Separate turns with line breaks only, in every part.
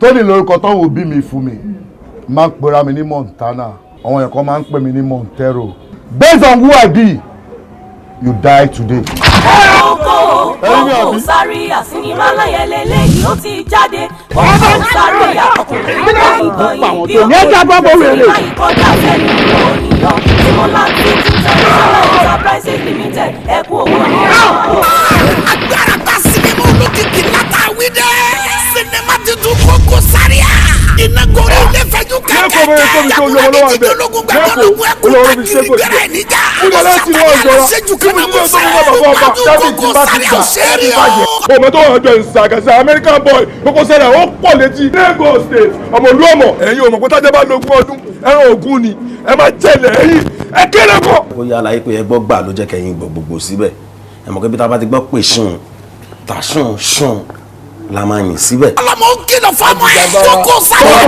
Tony lórúkọ tó wù bí mi fún mi máa ń pera mi ní Montana àwọn èèyàn kan máa ń pè mí ní Montero based on who I be you die today.
Kókó Zaria sinimá láyẹlẹ lẹ́yìn ó ti jáde. Kókó Zaria ọkùnrin ìgbọ̀nyìn bí ó kó sinimá ìkọjá fẹ́ni òyìnbó tí mo láti international enterprises limited ẹ kú owó ní ọ̀hún.
Agbára ta sinimá olókìkí látàwí dẹ́. Sinimá tuntun Kókó Zaria. Iná gorí ilé fẹ́jú kẹ́kẹ́. Jagunlabi ti dológun gbàgbọ́lógún ẹ̀kú tàbí ìgbẹ́rẹ́ níjà. Sàtàlẹ́ àṣejù kan náà kò sẹ́yìn. Kókó Zaria ò ṣe é rí o.
ọmọ tó wà jọ ìsàgàsà American boy Kókó Zaria ó pọ̀ létí Lagos state ọmọ ìlú ọmọ ẹ̀yin ò mọ̀ pé tájá bá lógún ọdún ẹran ògún ni ẹ máa jẹlẹ̀ ẹ̀yìn ẹ kéré kọ.
ó yá àlàyé pé ẹ gbọ́ gbà ló jẹ́ kẹ́yìn gbogbo síbẹ̀ ẹ mọ̀ pé bí tá a bá ti gbọ́ pé sùn tà sùn la máa yìn síbẹ̀.
ọlọmọ ń kìlọ̀ fọmọ ẹ Kókó Zaria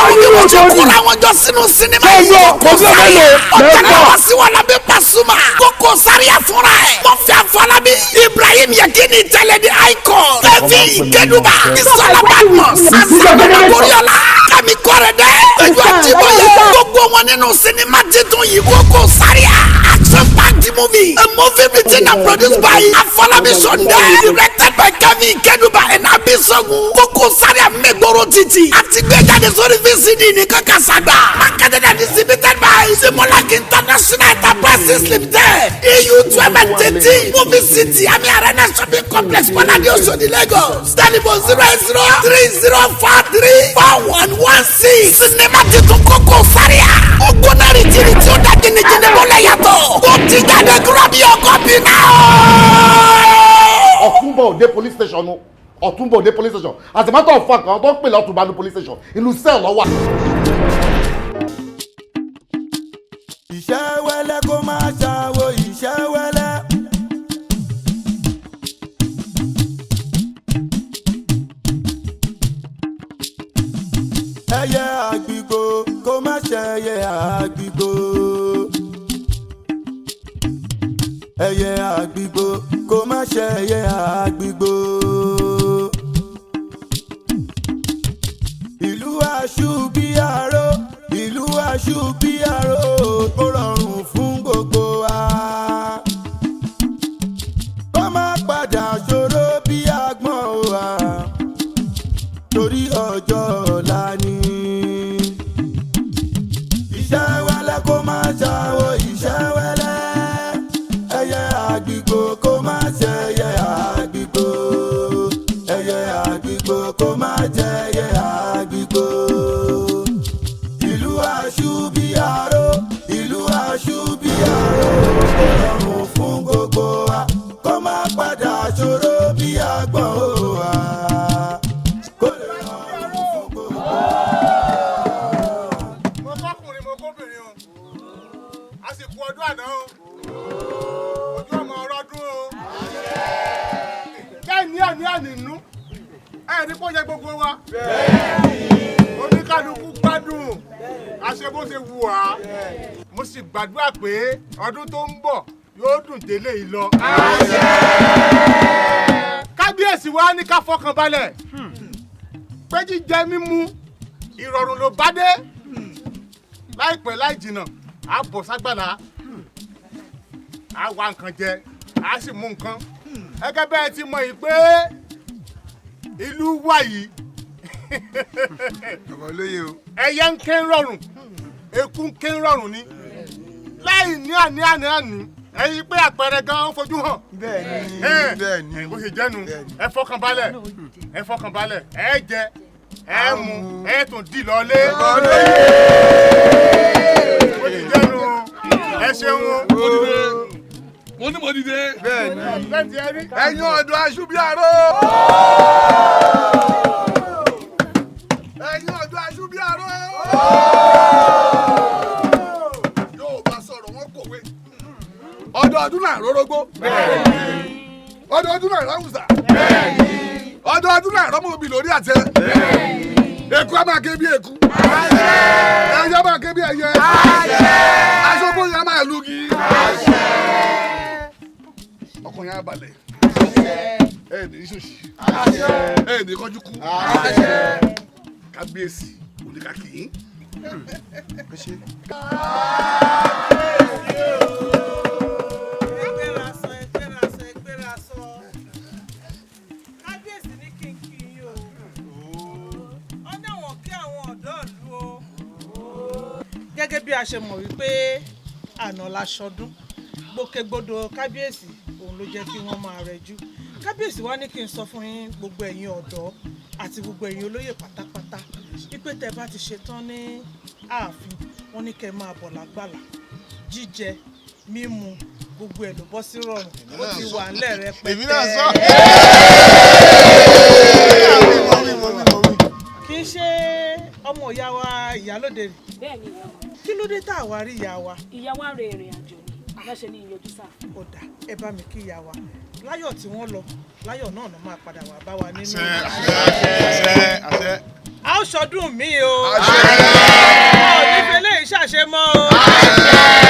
ọdún wọn ti kóra wọn jọ sínú sinimá yìí Kókó Zaria ọ̀tẹ̀lẹ̀ wá sí wọn lábẹ́ Pasuma Kókó Zaria fúnra ẹ̀ Murphy Afọlábí Ibrahim Yekini tẹ̀lé di icon Evi Ikeduba Isola Badmus Asana Goriola Kami Korede Ẹjọ́ Àjíbóyè gbogbo wọn nínú sinimá titun yìí Kókó Zaria action-packed movie a movie written and produced by Afọlábí Sunday directed by Kami Ikeduba Ẹ̀nàbí Sọ́gun Kókó Zaria mẹ́gbọ́rọ̀ títì àti gbẹ́jáde sórí VCD ní Kankasagba marketed and distributed by Simolak International Enterprises Limited EU 12 Movie City Ami Arena Shopping Complex Bọ́ládé Oṣòdì Lagos telephone 08030434116 sinimá titun Kókó Zaria ogbonna rìtìrì tí ó dá jìnnìjìnnì mọ́lẹ̀ yàtọ̀ ó ti jáde grab your copy now.
Ọ̀túnbọ̀ Òde police station o Ọ̀túnbọ̀ Òde police station as a matter of fact àwọn tó ń pè lọ́tùnbà ní police station ìlú sẹ́ẹ̀ lọ́wọ́.
Iṣẹ́ wẹ́lẹ́ kó máa ṣàwò iṣẹ́ wẹ́lẹ́. Ẹyẹ àgbìgbò kó má ṣẹyẹ àgbìgbò. Ẹyẹ àgbìgbò kó má ṣẹyẹ àgbìgbò. Ìlú aṣú bí aró, ìlú aṣú bí aró, kó rọrùn fún gbogbo wa. Kó má padà ṣòro bí agbọ̀n wa, torí ọjọ́ ọ̀la ni. Iṣẹ́ wẹ́lẹ́ kó má ṣàwò iṣẹ́ wẹ́lẹ́. Ẹyẹ àgbìgbò kó má ṣẹyẹ àgbìgbò. Ẹyẹ àgbìgbò kó má jẹyẹ àgbìgbò. Ìlú aṣú bí aró, ìlú aṣú bí aró, kó rọrùn fún gbogbo wa. Kó má padà ṣòro bí agbọ̀n wa. Kó lè rọrùn fún gbogbo wa.
mo kọ́kùnrin mo kóbìnrin o àsìkò ọdún àná o ojú ọmọ ọrọ̀dún o bẹ́ẹ̀ ní ànínú ẹ̀rí kó yẹ gbogbo wa oníkálukú gbádùn àṣẹ bó ṣe wù wá mo sì gbàdúrà pé ọdún tó ń bọ̀ yóò dùn délé yìí lọ. kábíyèsí wa ní ká fọkàn balẹ̀ pé jíjẹ mímu ìrọ̀rùn ló bá dé láìpẹ́ láì jìnnà á bọ̀ ságbàlá á wá nǹkan jẹ á sì mú nǹkan gẹ́gẹ́ bẹ́ẹ̀ ti mọ̀ yìí pé ìlú wa yìí ẹyẹ ń ké rọrùn eku ń ké rọrùn ni láì ní àní ẹ̀yin pé àpẹẹrẹ gan ń fojú hàn. bẹ́ẹ̀ni bó ṣe jẹ́nu ẹ fọkàn balẹ̀ ẹ jẹ ẹ mu ẹ tún dì lọlé. bó ṣe jẹ́nu ẹ ṣeun o mo dìde. bẹ́ẹ̀ni ẹ̀yin ọ̀dọ́ aṣú bí aró. ẹ̀yin ọ̀dọ́ aṣú bí aró. yóò bá sọ̀rọ̀ wọn kòwé. ọdọọdún náà rórógbó. ọdọọdún náà ráwùsà. ọdọọdún náà rọ́mọbì lórí àtẹ. eku á máa ké bí eku. ẹyẹ máa ké bí ẹyẹ. aṣọ́gbó yẹn máa lùgì. ọkùnrin á balẹ̀. ẹ ní sòsì. ẹ ní kọjú kú. kábíyèsí oníkàkì.
kábíyèsí ní kí n kí yín o ọ̀nà wọn kí àwọn ọ̀dọ́ ìlú o gẹ́gẹ́ bí a ṣe mọ̀ wípé àná la ṣọdún gbòkègbodò kábíyèsí òun ló jẹ́ kí wọ́n máa rẹjú kábíyèsí wá ní kí n sọ fún yín gbogbo ẹ̀yin ọ̀dọ́ àti gbogbo ẹ̀yin olóyè pátápátá wípé tẹ́ bá ti ṣetán ní ààfin wọ́n ní kẹ́ máa bọ̀ lágbàlá jíjẹ mímu gbogbo ẹ̀ ló bọ́ sí rọrùn ó ti wà ńlẹ̀ rẹpẹtẹ.
èmi náà sọ.
kì í ṣe ọmọ ìyá wa ìyálóde rè.
bẹ́ẹ̀ni ìyá wa.
kí ló dé tá a wá rí ìyá wa.
ìyá wa rìn ìrìn àjò ni aláṣẹ ní ìyọjú sáà.
ó dà ẹ bá mi kí ìyá wa láyọ̀ tí wọ́n lọ láyọ̀ náà ló máa padà wá bá wa nínú.
àṣẹ.
a ó ṣọdún mi o. onífẹ̀lẹ́ yìí ṣàṣe mọ́ o.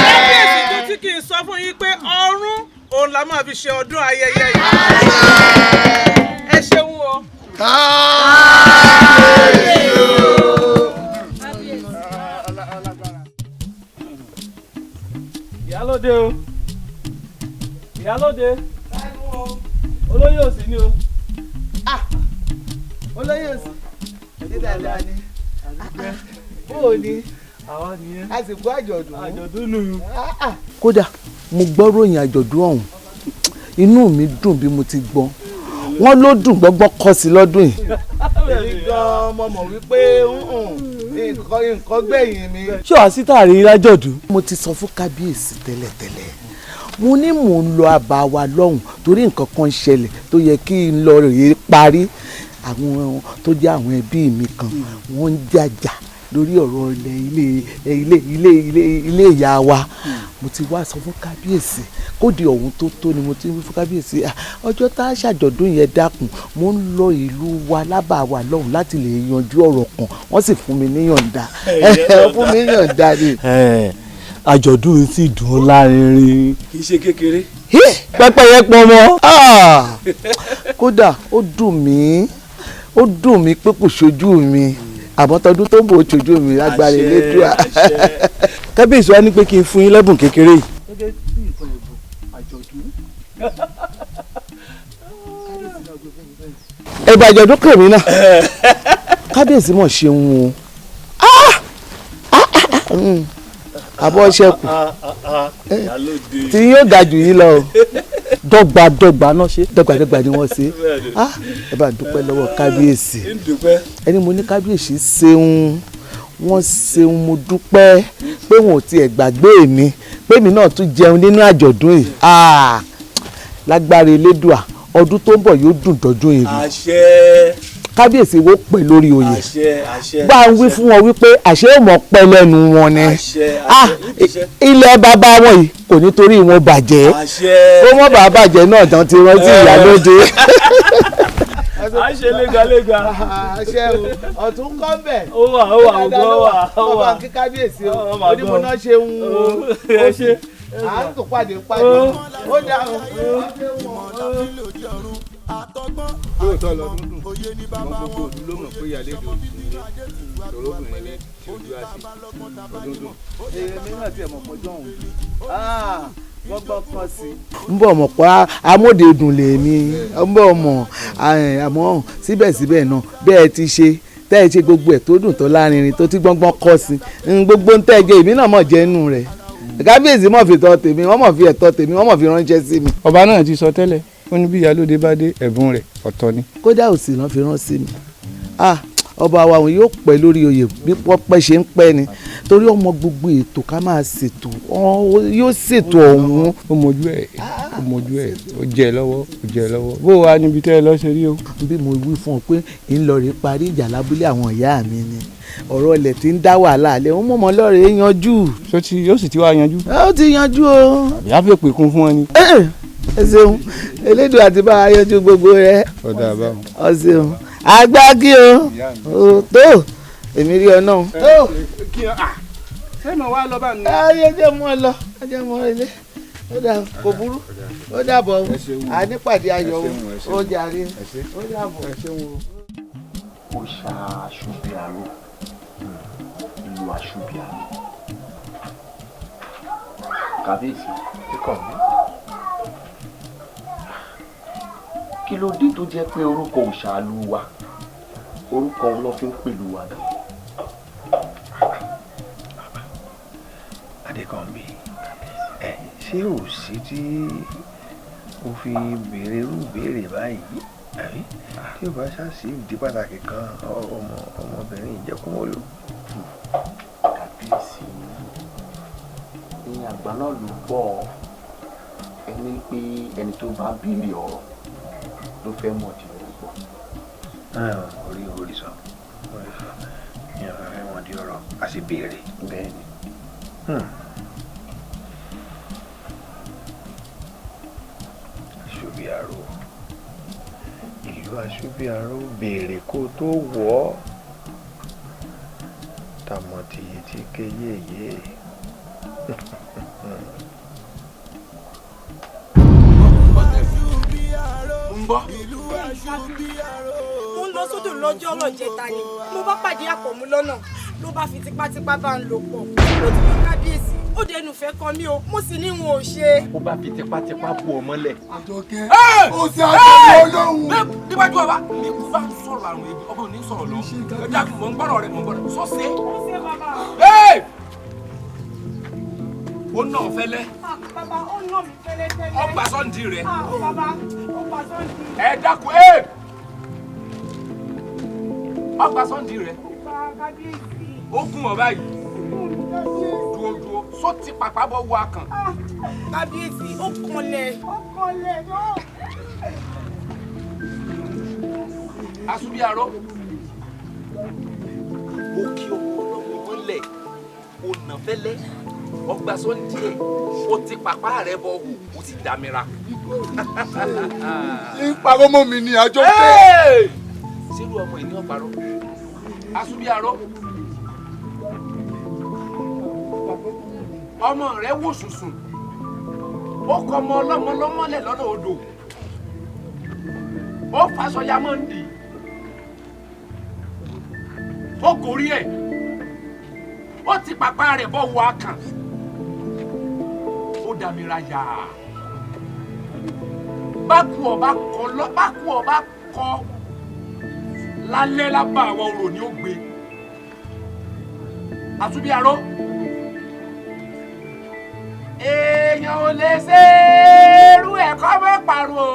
kábíyèsí tó tí kì í sọ fún yín pé ọ̀run òun la máa fi ṣe ọdún ayẹyẹ yìí. ẹ ṣeun o.
ìyálóde o ìyálóde olóyè òsì ni o.
olóyè òsì ní dáadáa ni bóò ni
àwa nìyẹn
àsìkò àjọ̀dún
nù.
kódà mo gbọ́ ròyìn àjọ̀dún ọ̀hún inú mi dùn bí mo ti gbọ́ wọ́n ló dùn gbọ́gbọ́ kọ́ sí lọ́dún yìí. èmi gan-an mo mọ̀ wípé nǹkan gbẹ̀yìn mi.
ṣé wàá sí tààrí lájọ̀dún.
mo ti sọ fún kábíyèsí tẹ́lẹ̀tẹ́lẹ̀ mo ní mò ń lọ àbá wa lọ́hùn torí nǹkan kan ṣẹlẹ̀ tó yẹ kí n lọ rèé parí àwọn tó jẹ́ àwọn ẹbí mi kan wọ́n ń jàjà lórí ọ̀rọ̀ ilé ìyá wa mo ti wá sọ fún kábíyèsí kóde ọ̀hún tó ni mo ti wí fún kábíyèsí ọjọ́ tá a ṣàjọ̀dún yẹn dákun mo ń lọ ìlú wa lábà wa lọ́hùn láti lè yanjú ọ̀rọ̀ kan wọ́n sì fún mi níyànda fún mi níyànda ni.
àjọ̀dún sì dùn lárinrin kì í ṣe kékeré. pẹ́pẹ́yẹ pọn mọ́.
kódà ó dùn mí pé kò ṣojú mi àmọ́ tọdún tó ń bò ó ṣojú mi agbára Elédùà.
kábíyèsí wa ní pé kí n fún yín lẹ́bùn kékeré yìí. gẹ́gẹ́ bí ìfọ̀ ẹ̀bùn àjọ̀dún.
ẹ̀bùn àjọ̀dún kèmí náà kábíyèsí mọ̀ ṣeun o àbọ̀ ṣẹ́kù tí yóò ga jù yín lọ o dọ́gbadọ́gba náà ṣe dọ́gbadọ́gba ni wọ́n ṣe ẹ bá dúpẹ́ lọ́wọ́ kábíyèsí ẹni mo ní kábíyèsí ṣeun wọ́n ṣeun mo dúpẹ́ pé wọn ò tiẹ̀ gbàgbé mi pé mi náà tún jẹun nínú àjọ̀dún yìí lágbára Elédùà ọdún tó ń bọ̀ yóò dùn dọ́dún yìí.
àṣẹ.
kábíyèsí wo pẹ̀ lórí oyè bá ń wí fún wọn wípé àṣẹ ò mọ̀ pẹ́ lẹ́nu wọn ni ilẹ̀ bàbá wọn yìí kò nítorí wọn bàjẹ́ ó mọ̀ bàbá bàjẹ́ náà tán ti rántí ìyálóde.
a ṣe légaléga.
àṣẹ o ọ̀tún kọ́ bẹ̀.
ó wà ògbó wà.
ọba kí kábíyèsí o onímọ̀nà ṣe ń wo ó ṣe à ń tó pàdé ó dá o.
lóòótọ́ lọ́dún dùn wọ́n gbogbo òdu ló mọ̀ pé ìyálédè òsì ní ìṣòro obìnrin ní tí ojú àti ọdún dùn.
èmi náà tiẹ̀ mọ̀ pọ́jọ́ òun wọ́n gbọ́ kan sí i. ń bọ̀ mọ̀ pa amódedùn lèmi ń bọ̀ mọ̀ àmọ́ síbẹ̀síbẹ̀ náà bẹ́ẹ̀ ti ṣe tẹ́ ẹ ṣe gbogbo ẹ̀ tó dùn tó lárinrin tó ti gbọ́ngbọ́n kọ́ sí i gbogbo ń tẹ́ ẹ jẹ́ èmi náà mọ̀ jẹ́ inú rẹ̀ kábíyèsí mọ̀ fi tọ́ tèmi wọ́n mọ̀ fi ẹ̀tọ́ tèmi wọ́n mọ̀ fi ránṣẹ́ sí mi.
ọba náà ti sọ tẹ́lẹ̀ ó ní bí ìyálóde bá dé ẹ̀bùn rẹ̀ ọ̀tọ̀ ni.
kódà òsì náà fi rán sí mi ọba wa òun yóò pẹ́ lórí oyè bí pọ́pẹ́ ṣe ń pẹ́ ni torí ọmọ gbogbo ètò ká máa ṣètò yóò ṣètò ọ̀hún.
ó mojú ẹ̀ ó jẹ́ lọ́wọ́ bó wàá níbi tẹ́ ẹ lọ ṣe rí o.
bí mo wí fún ọ pé ń lọ rí parí ìjà lábúlé àwọn ìyá mi ni ọ̀rọ̀ ilẹ̀ tí ń dá wàhálà alẹ́ ń mọ̀mọ́ lọ́rẹ̀ yanjú.
yóò sì ti wá yanjú.
ó ti yanjú o.
àbí á fẹ́ pè kún fún ọ ni.
ẹ ṣeun Elédùà àti bá a yanjú gbogbo rẹ.
ọ̀dà àbáwọn.
ọ ṣeun agbági o tó èmi rí ọ náà.
sẹ́mi wá lọ bá mi.
ayé jẹ́ mọ́ ọ lọ ajẹ́ mọ́ ọ ilé ó dà kò burú ó dàbọ̀ ànípàdé ayọ̀ ó jàre ó dàbọ̀.
òòṣà Aṣúbíàró ìlú Aṣúbíàró. Kábíyèsí kíkọ̀ mí. Kí ló dé tó jẹ́ pé orúkọ òòṣà ìlú wa orúkọ wọn ló fi ń pèlú wa náà?
Adékànbí, ṣé ò sí tí o fi béèrè irú ìbéèrè báyìí àbí tí o bá ṣáàṣì ìdí pàtàkì kan ọmọbìnrin ìjẹkùmọlò.
Kábíyèsí ní àgbà náà ló bọ̀ ẹni pé ẹni tó bá béèrè ọ̀rọ̀ ló fẹ́ mọ̀ tí ó gbọ́.
orí sọ ní ọ̀rọ̀ fẹ́ mọ̀ di ọ̀rọ̀ a sì béèrè.
bẹ́ẹ̀ ni.
Aṣúbíàró ìlú Aṣúbíàró béèrè kó tó wọ̀ ọ́ tàmọ̀tìyẹ tí kéyèyé.
ń bọ́.
mo ń lọ sódò lọ́jọ́ ọ̀rọ̀ jẹta ni mo bá pàdé àkọ́mú lọ́nà ló bá fi tipátipá bá ń lò pọ̀ ló ti lọ kábíyèsí ó dẹnu fẹ́ kan mí o mo sì ní wọn ò ṣe.
ó bá fi tipátipá bò ọ mọ́lẹ̀.
Àjọkẹ́ ó ṣe àjọyọ̀ olóhùn.
níwájú ọba ní kú bá sọ̀rọ̀ àrùn èdè ọba ò ní sọ̀rọ̀ lọ. ẹ dákun mọ̀ ń gbọ́dọ̀ rẹ̀ mọ̀ ń gbọ́dọ̀ sọ́sẹ́. ó nà ọ fẹ́lẹ́.
bàbá ó nà mí fẹ́lẹ́fẹ́lẹ́.
ọgbà sọ́ndì rẹ̀.
bàbá ọgbà sọ́ndì.
ẹ dákun ọgbà sọ́ndì rẹ̀.
kábíyèsí.
ó gún ọ báyìí. dúró só ti pàpà bọ́ wọ akàn.
kábíyèsí ó kanlẹ̀. náà.
Aṣúbíàró ó kí ọmọ mọ́lẹ̀ ó nà fẹ́lẹ́ ọgbà sọ́ndì ẹ̀ ó ti pàpà rẹ̀ bọ̀ wò ó ti dàmíra.
ìparọ́ mọ́ mi ni Àjọkẹ́.
sílùú ọmọ ìní ọ̀parọ́ Aṣúbíàró ọmọ rẹ̀ wò sùsùn ó kọ ọmọ ọlọ́mọ lọ́mọlẹ̀ lọ́nà odò ó faṣọya mọ́ ń dì ó gorí ẹ̀ ó ti pàpà rẹ̀ bọ́ wọ akàn ó dàmíra yà bákú ọba kọ lálẹ́ lábà àwọn orò ni ó gbé Aṣúbíàró èèyàn ò lè ṣe irú ẹ̀kọ́ mọ́ pàrọ̀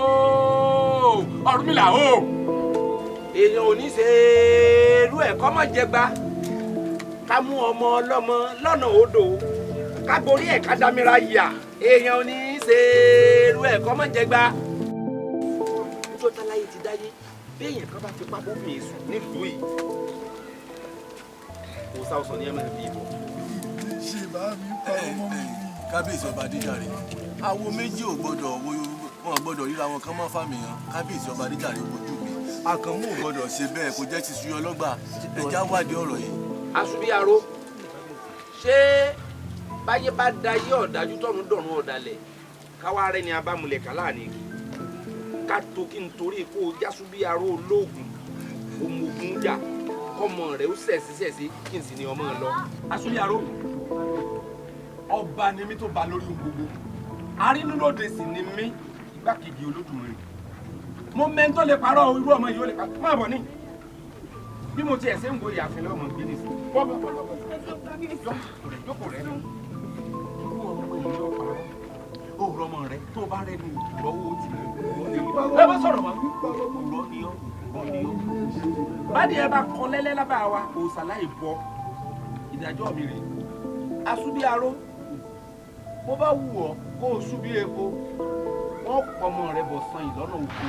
Ọ̀rúnmìlà o èèyàn ò ní ṣe irú ẹ̀kọ́ mọ́ jẹgba ká mú ọmọ ọlọ́mọ lọ́nà odò ká borí ẹ̀ ká dámíra yà èèyàn ò ní ṣe irú ẹ̀kọ́ mọ́ jẹgba. ọjọ́ táláyé ti dáyé béèyàn kan bá fipá bọ́ mi sùn nílùú yìí kò sáwọ́ sọ ní ẹ̀ máa fi ìbọn.
ṣe bá mi pa ọmọ mi.
kábíyèsí ọba Adéjàre awo méjì ò gbọ́dọ̀ wọn gbọ́dọ̀ ríra wọn kán mọ́ fàmìyàn kábíyèsí ọba Adéjàre ojú mi Àkànmú ò gbọ́dọ̀ ṣe bẹ́ẹ̀ kó jẹ́ ti suy ọlọ́gbà ẹja wádìí ọ̀rọ̀ yìí.
Aṣúbíàró ṣé báyé bá dayé ọ̀dájú tọ̀run dọ̀run ọ̀dàlẹ̀ káwá rẹ ni abámulẹ̀ kálá ni ká tó kí n torí kó o Aṣúbíàró olóògùn òmùgún jà kọ́mọ rẹ̀ ó sẹ̀sí kí n sì ní ọmọ lọ. Aṣúbíàró ọba ni mí tó ba lórí ohun gbogbo arínúlóde sì ni mí igbákejì Olódùmarè mo mẹ́ńtọ́ lè parọ́ irú ọmọ yìí ó lè pa má bọ̀ ní bí mo tiẹ̀ ṣe ń wo ìyàfin lọ́mọ gbé ní sí bọ́ jókòó rẹ̀ irú ọmọ yìí ó parọ́ òwúrọ̀ ọmọ rẹ̀ tó bá rẹ̀ ní ìgbọ́wọ́ ti rẹ̀ ẹ bá sọ̀rọ̀ mọ́ òwúrọ̀ ni ọ́ bádìí ẹ bá kọ lẹ́lẹ́ lábàá wa òòsàláì bọ ìdájọ́ mi rè Aṣúbíàró bó bá wù ọ́ kó o ṣú bí epo wọ́n pọmọ rẹ bọ̀ san ìlọ́nà òkú.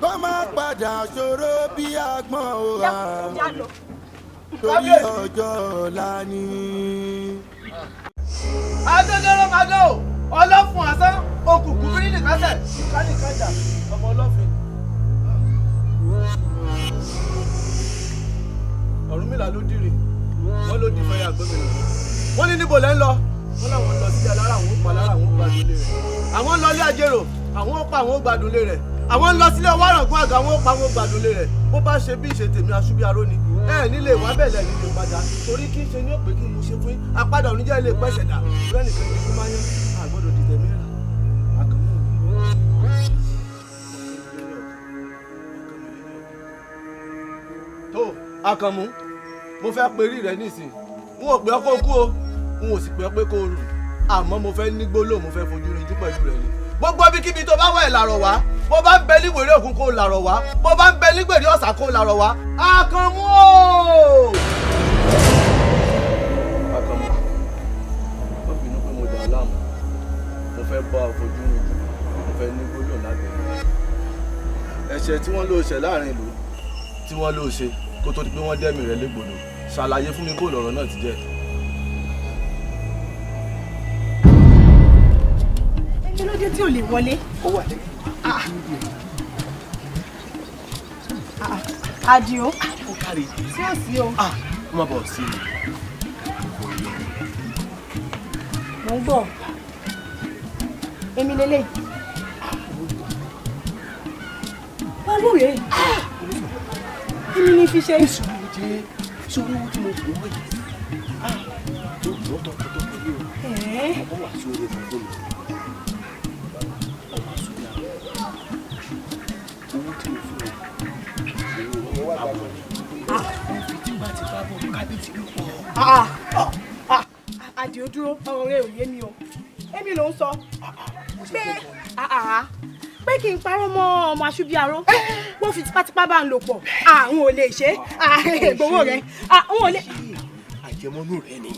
Bá máa padà ṣòro bí agbọ́n òwà torí ọjọ́ ọ̀la ni.
Adédèrè Màdó ọlọ́fun àsán òkùnkùn bí nílì kásẹ̀ kánìkájà ọmọ ọlọ́fin. Ọ̀rúnmìlà ló dìrì wọ́n ló di fẹ́yà gómìnà
ní níbo lẹ́ ń lọ wọ́n láwọn lọ sí alára àwọn ó pa lára àwọn ó gbádùn lé rẹ̀ àwọn ń lọ ilé àjèrò àwọn ó pa àwọn ó gbádùn lé rẹ̀ àwọn ń lọ sílé ọwọ́ àràngún àga àwọn ó pa àwọn ó gbádùn lé rẹ̀ bó bá ṣe bí ìṣe tèmi Aṣúbíaró ni nílé ìwà bẹ̀lẹ̀ nílé padà torí kí n ṣe ní òpè kí n ṣe fún yín apádà oníjẹ́ ilé pẹ́sẹ̀ dà lẹ́nìkan ní fún máyán àgbọ̀dọ̀ dìtẹ̀ mí rà tó Àkànmú mo fẹ́ perí rẹ nísìn n ò pè ọ́ kó kú o n ò sì pè ọ́ pé kó rù àmọ́ mo fẹ́ ní gbólóhùn mo fẹ́ fojú rinjú pẹ̀lú rẹ ni gbogbo ibikíbi tó bá wà ẹ̀ làrọ̀ wá bó bá ń bẹ nígbèrè òkun kó làrọ̀ wá bó bá ń bẹ nígbèrè ọ̀sà kó làrọ̀ wá Àkànmú o. Àkànmú má bínú pé mo dà ọ́ láàmú mo fẹ́ bá ọ fojú rinjú mo fẹ́ ní gbólóhùn lágbẹ̀ẹ́ ẹ̀ṣẹ̀ tí wọ́n lò ṣẹ̀ láàrin ìlú tí wọ́n lò ṣe kó tó di pé wọ́n dẹ́mi rẹ̀ légbodò ṣàlàyé fún mi bó lọ̀rọ̀ náà ti jẹ́.
kí ló dé tí ò lè wọlé.
ó wà lẹ́yìn.
Àdìó.
ó kárí.
sí ò sí o.
ó má bọ̀ sí mi.
mo ń gbọ́ èmi lélẹ̀. wọ́n ló rèé. èmi ní fi ṣe.
ìṣòro jẹ́ sórí owó tí mo fi wọ́ yìí. tó lọ́ tọkọtọkọ yìí o. ọmọ wà sí orí ìfọ̀fọ́ mi. ọmọ sórí àwọn owó tí mo fún ọ. mo fi tí bá ti bá bọ̀ kábíyèsí ló pọ̀.
Àdìó dúró ọ̀rọ̀ rẹ̀ ò yé mi o èmi ló ń sọ pé kí n parọ́ mọ́ ọmọ Aṣúbíaró wọ́n fi tipátipá bá ń lò pọ̀ àwọn ò lè ṣe gbowó rẹ̀ àwọn ò lè.
àjẹmọ́nú rẹ ni.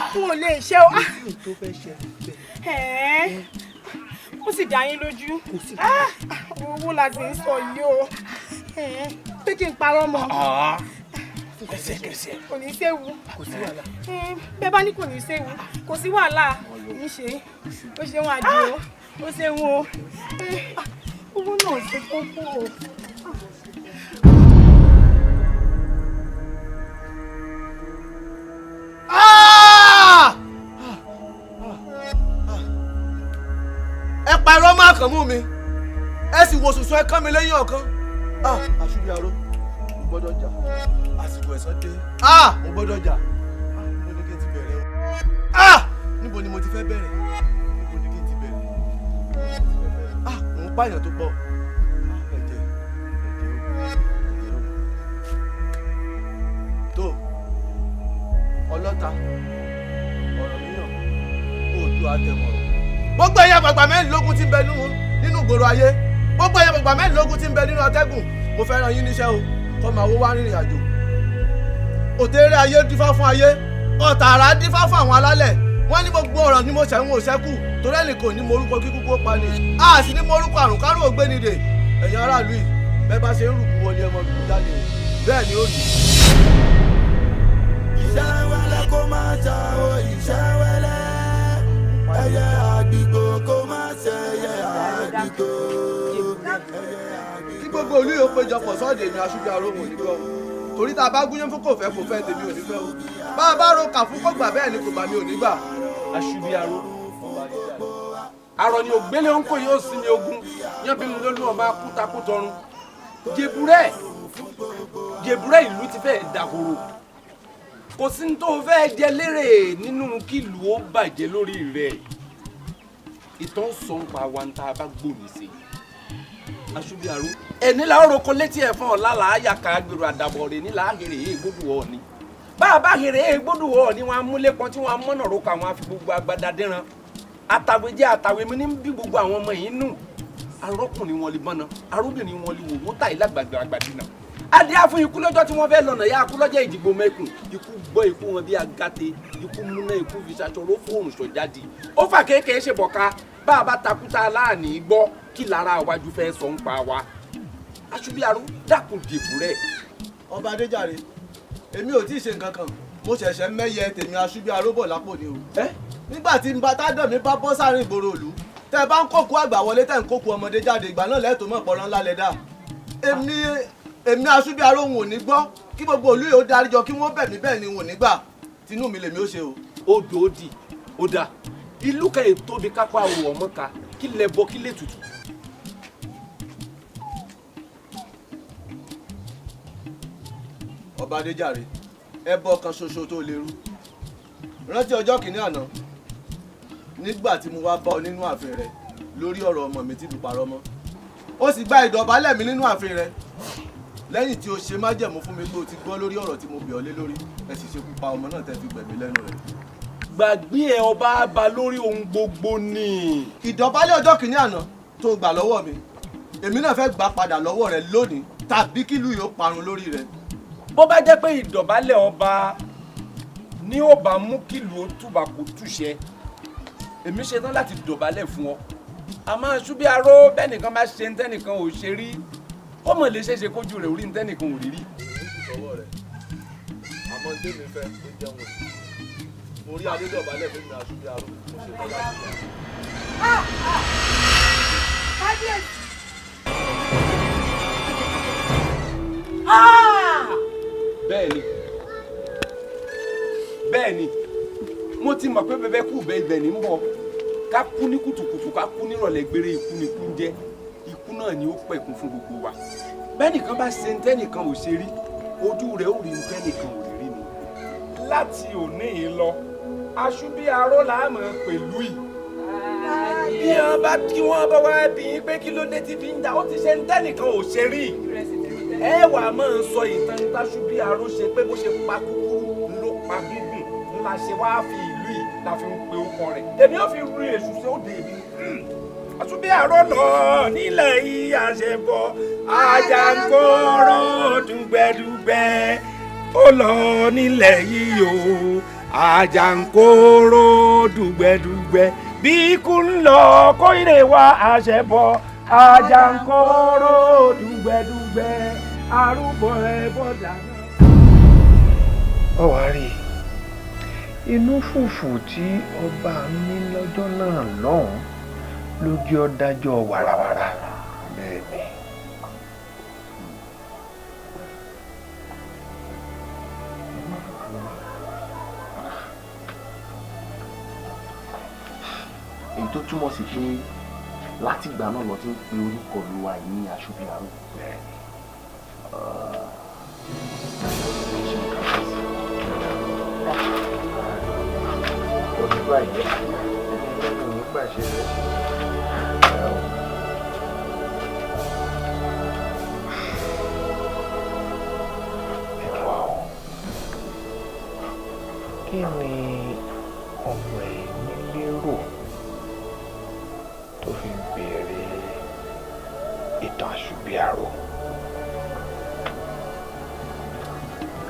àwọn ò lè ṣe o.
tó fẹ́ ṣe
ó sì dá yín lójú owó la sì ń sọ yìí o pé kí n parọ́ mọ́
ẹsẹ̀kẹsẹ̀
kò ní í séwu
kò sí wàhálà
bẹ́ẹ̀ bá ní kò ní í séwu kò sí wàhálà ń ṣe ó ṣe wọn Àdìó ó ṣe wọn o owó náà ṣe kókó o.
ẹ parọ́ má kàn mú mi ẹ sì wo sùsùn ẹ kán mi lẹ́yìn ọ̀kan Aṣúbíaró mo gbọ́dọ̀ jà àsìkò ẹ̀san dé mo gbọ́dọ̀ jà níbo ni kí n ti bẹ̀rẹ̀ o níbo ni mo ti fẹ́ bẹ̀rẹ̀ níbo ni kí n ti bẹ̀rẹ̀ mo ń pààyàn tó pọ̀ ẹ̀jẹ̀ tó ọlọ́ta ọ̀rọ̀ mìíràn òòdù àtẹ̀mọ̀ràn gbogbo ẹ̀yà àgbàgbà mẹ́rìnlógún tí ń bẹ nínú ìgboro ayé gbogbo ẹ̀yà àgbàgbà mẹ́rìnlógún tí ń bẹ nínú atẹ́gùn mo fẹ́ rán yín níṣẹ́ o kọ́ máa wó wá rìnrìn àjò òtẹ́rẹ́ ayé dífá fún ayé ọ̀tàrà dífá fún àwọn alálẹ̀ wọ́n ní gbogbo ọ̀rọ̀ ni mo ṣẹ̀ ń wò ṣẹ́kù torí ẹnì kò ní morúkọ kíkú kó pa ni a sì ní morúkọ àrùn kárò ògbénidè ẹ̀yin aráàlú yìí bẹ́ẹ̀ bá ṣe ń rùkú wọlé ọmọ rùkú jáde bẹ́ẹ̀ ni ó rí.
iṣẹ́ wẹ́lẹ́ kó máa jà o iṣẹ́ wẹ́lẹ́ ẹyẹ àgbìgbò kó máa ṣe ẹyẹ àgbìgbò.
kí gbogbo olú yóò péjọpọ̀ sọ́ọ̀dẹ̀ mi Aṣúbíaró wò ní gbọ́ torí tá a bá gúnyán fún kò fẹ́ tèmi ò ní fẹ́ o bá a bá ro kà fún kò gbà bẹ́ẹ̀ ni kò bá mi ò ní gbà.
Aṣúbíaró àrọ̀ ni ògbélé ńkò yóò sí ní ogun yán bí mi lólú ọba kútakútọrun jèbúrẹ́ ìlú ti fẹ́ dàhoro kò sí ní tó fẹ́ jẹ lérè nínú kílù ó bàjẹ́ lórí rẹ̀ ìtàn sọ ń pa wa ń tá a bá gbòmí sí Aṣúbíaró ẹni làwọn roko létí ẹ fún ọlá làáyà ká gbèrò àdàbọ̀ rẹ̀ ní làáhèrè èyí gbódù wọ̀ ni bá a bá hèrè èyí gbódù wọ̀ ni wọn amúlẹ̀pọ̀ tí wọn amọ̀nà roko àwọn afi gbogbo agbada dẹ́ran àtàwé jẹ́ àtàwé mi ní bí gbogbo àwọn ọmọ yìí nù arọ́kùnrin wọn lè bọ́nà arúbìnrin wọn lè wò wó táyì lágbàgbà àgbàdìnà adé á fún ikú lọ́jọ́ tí wọ́n fẹ́ lọ́nà yá akú lọ́jọ́ ìdìbò mẹ́kùn ikú gbọ́ ikú wọn bí agate ikú múná ikú fi ṣaṣọrọ fóònù sọ̀jáde ó fà kéèké ṣe bọ̀ká bá a bá takuta láàní gbọ́ kí lára iwájú fẹ́ sọ ń pa wa Aṣúbíaró dákun dìbò rẹ̀.
ọba Adéjàre èmi ò tí ì ṣe nǹkan kan mo ṣẹ̀ṣẹ̀ mẹ́yẹ tèmi Aṣúbíaró bọ̀ lápò ni o nígbà tí tádàn mi bá bọ́ sáárín ìgboro ìlú tẹ́ ẹ bá ń kókó àgbà wọlé tẹ́ ń kókó ọmọdé jáde ìgbà náà lẹ́tọ̀ọ́ mọ̀ pọ̀rọ̀ ńlá lẹ́dà èmi Aṣúbíaró ń wò ní gbọ́ kí gbogbo ìlú yóò darí jọ kí wọ́n bẹ̀ mí bẹ́ẹ̀ ni wò ní gbà tinú mi lèmi ó ṣe o.
odò òdì ó dà ìlú kẹyìn tóbi kápá òwò ọmọ ká kí lẹ bọ kí lè tutù.
ọba adéjàre ẹbọ kan ṣoṣo tó lè rú rántí ọjọ́ kìíní àná nígbà tí mo wá bá ọ nínú ààfin rẹ lórí ọ̀rọ̀ ọmọ mi tí lù parọ́ mọ́ ó sì gba ìdọ̀bálẹ̀ mi nínú ààfin rẹ lẹ́yìn tí o ṣe májẹ̀mú fún mi pé o ti gbọ́ lórí ọ̀rọ̀ tí mo bẹ̀ ọ́ lé lórí ẹ sì ṣekú pa ọmọ náà tẹ́ fi gbẹ̀mí lẹ́nu rẹ̀.
gbàgbé ẹ ọba bá lórí ohun gbogbo ni.
ìdọ̀bálẹ̀ ọjọ́ kìíní àná tó gbà lọ́wọ́ mi èmi náà fẹ́ gbà padà lọ́wọ́ rẹ lónìí tàbí kílù yóò parun lórí rẹ.
bó bá jẹ́ pé ìdọ̀bálẹ̀ ọba ní ó bá mú kílù ó túbà kó túṣẹ èmi ṣetán láti dọ̀bálẹ̀ fún ọ àmọ́ ṣúbí aró bẹ́nìkan bá ṣe ń tẹ́nìkan ò ṣe rí ó mọ̀ lè ṣeéṣe kójú rẹ̀ orí ń tẹ́nìkan ò rí rí.
àmọ́ ń tẹ́mi fẹ́ ó jẹun mo rí adédọ̀bálẹ̀ fún mi àṣúbí aró mo ṣe tán láti
bẹ́ẹ̀ni mo ti mọ̀ pé bẹ́bẹ́ kú bẹ́ẹ̀ ní ń bọ̀ ká kú ní kùtùkùtù ká kú nírọ̀lẹ́ gbére ikú ni ikú ń jẹ́ ikú náà ni ó pẹ̀kun fún gbogbo wa bẹ́ẹ̀nìkan bá ṣe ń tẹ́nìkan ò ṣe rí ojú rẹ̀ ó rí ń tẹ́nìkan ò rí rí ni. láti òní yìí lọ aṣúbí aró là á mọ̀ pẹ̀lú yìí bí wọ́n bá wá bí i pé kí ló dé tí fi ń jà ó ti ṣe ń tẹ́nìkan ò ṣe rí ẹ wà máa ń sọ ìtàn táṣúbí aró ṣe pé bó ṣe pa kúkúrú ló pa gígùn ńlá ṣe wá fi ìlú yìí la fi ń pe orúkọ rẹ̀ èmi ò fi rí èṣù sí òde mi. Aṣúbí aró lọ nílẹ̀ yìí àṣẹbọ Àjàǹkórò dùgbẹ́dùgbẹ́ ó lọ nílẹ̀ yìí o Àjàǹkórò dùgbẹ́dùgbẹ́ bí ikú ń lọ kó ire wá àṣẹbọ Àjàǹkórò dùgbẹ́dùgbẹ́ arúgbó ẹbọ dáná.
ọ wá rí inú fùfù tí ọba ní lọ́jọ́ náà lọ́hùn ló jẹ́ ọ dájọ́ wàràwàrà bẹ́ẹ̀ ni.
èyí tó túmọ̀ sí pé látìgbà náà lọ ti ń pe orúkọ Olúwa yìí ní Aṣúbí Aró.
Olúwa yìí ẹni nígbà ṣe rẹ̀ ṣe. Kí ni ọmọ ẹ̀ nílérò tó fi ń béèrè ìtàn Aṣúbí Aró?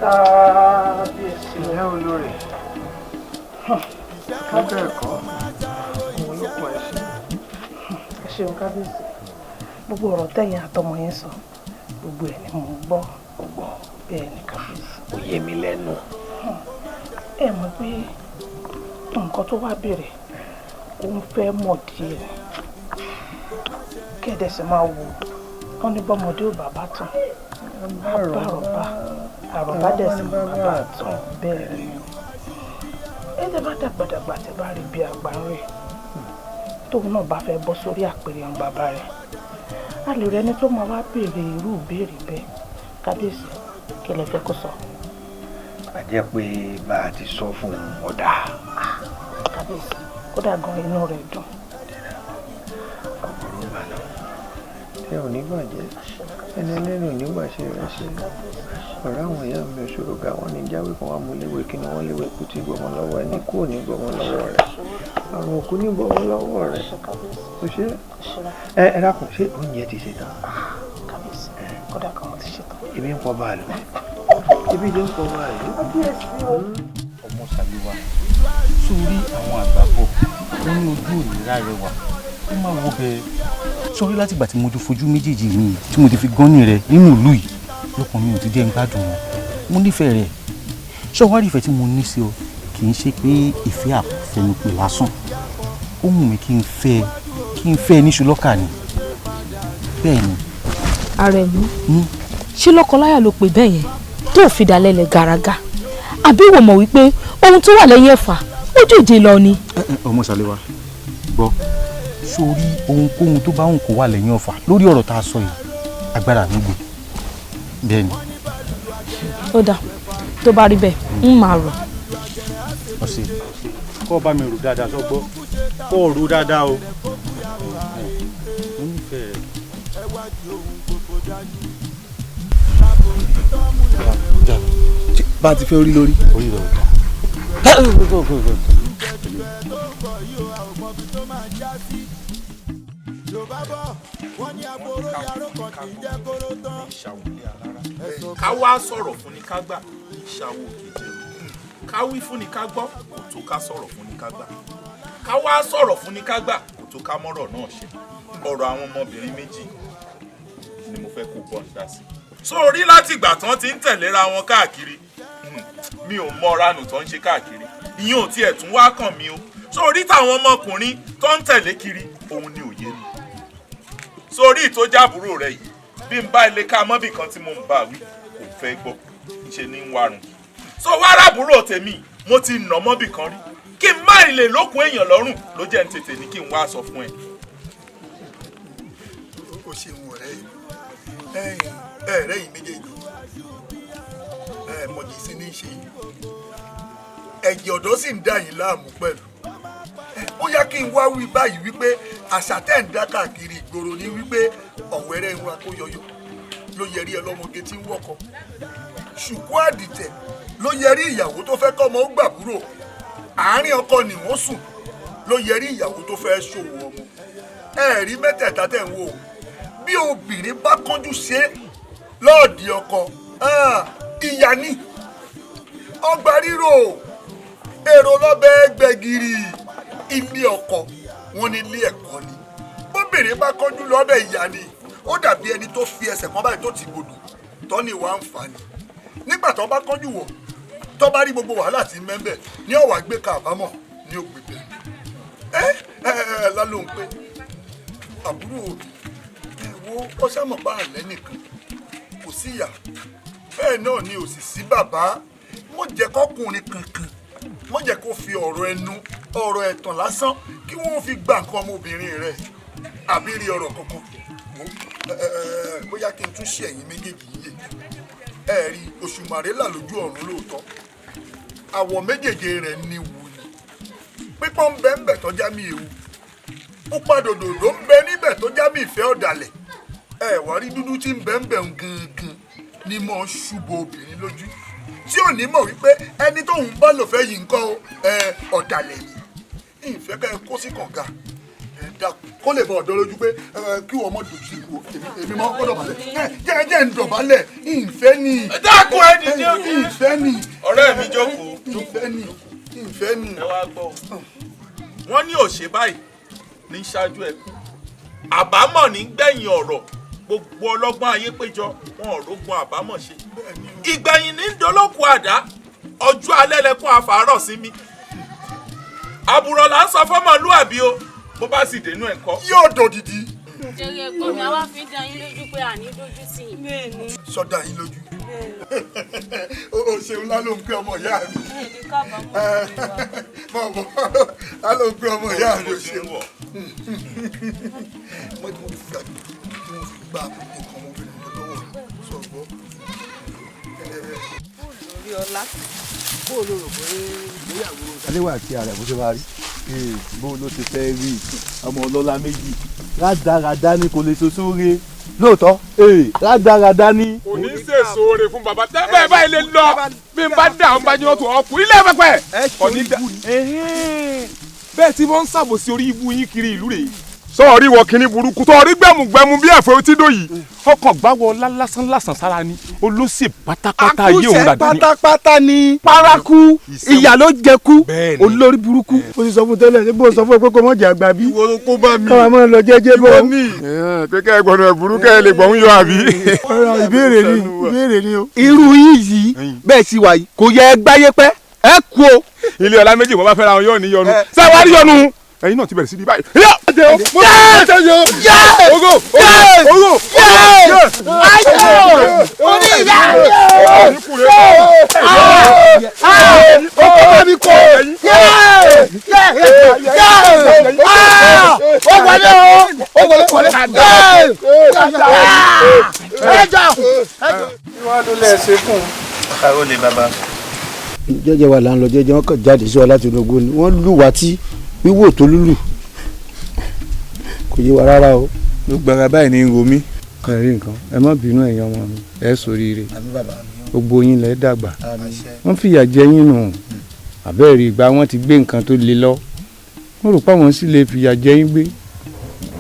Kábíyèsí ìyá olórí lábẹ́ ẹ̀kọ́ òun ló pọ̀ ẹ̀sìn.
ẹ ṣeun kábíyèsí gbogbo ọ̀rọ̀ tẹ̀yìn àtọmọ yẹn sọ gbogbo ẹ̀ ni mò ń gbọ́ bẹ́ẹ̀ ni kábíyèsí.
ó yé mi lẹ́nu.
ẹ mọ̀ pé nǹkan tó wá béèrè òun fẹ́ mọ̀ díẹ̀ kẹ́ẹ̀dẹ̀ sì máa wò wọ́n ní bọ́mọdé ò bàbá tán àròbá dẹ̀ sì mọ̀ bàbá tán bẹ́ẹ̀ ni ẹ tẹ́ bá dàgbàdàgbà tẹ́ bá rí bí àgbà ń rè tóun náà bá fẹ́ bọ́ sórí àpèrè ń bàbá rẹ̀ a lè rẹni tó máa wá béèrè irú ìbéèrè bẹ́ẹ̀ kábíyèsí kí lẹ fẹ́ kó sọ.
a jẹ́ pé bá a ti sọ fún ọ̀dà.
kábíyèsí kódà gan inú rẹ̀ dùn.
àbúrò bá lọ ẹ ò ní bàjẹ́ ẹni ẹlẹ́nu ò ní gbàṣẹ rẹ ṣe ọ̀rọ̀ àwọn èèyàn mi ò ṣòro ga wọn ní jáwé kan wá mú léwé kí ni wọ́n léwé kú tí gbọmọ lọ́wọ́ ẹni kú ò ní gbọmọ lọ́wọ́ rẹ̀ àrùn òkú ní gbọmọ lọ́wọ́ rẹ̀ kò ṣe ẹ dákun ṣé oúnjẹ ti ṣe tán.
kábíyèsí kódà kan mo ti ṣe tán.
ebi ń pọ̀ báàlù ebi ló ń pọ̀ báàlù.
ọmọ ṣàlùwà sórí àwọn àgbàpọ̀ wọn ní ojú òní rárẹwà ó máa wo bẹ́ẹ̀ sórí látìgbà tí mo ti fojú méjèèjì mi tí mo ti fi gán ní rẹ nínú ìlú yìí lọ́kàn mi ò ti jẹ́ ń gbádùn wọn mo nífẹ̀ẹ́ rẹ̀ ṣọ́wárí ìfẹ́ tí mo ní sí ọ kì í ṣe pé ìfẹ́ àfẹnupè lásán ó wù mí kí n fẹ́ níṣu lọ́kà ni bẹ́ẹ̀ ni.
Àrẹ̀mú ṣé lọ́kọláya ló pè bẹ́ẹ̀ yẹn tó fi dalẹ̀lẹ̀ gàràgà àbí ìwọ mọ̀ wípé ohun tó wà lẹ́yìn ẹ̀fà jòjè lọ ni.
ọmọ Ṣàléwá gbọ́ sórí ohunkóhun tó bá ń kó wà lẹ́yìn ọ̀fà lórí ọ̀rọ̀ tá a sọ yìí agbára mi gbé bẹ́ẹ̀ ni.
ó dà tó bá rí bẹ́ẹ̀ ń máa rọ̀.
ọ̀sẹ̀ kọ́ bá mi rò dáadáa sọ gbọ́ kọ́ ọ̀ rò dáadáa o. mo nífẹ̀ẹ́ rẹ̀.
bá a ti fẹ́ orí lórí.
orí lórí.
ká wá sọ̀rọ̀ fún ni ká gbà ìṣàwò kejì ká wí fún ni ká gbọ́ kò tó ká sọ̀rọ̀ fún ni ká gbà ká wá sọ̀rọ̀ fún ni ká gbà kò tó ká mọ́rọ̀ náà ṣe ọ̀rọ̀ àwọn ọmọbìnrin méjì ni mo fẹ́ kó bọ́ dá sí. sórí láti ìgbà tán ti ń tẹ̀léra wọn káàkiri mi ò mọ ranù tó ń ṣe káàkiri ìyẹn ò tiẹ̀ tún wá kàn mí o sórí táwọn ọmọkùnrin tó ń tẹ̀lé kiri òun ni òye mi sórí ìtójábúrò rẹ yìí bí n bá ilé ká mọ́bì kan tí mo ń bá wí kò fẹ́ gbọ́ ṣe ní ń warùn so wáràbúrò tèmi mo ti nà mọ́bì kan rí kí n má ilé lókun èèyàn lọ́rùn ló jẹ́ ń tètè ní kí n wá sọ fún ẹ.
o ṣeun ọ̀rẹ́ yìí ẹ̀rẹ́ yìí méjèèjì mọ̀jì sí ní í ṣe yìí ẹ̀jẹ̀ ọ̀dọ́ sì ń dà yín láàmú pẹ̀lú ó yá kí n wá wí báyìí wípé àṣà tẹ̀ ń dá káàkiri ìgboro ní wípé ọ̀wẹ́rẹ́ ń wa kó yọyọ ló yẹrí ẹ lọ́mọge tí ń wọ́kọ ṣùkú àdìtẹ̀ ló yẹrí ìyàwó tó fẹ́ kọ́ ọmọ ó gbàbúrò àárín ọkọ ni wọ́n sùn ló yẹrí ìyàwó tó fẹ́ ṣòwò ọmọ ẹ̀rí mẹ́tẹ̀ẹ̀ta tẹ̀ ń wò bí obìnrin bá kánjú ṣe lọ́ọ̀dì ọkọ ìyá ni ọgbà ríro èrò lọ́bẹ̀ gbẹ̀gìrì ilé ọkọ wọn ní ilé ẹ̀kọ́ ni bóbìnrin bá kánjú lọ́bẹ̀ ìyá ni ó dàbí ẹni tó fi ẹsẹ̀ kan báyìí tó ti gbòdò tó ní ìwà àǹfààní nígbà tó bá kánjú wọ̀ tó bá rí gbogbo wàhálà tí ń mẹ́ńbẹ̀ ní ọ̀wà gbé ká àbámọ̀ ní ògbé bẹ́ẹ̀ lálóhùn pé àbúrò òbí wo ó sàmọ̀ bá àlẹ́ nìkan kò sí ìyá bẹ́ẹ̀ náà ni ò sì sí bàbá wọ́n jẹ́ kọ́kùnrin kankan wọ́n jẹ́ kó fi ọ̀rọ̀ ẹnu ọ̀rọ̀ ẹ̀tàn lásán kí wọ́n fi gba nǹkan ọmọbìnrin rẹ̀ àbí rí ọ̀rọ̀ kankan bóyá kí n tún ṣe ẹ̀yin méjèèjì yé ẹ rí òṣùmàrè là lójú ọ̀run lóòótọ́ àwọ̀ méjèèjì rẹ̀ ní wù ní pípọ́n ń bẹ ń bẹ tó já mi ewu pupa dòdòdó ń bẹ níbẹ̀ tó já mi ìfẹ́ ọ̀dàlẹ̀ ẹ wá rí dúdú tí ń bẹ ń bẹ ń gangan ni mo ṣubú obìnrin lójú tí ò ní mọ̀ wípé ẹni tóun bá lò fẹ́ yìí ń kọ́ ọ̀dàlẹ̀ yìí ìfẹ́ ká ẹ kó sí kànga ẹ dákun kó lè bọ̀ ọ̀dọ́ lójú pé kí wọ́n mọ̀ dojú ìwò èmi mọ́ kó dọ̀bálẹ̀ jẹ́ ń dọ̀bálẹ̀ ìfẹ́ ni
dákun ẹ dìde òní
ìfẹ́ ni
ọ̀rẹ́ mi jókòó
ìfẹ́ ni
ẹ wá gbọ́ wọ́n ní òṣè báyìí ní ṣáájú ẹkú àbámọ̀ ní gbẹ̀yìn ọ̀rọ̀ gbogbo ọlọ́gbọ́n ayé péjọ wọn ò rógun àbámọ̀ ṣe ìgbẹ̀yìn ní dolókun àdá ọjọ́ alẹ́ lẹ́kún àfàárọ̀ sí mi àbùrọ̀ là ń sọ fọ́mọlúàbí o bó bá sì dénú ẹ̀kọ́
yóò dòdìdí.
jẹ́rìí ẹ̀gbọ́n mi àwa fi ń dá yín lójú pé àní dójú sí i.
sọ́dà yín lójú o ṣeun lálọ́ ń pẹ́ ọmọ ìyá mi bọ̀bọ̀ lálọ́ ń pẹ́ ọmọ ìyá mi o ṣeun mo ti fi àgbẹ̀ tí wọ́n fi gbà nǹkan ọmọbìnrin lọ́wọ́ sọ̀gbọ́.
orí ọlá bó o lò rò pé ìgbéyàwó
Ṣàléwá àti ààrẹ bó ṣe máa rí bó ló ti fẹ́ rí ọmọ ọlọ́lá méjì rádaràdá ni kò lè soso re lóòótọ́ rádaràdá ni.
kò ní í ṣèṣò rè fún bàbá tẹ́fẹ́ báyìí lè lọ bí n bá dá àwọn bá jẹ́ tó ọkùnrin ilé pẹ́pẹ́ kò ní dá bẹ́ẹ̀ tí wọ́n ń ṣàbòsí orí ibú yín kiri ìlú rèé sọ̀rí wọ kíní burúkú sọ̀rí gbẹ̀mùgbẹ̀mù bí ẹ̀fọ́ tí dò yìí ọkàn gbáwọ lásán lásán sára ni olóṣè pátápátá yé òun dàdá ni.
àkúṣe pátápátá ni paraku ìyà ló jẹku olórí burúkú. o ti sọ fún tẹ́lẹ̀ ṣé bó sọ fún ẹ pé kó mọ̀ jẹ́ àgbà bí.
ìwọ ló kó bá mi.
káwa máa lọ jẹ́jẹ́ bọ́.
ìwọ ní. kékeré gbọ́dọ̀ ẹ̀bùrú kẹ́ ẹ lè gbọ̀n yọ àbí.
ìbéèrè ni o. irú yìí bẹ́ẹ̀ sì wà yìí kò yẹ gbáyé pẹ́ ẹ kú o.
ilé ọlá méjì mo bá fẹ́ ra wọn yóò ní yọnu sáwárí yọnu ẹ̀yin náà ti bẹ̀rẹ̀ sí di báyìí.
Àwọn olè bàbá.
Jẹ́jẹ́ wa là ń lọ jẹ́jẹ́ wọn kàn jáde sí wa láti ológun ni wọ́n lù wá tí wíwò tó lùlù kò yé wa rárá o.
Gbogbo ara báyìí ní ro mí.
Ẹ rí nǹkan ẹ má bínú ẹ̀yin ọmọ mi ẹ ṣoríire gbogbo yín lẹ dàgbà wọ́n fìyà jẹ yín nù àbẹ́ẹ̀rí ìgbà wọn ti gbé nǹkan tó le lọ wọ́n rò pé àwọn sì lè fìyà jẹ yín gbé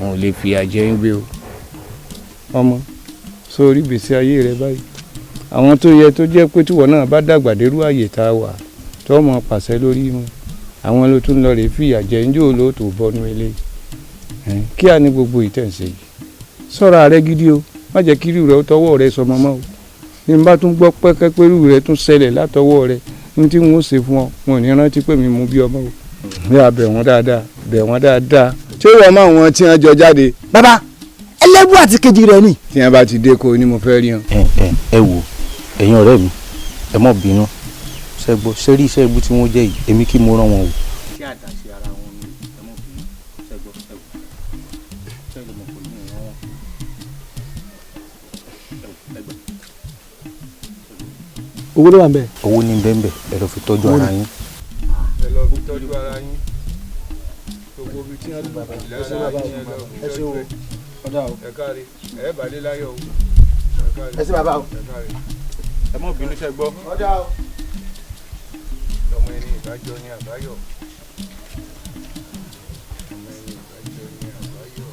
wọn ò lè fìyà jẹ yín gbé o ọmọ sórí gbèsè ayé rẹ báyìí àwọn tó yẹ tó jẹ́ pé tíwọ náà bá dàgbà dérú àyè tá a wà tó mọ pàṣẹ lórí wọn àwọn ló tún lọ rè fìyà jẹ ń jò ló tó bọnú eléyìí kí á ní gbogbo ìtẹ̀sẹ̀ yìí sọ̀rọ̀ ààrẹ gidi o má jẹ́ kí irú rẹ ó tọwọ́ rẹ sọmọ mọ́ o ní n bá tún gbọ́ pẹ́kẹ́ pé irú rẹ tún ṣẹlẹ̀ látọwọ́ rẹ ní tí wọn ó ṣe fún ọ wọn ò ní rántí pé mi mú bí ọmọ o ní abẹ̀ wọn dáadáa bẹ̀ wọn dáadáa.
ṣé ìwọ máa wọn tí wọn jọ jáde.
bàbá ẹlẹ́bù àti kejì rẹ ni.
tí wọn bá ti dé ko ni mo fẹ́ rí wọn.
ẹ wò ẹ̀yin ọ̀rẹ́ mi ẹ mọ̀ bínú ṣẹ́gbọ́ sẹ́rí iṣẹ́ ibú tí wọ́n jẹ́ yìí èmi kí mo rán wọn o. ṣé àdáṣe ara wọn ni ẹ mọ̀ bínú ṣẹ́gbọ́ ṣẹ́gbọ́ mọ̀ kò ní ìran wọn.
owó ló wà ń bẹ.
owó ní bẹ́ẹ̀ ẹ lọ fi tọ́jú ara yín.
ẹ lọ fi tọ́jú ara yín gbogbo ibi tí wọ́n bá lára yín ẹ lọ fi tọ́jú ẹ káre ẹ bàdé láyọ̀ o
ẹ sí bàbá o
ẹ mọ̀ bínú ṣe gbọ́. ọmọ ẹni ìbájọ ní àbáyọ. ọmọ ẹni ìbájọ ní àbáyọ.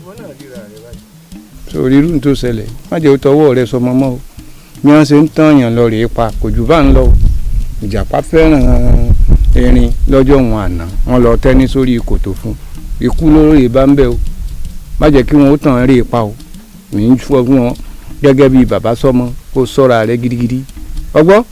ìwọ náà ríra rẹ báyìí.
sórí irú tó ṣẹlẹ̀ má jẹ́ tọwọ́ rẹ sọmọ mọ́ o bí wọ́n ṣe ń tàn yàn lọ rèé pa kò jù bá ń lọ ìjàpá fẹ́ràn erin lọ́jọ́ wọn àná wọ́n lọ tẹ́ni sórí kòtò fún ikú lórí bá ń bẹ o má jẹ́ kí wọ́n ó tàn rèé pa o mi ń fọ́ fún wọn gẹ́gẹ́ bí bàbá sọmọ kó sọ́ra rẹ gidigidi ọgbọ́.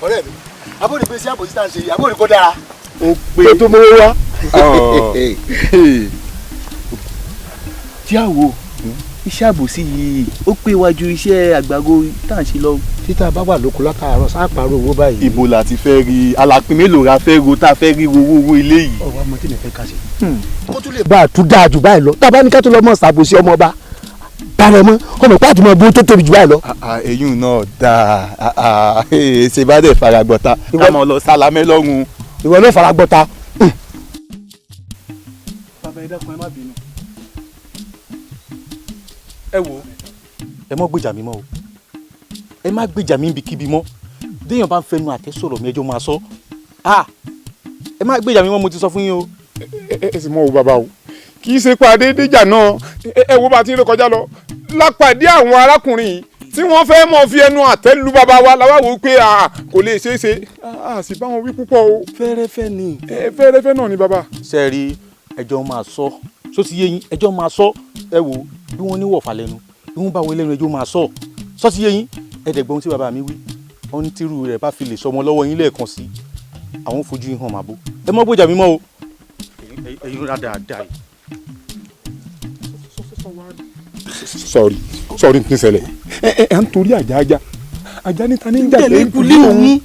ọ̀rẹ́ mi abóni pé sí àbòsí tá à ń ṣe yìí abóni kó dára.
ó pé
tó mọ́wọ́ wá.
tí a wo iṣẹ́ àbòsí yìí ó pé iwájú iṣẹ́ àgbàgo tá à ń ṣe lọ.
títà bá wà lóko látàárọ̀ sáà pàrọ̀ owó báyìí.
ibo la ti fẹ́ rí alápín mélòó ra fẹ́ ro tá a fẹ́ rí owó ilé yìí.
ọ̀rọ̀ ọmọ tí mi fẹ́ ká ṣe. kó tún lè bá a tún dáa jù báyìí lọ tá a bá ní ká tó lọ mọ̀ ṣàbòsí ọmọ ọba balẹ̀ mọ́ ọmọ ìpá àtúmọ̀ bó tó tóbi jù báyìí lọ.
èyí náà dáa ṣe bá dẹ̀ faragbọ́ta ká mọ̀ lọ sálámẹ́ lọ́rùn.
ìwọ ló faragbọ́ta.
bàbá ẹ dákun ẹ má bínú. ẹ wo ẹ mọ gbèjà mi mọ́ o ẹ má gbèjà mi níbikíbi mọ́ déèyàn bá ń fẹnu àtẹ sọ̀rọ̀ mi ẹjọ́ máa sọ ẹ má gbèjà mi mọ́ mo ti sọ fún yín o.
ẹ sì mọ o bàbá o kì í ṣe pàdé déjà náà ẹ wo bá ti ń lè kọjá lọ lápàdé àwọn arákùnrin yìí tí wọ́n fẹ́ mọ̀ fi ẹnu àtẹ́ lu bàbá wa làwa wò ó pé kò lè ṣeé ṣe a sì bá wọn wí púpọ̀ o.
fẹ́rẹ́fẹ́ ni.
fẹ́rẹ́fẹ́ náà ni bàbá.
ṣe rí ẹjọ́ máa sọ só ti yé yín ẹjọ́ máa sọ ẹ wo bí wọ́n ní wọ̀fà lẹ́nu bí wọ́n bá wọ lẹ́nu ẹjọ́ máa sọ só ti yé yín ẹ̀ẹ́dẹ̀gbọ́n tí bàbá mi wí wọ́n ní tírú rẹ̀ bá fi lè sọmọ lọ́wọ́ yín lẹ́ẹ̀kan sí àwọn fojú yín hàn máa bó ẹ mọ́ gbèjà mi mọ́ o ẹ̀yin rà dáadáa yìí.
sọrí ní ṣẹlẹ̀ ẹ ń torí ajá níta ní ìjà
tẹ̀lé ìkúlé òun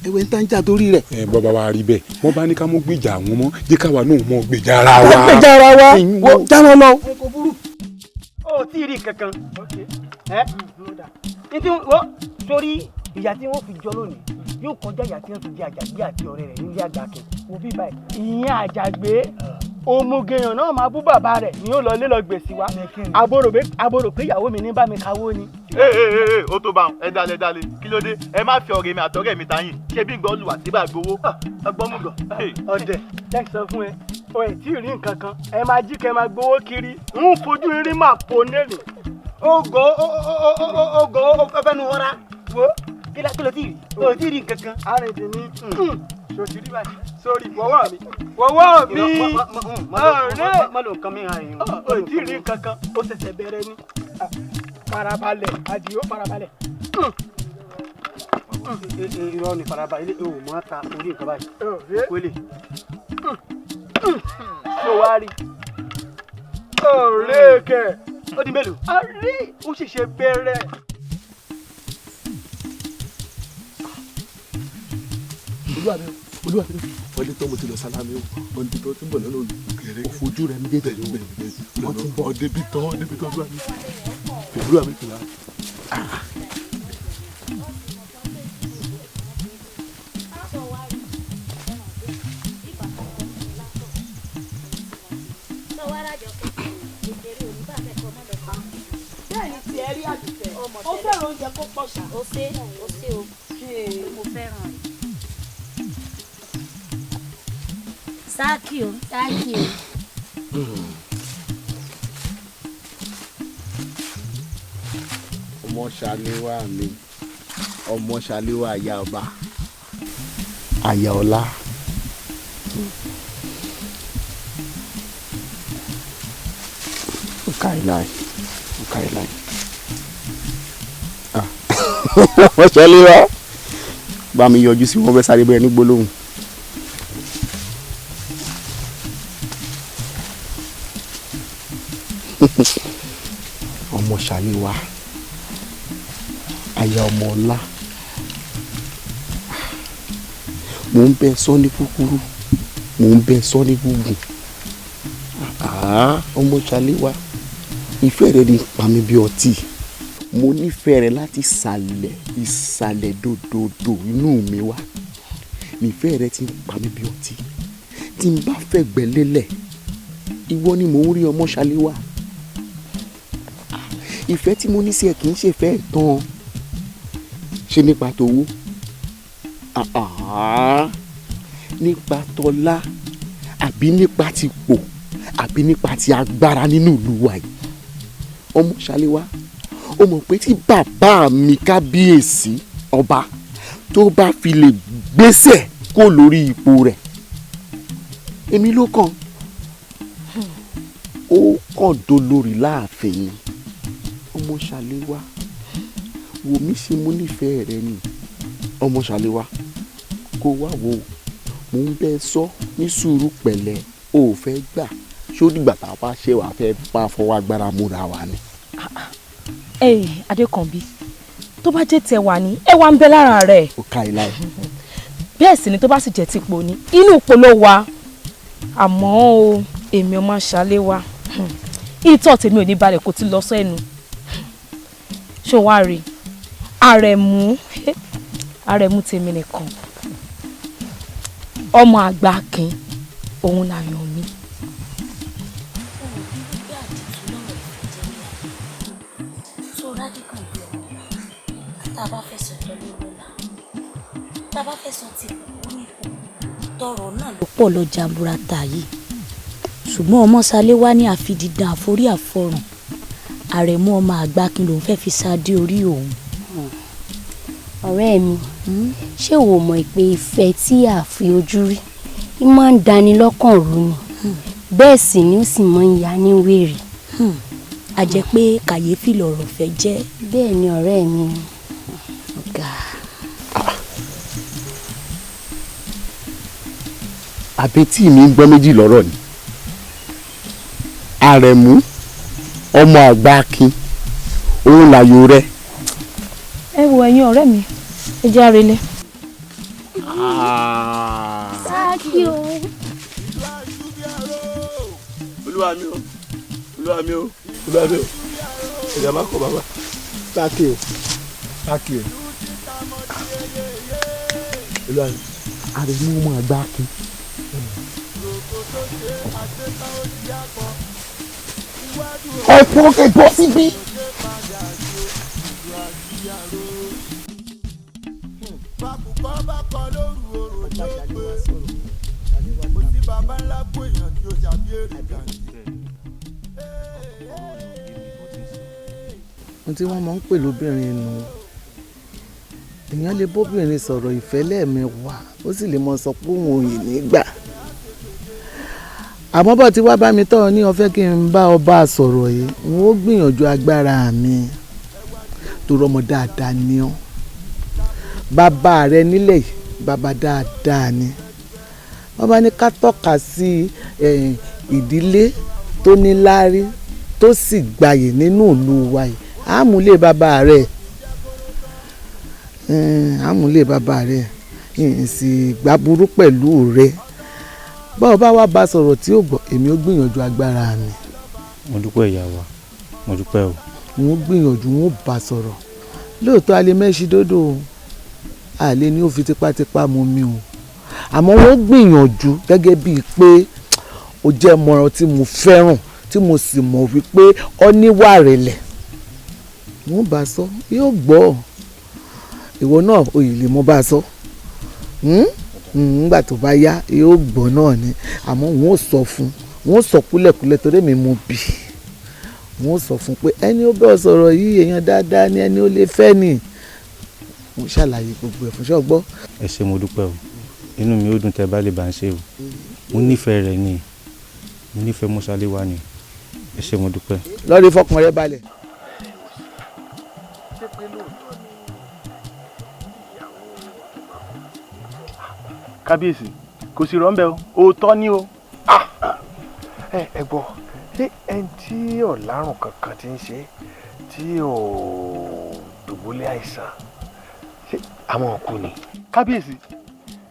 ewé ń tán jà torí rẹ̀.
bọ́ba wa rí bẹ́ẹ̀ wọ́n bá ní ká mọ́ gbèjà àwọn mọ́ jẹ́ káwa náà mọ́ gbèjà ara wa.
gbèjà ara wa wo jáná lọ.
ó tí ì rí kankan ẹ ní tí wọ́n sórí ìyá tí wọ́n fi jọ lónìí yóò kọjá ìyá tí wọ́n fi jẹ àjàgbé àti ọ̀rẹ́ rẹ̀ nílé àgbàkẹ́ wo bí báyìí ìyẹn àjàgbé òmùgẹ̀yàn náà máa bú bàbá rẹ̀ ni yóò lọ lé lọ gbèsè wa àbòrò pé ìyàwó mi ní bá mi kawó ni.
ó tó bá wọn ẹ dalẹ̀ kí ló dé ẹ má fi ọ̀rẹ́ mi àtọ̀rẹ́ mi tayín ṣé bí gbọ́ lùwà síbà gbowó ọgbọ́mùgọ̀.
ọ̀dẹ̀ jẹ́ sọ fún ẹ o ẹ̀ tí ì rí nǹkan kan ẹ máa jí kẹ́ máa gbowó kiri ń fojú rí máa po nílùú ògò fẹ́fẹ́ nu wọ́ra wo kí ló tí ì rí o tí ì rí nǹkan kan. àrètè ní sòtì rí báyìí sórí wọ́wọ́ mi ọ̀rẹ́ má ló nǹkan mi hàn yín o tí ì rí nǹkan kan ó ṣẹ̀ṣẹ̀ bẹ̀rẹ̀ ni farabalẹ̀ Àdìó farabalẹ̀ irọ́ ni farabalẹ̀ o mọ̀ ta orí nǹkan báyìí wọlé tó wá rí ọ̀rẹ́ kẹ̀ ó di mélòó. a rí ó ṣẹ̀ṣẹ̀ bẹ̀rẹ̀.
olúwa mi wọ́n ní tó mo ti lọ sálámi o wọ́n ní tó ti ń bọ̀ lọ́nà òkèèrè òfojú rẹ̀ ń dédé ló wọ́n ti ń bọ̀ débi tán olúwa mi kìlá.
bẹ́ẹ̀ni tí ẹ rí àdùfẹ́ ó fẹ́ràn oúnjẹ kó pọ̀ ṣá.
ó ṣe o mo fẹ́ràn rẹ̀. sáàkì o.
ọmọ ṣàléwá mi ọmọ ṣàléwá àyà ọba àyà ọlá. Kailáì. Wọ́n ṣẹlẹ̀ wá bá mi yọjú sí wọn fẹ́ sáré bẹ́ẹ̀ ní gbólóhùn. Ọmọ ṣàléwá aya ọmọ ọlá mò ń bẹ sọ ní kúkúrú mò ń bẹ sọ ní gúngùn. Ọmọ ṣàléwá ìfẹ́ rẹ ni pa mí bí ọtí mo nífẹ̀ẹ́ rẹ láti ìsàlẹ̀ dòdòdò inú mi wá nífẹ̀ẹ́ rẹ ti ń pa mí bí ọtí tí n bá fẹ́ gbẹ́lélẹ̀ ìwọ ni mò ń rí ọmọ ṣàléwá. Ìfẹ́ tí mo ní sí ẹ kì í ṣe fẹ́ tán ṣe nípa tówó nípa tọlá àbí nípa ti pò àbí nípa ti agbára nínú ìlú wa yìí. Ọmọ ṣàléwá ó mọ̀ pé tí bàbá mi kábíyèsí ọba tó bá fi lè gbésẹ̀ kó lórí ipò rẹ̀ èmi ló kàn ó kàn dolórí láàfin ni. Ọmọ ṣàléwá wò mí ṣe mo nífẹ̀ẹ́ rẹ ni ọmọ ṣàléwá kó wá wò mò ń bẹ sọ ní sùúrù pẹ̀lẹ́ o ò fẹ́ gbà ṣó dìgbà tá a bá ṣe wàá fẹ́ bá fọwọ́ agbára múra wa ni.
Adékànbí tó bá jẹ́ tẹ wà ní ẹ wá ń bẹ lára rẹ̀.
ó ká ilá ẹ.
bẹ́ẹ̀ sì ni tó bá sì jẹ́ tipò ní inú ipò ló wà àmọ́ o èmi ọmọ ṣàléwá ìtọ́ tèmi ò ní balẹ̀ kó ti lọ sẹ́nu ṣó wá rí àrẹ̀mú tèmi nìkan ọmọ àgbà Akin òun làyàn mi.
Tàbá fẹ́ sọ tọ́lú lọ́la tàbá fẹ́ sọ ti onípò tọrọ náà ló pọ̀ lọ jàǹbùràtà yìí ṣùgbọ́n ọmọ ṣàléwá ní àfidìdàn àforí àfọrùn àrẹ̀mú ọmọ àgbà Akin lòun fẹ́ fi sáadé orí òun.
ọ̀rẹ́ mi ṣé o mọ̀ pé ìfẹ́ tí a fi ojú rí i máa ń dani lọ́kàn rú ni bẹ́ẹ̀ sì ni ó sì máa ń ya ní wèrè.
a jẹ́ pé kàyéfì lọ̀rọ̀ fẹ́ jẹ́.
bẹ́ẹ̀ ni ọ̀rẹ́ mi.
àbẹ́tí mi ń gbọ́ méjì lọ́rọ̀ ni àrẹ̀mú ọmọ àgbà Akin òun làyò rẹ.
ẹ wo ẹ̀yin ọ̀rẹ́ mi ẹ jẹ́ àrẹ̀lẹ̀.
sáàkì o.
olúwa mi o ìyá má kọ bàbá.
sáàkì o
olúwa mi.
àrẹ̀mú ọmọ àgbà Akin. ẹ̀pọ̀ síbí.
ohun tí wọ́n máa ń pè lóbìnrin nù èèyàn lè bóbìnrin sọ̀rọ̀ ìfẹ́ lẹ́ẹ̀mẹwàá ó sì lè mọ sọ pé òun ò yìn nígbà àmọ́ bọ́ tí wàá bá mi tọ́ ọ ní ó fẹ́ kí n bá ọba sọ̀rọ̀ yìí n ó gbìyànjú agbára mi tó rọmọ dáadáa ni ọ́ bàbá rẹ nílẹ̀ yìí bàbá dáadáa ni wọ́n bá ní ká tọ́ka sí ìdílé tó ní láárí tó sì gbayè nínú ìlú wa yìí àmúlé bàbá rẹ̀ àmúlé bàbá rẹ̀ sì gbàburú pẹ̀lú rẹ̀ báwo bá wá bá sọ̀rọ̀ tí ó gbọ́ èmi ó gbìyànjú agbára mi.
mo dúpẹ́ ìyá wa mo dúpẹ́ o.
wọ́n gbìyànjú wọ́n bá sọ̀rọ̀ lóòótọ́ alẹ́ mẹ́sì dódò àlẹ́ ni ó fi tipátipá mú mi o àmọ́ wọ́n gbìyànjú gẹ́gẹ́ bíi pé ó jẹ́ mọ̀ràn tí mo fẹ́ràn tí mo sì mọ̀ wípé ó níwà rẹ̀lẹ̀ wọ́n bá sọ yóò gbọ́ ìwọ náà òye lè mọ́ bá sọ nígbà tó bá yá yóò gbọ́ náà ni àmọ́ wọ́n ò sọ fún wọ́n ò sọ kúlẹ̀kúlẹ̀ torí mi mú bì wọ́n ò sọ fún pé ẹni ó bẹ́ẹ̀ sọ̀rọ̀ yìí èèyàn dáadáa ni ẹni ó lè fẹ́ ni mo ṣàlàyé gbogbo ẹ̀ fún ṣọ́gbọ́.
ẹ ṣé mo dúpẹ́ o inú mi ó dùn tẹ́ bá lè bá ń ṣe o mo nífẹ̀ẹ́ rẹ̀ ni mo nífẹ̀ẹ́ Mọ́ṣáléwá ni ẹ ṣé mo dúpẹ́.
lọ́ọ́ fọkàn rẹ balẹ̀.
kábíyèsí kò sí rọ́ńbẹ́ o òótọ́ ni o. ẹ gbọ́ ṣé ẹni tí ọ̀làrùn kankan ti ń ṣe tí ò dùbúlẹ̀ àìsàn ṣé àwọn òkú ni. kábíyèsí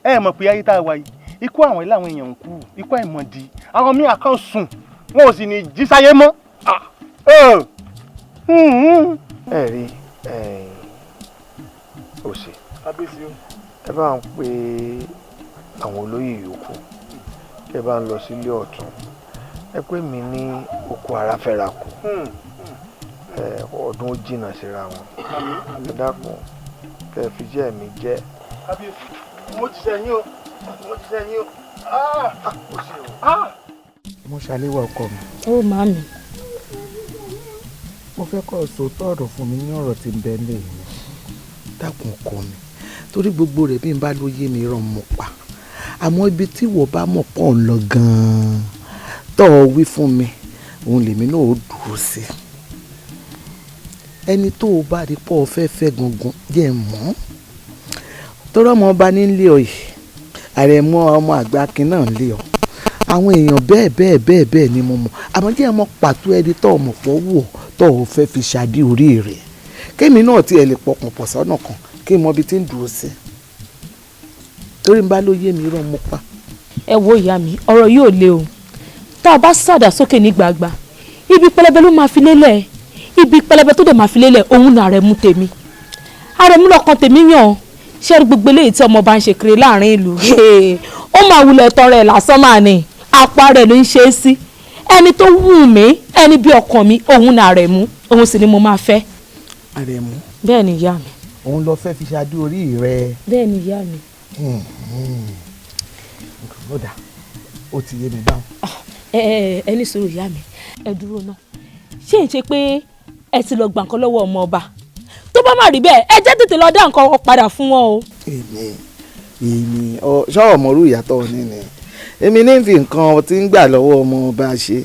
ẹ mọ̀ pé ayé tá a wà yìí ikú àwọn ilé àwọn èèyàn ń kú ikú àìmọ̀dí àwọn míì àkàn sùn wọn ò sì ní jí sáyé mọ́. ẹ rí òsè kábíyèsí ẹ bá ń pe àwọn olóyè yòókù ẹ bá ń lọ sílé ọ̀tún ẹ pé mi ní oko ara fẹ́ra kù ọdún ó jìnnà síra wọn ẹ dákun kẹ fi jẹ́ mi jẹ́. kábíyèsí mo ti sẹ́yìn o mo ti sẹ́yìn o.
Mọ́ṣáléwá ọkọ mi.
ó màámi.
mo fẹ́ kọ́ sòótọ́ ọ̀rọ̀ fún mi ní ọ̀rọ̀ tí ń bẹ lé mi dákun ọkọ mi torí gbogbo rẹ̀ bí n bá ló yé mi rán mọ́ pa àmọ́ ibi tí wọ́n bá mọ̀ pọ̀ ń lọ gan-an tọ́ ọ wí fún mi òun lèmi náà ó dúró sí ẹni tó o bá rí pọ̀ fẹ́fẹ́ gangan jẹ́ mọ́ torí ọmọ ọba nílé ọ yìí àrẹ̀mọ ọmọ àgbà akin náà lé ọ àwọn èèyàn bẹ́ẹ̀ ni mo mọ̀ àmọ́ jẹ́ ọmọ pàtó ẹni tọ́ ọmọ pọ̀ wò tọ́ ọ fẹ́ fi ṣàdí orí rẹ̀ kémi náà tiẹ̀ lè pọkàn pọ̀ sọ́nà kan kí n mọ ibi tí ń dúró sí torí n bá ló yé mi rán mo pa.
ẹ wo ìyá mi ọ̀rọ̀ yóò le o tá a bá sàdà sókè ní gbàgbà ibi pẹlẹbẹ ló máa fi lélẹ̀ ibi pẹlẹbẹ tó dẹ̀ máa fi lélẹ̀ òun náà Àrẹ̀mú tèmi Àrẹ̀mú lọ́kàn tèmi yàn ṣé gbogbo eléyìí tí ọmọ bá ń ṣe kiri láàrin ìlú ó máa wulẹ̀ tán rẹ̀ lásán máa ní apá rẹ̀ ló ń ṣe é sí ẹni tó wù mí ẹni bí ọkàn mi òun náà Àrẹ̀mú òun sì ni mo máa fẹ́.
Àrẹ̀mú.
bẹ́ẹ̀ ni ìyá mi.
òun lọ fẹ́ fi ṣáájú orí rẹ.
bẹ́ẹ̀ ni ìyá mi.
ó dà ó ti yé mi báwọn.
ẹni sọ̀rọ̀ ìyá mi ẹ dúró náà ṣé ń ṣe pé ẹ ti lọ gbà nǹkan lọ́wọ́ ọmọ ọba tó bá má rí bẹ́ẹ̀ ẹ jẹ́ tètè lọ dá nǹkan padà fún wọn o.
èmi ṣọ́ọ̀ mọ́rú ìyàtọ̀ ní ni èmi ní fi nǹkan tí ń gbà lọ́wọ́ ọmọ ọba ṣe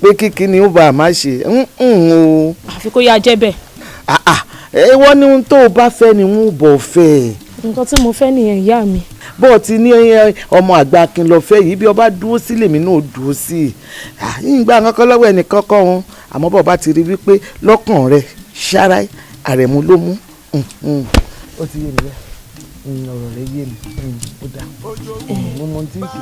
pé kíkí ni ó bá a má ṣe o.
àfi kó yá jẹ́ bẹ́ẹ̀.
wọ́n ní ohun tó o bá fẹ́ ni wọ́n bọ̀ fẹ́.
nǹkan tí mo fẹ́ nìyẹn ìyá mi.
bó o ti ní ọmọ àgbà Akin lọ fẹ́ yìí bí ọba dúró sí lèmi náà dúró sí i ìgbà kankan lọ́wọ́ ẹnìkan kọ́ wọn àmọ́ bó o bá ti rí wípé lọ́kàn rẹ̀ ṣáárá Àrẹ̀mú ló mú ó ti yé mi bẹ́ẹ̀ ọ̀rọ̀ rẹ̀ yé mi ó dà mo mọ tí ì ṣe.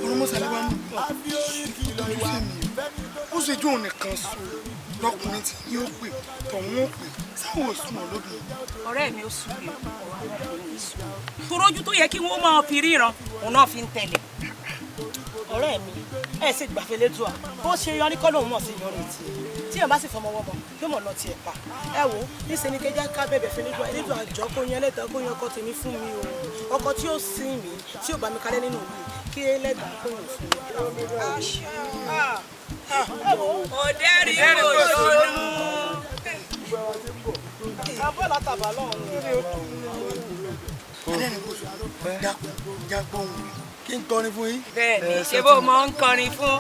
ọ̀rọ̀ Mọ́ṣáléwá ń bọ̀ torí fẹ́mi ó ṣe jó nìkan sùn lọkùnrin tí yóò pè tọ̀hún ó pè sáwọn òsùn olóbìn.
ọ̀rẹ́ mi ó sùn mí torójú tó yẹ kí wọ́n máa fi ríran òun náà fi ń tẹ̀lé ọ̀rẹ́ mi ẹ̀ sì gbàfẹ́ lẹ́dùá bó ṣe yọrí kọ́ lòun mọ̀ sí yọrí tì tí èèyàn bá sì fọmọ wọ́mọ yóò mọ̀ lọ tiẹ̀ pa ẹ wo níṣẹ́ ni kẹjá ká bẹ̀bẹ̀ fẹ́ lẹ́dùá àjọ kó yan lẹ́dàá kó yan ọkọ tèmi fún mi o ọkọ tí ó sìn mí tí ò bá mi kalẹ̀ nínú mi kí lẹ́dàá kó yan fún mi.
òdẹ́rì òṣòlù.
abọ́ látàbà lọ́hùn-ún.
jágbóhùn kí n kọrin fún yín.
bẹ́ẹ̀ni ṣé bó mọ ń kọrin fún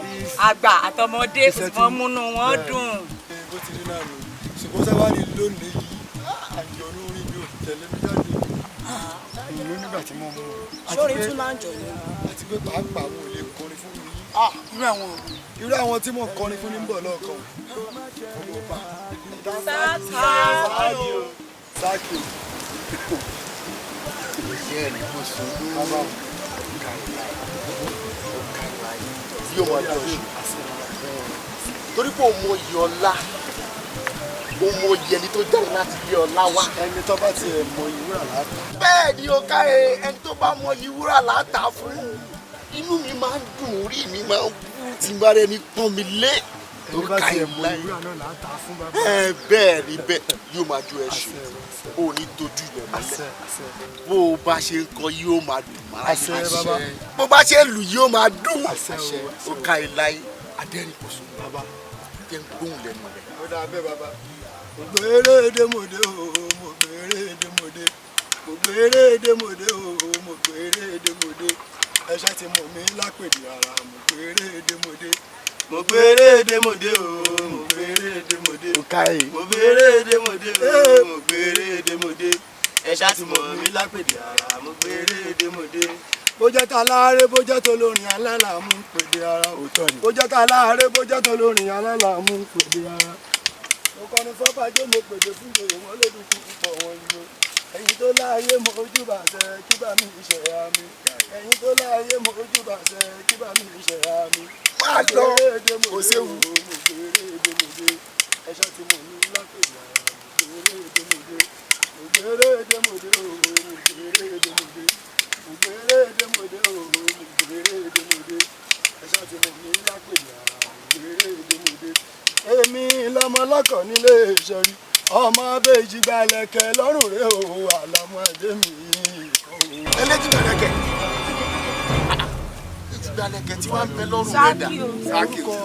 àgbà àtọmọdé kò sì mọ múnú wọn dùn.
bó ti rí náà lò ṣùgbọ́n sábà ní lónìí àjọ lórí mi ò tẹ̀lé mi jáde ìlú nígbà tí mo mú un.
sórí tún máa ń jọ yẹn.
àti pé pàápàá mo lè kọrin fún mi. irú àwọn tí mo kọrin fún ní ń bọ̀ lọ́ọ̀kan. sáàkì
yóò máa jọ ṣe torí pé òun mọ iye ọlá òun mọ iye ẹni tó jáde láti ilé ọlá wá.
ẹni tó bá tiẹ̀ mọ ìwúrà láta.
bẹ́ẹ̀ ni o káre ẹni tó bá mọ ìwúrà láta fún inú mi máa ń dùn orí mi máa ń wú tí n bá rẹ ní pọ́n mi lé.
tó bá tiẹ̀ mọ ìwúrà náà láta fún bàbá.
bẹ́ẹ̀ ni bẹ́ẹ̀ yóò máa jó ẹṣin o ní dojú ilẹ̀ mọ́lẹ̀ bó o bá ṣe ń kọ yóò máa dùn máa yẹ bó bá ṣe ń lù yóò máa dùn o ká ìláyé adẹ́rìn kò sùn bàbá jẹ́ ń gbóhùn lẹ́nu rẹ̀.
ó dáa bẹ́ẹ̀ bàbá mo gbére dèmòdè o mo gbére dèmòdè mo gbére dèmòdè o mo gbére dèmòdè ẹ ṣá ti mọ̀ mí lápèdè ara mo gbére dèmòdè mo gbére dèmòdè o mo gbére dèmòdè mo gbére dèmòdè o mo gbére dèmòdè ẹ ṣá ti mọ̀ mí lápèdè ara mo gbére dèmòdè bójá tá láàárẹ̀ bójá tó lórin alálàmú pèdè ara òótọ́ ni bójá tá láàárẹ̀ bójá tó lórin alálàmú pèdè ara mo kọ́ni fọ́bàjọ́ mo pèdè fún ìjòyè wọn lódì kú púpọ̀ wọn yìí ẹ̀yin tó láàyè mo ojú bàṣẹ kí bá mi ìṣẹ̀yà mi ẹ̀yin tó láàyè mo ojú bàṣẹ kí bá mi ìṣẹ̀yà mi.
máa lọ kò séwu.
mo gbèrè èdèmọdé ẹṣọ tí mo ní lápèjì ara mo gbèrè èdèmọdé mo gbèrè èdèmọdé o mo gbèrè èdèmọdé mo gbèrè èdèmọdé o mo gbèrè èdèmọdé ẹṣọ tí mo ní lápèjì ara mo gbèrè èdèmọdé. èmi lọmọ lọkọ nílé ìṣọrí ọmọ abéjì gbalẹ̀kẹ̀ lọ́rùn rẹ̀ o àlàmú àdémi.
eléjì gbalẹ̀kẹ̀ eléjì gbalẹ̀kẹ̀ tí wọ́n ń bẹ lọ́rùn rẹ̀ dà sáàkì o.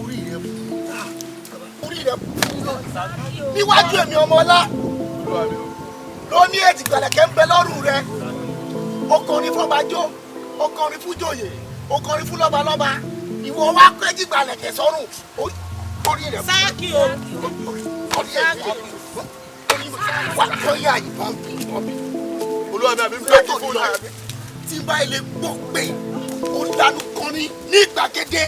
orí rẹ̀ kú níwájú èmi ọmọ ọlá ló ní èjì gbalẹ̀kẹ̀ ń bẹ lọ́rùn rẹ̀ ọkùnrin fọbajó ọkùnrin fújòyè ọkùnrin fúlọ́balọ́ba ìwọ wá kó èjì gbalẹ̀kẹ̀ sọ́rùn orí rẹ̀
sáàkì o
orí rẹ̀ wà lọ́yà ìbọn bí olúwa mi àbí fẹ́ẹ́ fún un tí n bá ilé gbọ́ pé ó dánú kọrin ní ìgbàgede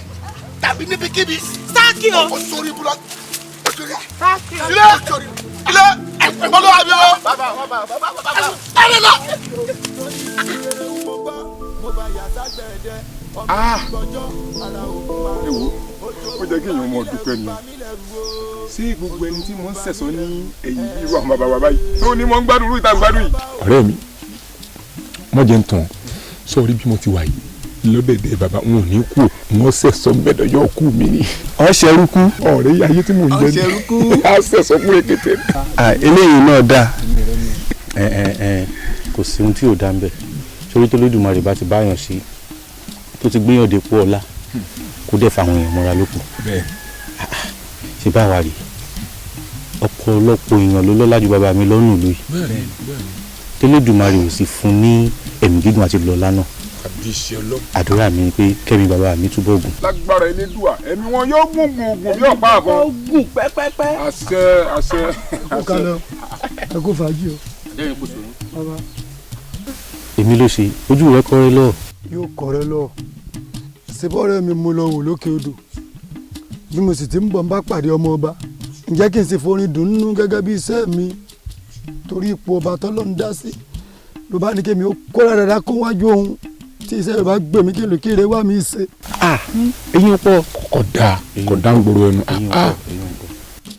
tàbí níbikíbi
sáàkì o
ó sórí búlọ́ ó sórí
sáàkì o
ilé ilé olúwa mi o bàbá ẹni lọ.
ewo ó jẹ́ kí èèyàn mọ̀ dúpẹ́ ni sí gbogbo ẹni tí mo ń sẹ̀sọ́ ní ẹ̀yìn irú àwọn bàbá bàbá yìí tó ní mo ń gbádùn irú ìta gbádùn yìí. ọ̀rẹ́ mi mọ̀jẹ̀ ń tàn sọ̀rí bí mo ti wà yìí lọ́dẹ̀dẹ̀ bàbá wọn ò ní kú wọn sẹ̀sọ́ gbẹ̀dọ̀ yọ kú mi ni. ọ̀ṣẹ̀rú kú ọ̀rẹ́ ayé tí mò ń jẹ́ ní a sẹ̀sọ́ fún èkété.
eléyìí náà dáa kò sí ohun tí ò dá ń bẹ̀ sórí tó lódùmarè bá ti báyàn sí tó ti gbéyàn dépò ọlá kó dẹ̀ fáwọn èèyàn mọ́ra lóko ṣe bá wa rí ọ̀pọ̀lọpọ̀ èèyàn ló lọ́lá ju bàbá mi lọ́rùn ìlú yìí tẹ́lẹ̀dùmarè ò sì fún ní ẹ̀mí gígùn àti lọ́lá náà àdúrà mi ni pé kẹ́mi bàbá mi túbọ̀ gùn.
lágbára Elédùà ẹ̀mí wọn yóò gùn bí ọ̀pá àbọ̀.
ó gùn pẹ́pẹ́pẹ́.
àṣẹ àṣẹ.
ẹ kó fàájì o.
èmi ló ṣe ojú rẹ kọrẹ lọ.
yóò kọrẹ lọ ṣèbọ̀rẹ́ mi mo lọ wò lókè odò bí mo sì ti ń bọ̀ ń bá pàdé ọmọ ọba ǹjẹ́ kí n sì forin dùn nínú gẹ́gẹ́ bí iṣẹ́ mi torí ipò ọba tọ́lọ́ ń dá sí ló bá ní kémi ó kóra dáadáa kó wájú òun tí iṣẹ́ rẹ̀ bá gbé mi kí lókèrè wá mi ṣe.
eyín pọ̀ kódà ń gbòòrò ẹnu.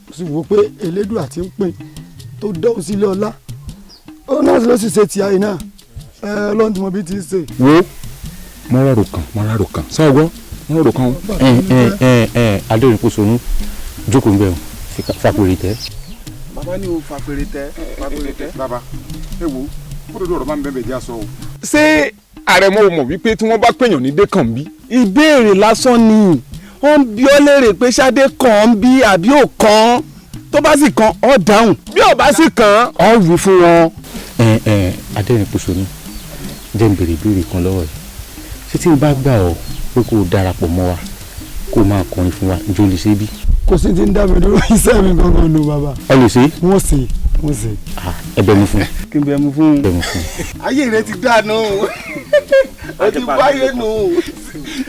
mo sì wò pé Elédùà tí ń pín tó dọ́wọ́ sílé ọlá ó náà ló sì ṣe tìyà yìí náà ọlọ́run tí mo bí ti ṣe.
wo mọ́ràrò kan sọ́gbọ́n mọ́ràrò kan.
adéorin kò sọnù jókòó ń bẹ̀ ọ́ fàpèrè tẹ́.
bàbá ní o fàpèrè tẹ́. bàbá ẹ wo kó dodo ọ̀rọ̀ máa ń bẹ́ẹ̀ bẹ́ẹ̀ jẹ́ aṣọ o. ṣé àrẹ̀mọ mọ̀ wípé tí wọ́n bá pèèyàn ní Dékànbí.
ìbéèrè lásán ni wọ́n bí ọ léèrè pé Ṣadé kàn án bí àbí ò kàn án tó bá sì kan ọ dáhùn bí ò bá sì kan ọ wí fún wọn.
Adẹ́rìn-Pòṣónú jẹ́ ń béèrè ìbéèrè kan lọ́wọ́ yìí ṣé tí n bá gbà ọ́ pé kó o darapọ̀ mọ́ wa kó o máa kọrin fún wa ǹjẹ́ o lè ṣe bí.
kò sí ti ń dá mi dúró iṣẹ́ mi gangan nù bàbá.
ọ lè ṣe.
wọ́n sì wọ́n sì.
ẹ bẹ̀ mú fún.
kí n bẹ̀ mú fún.
bẹ̀ mú fún.
ayé rẹ ti dànù ó ti wáyé nù.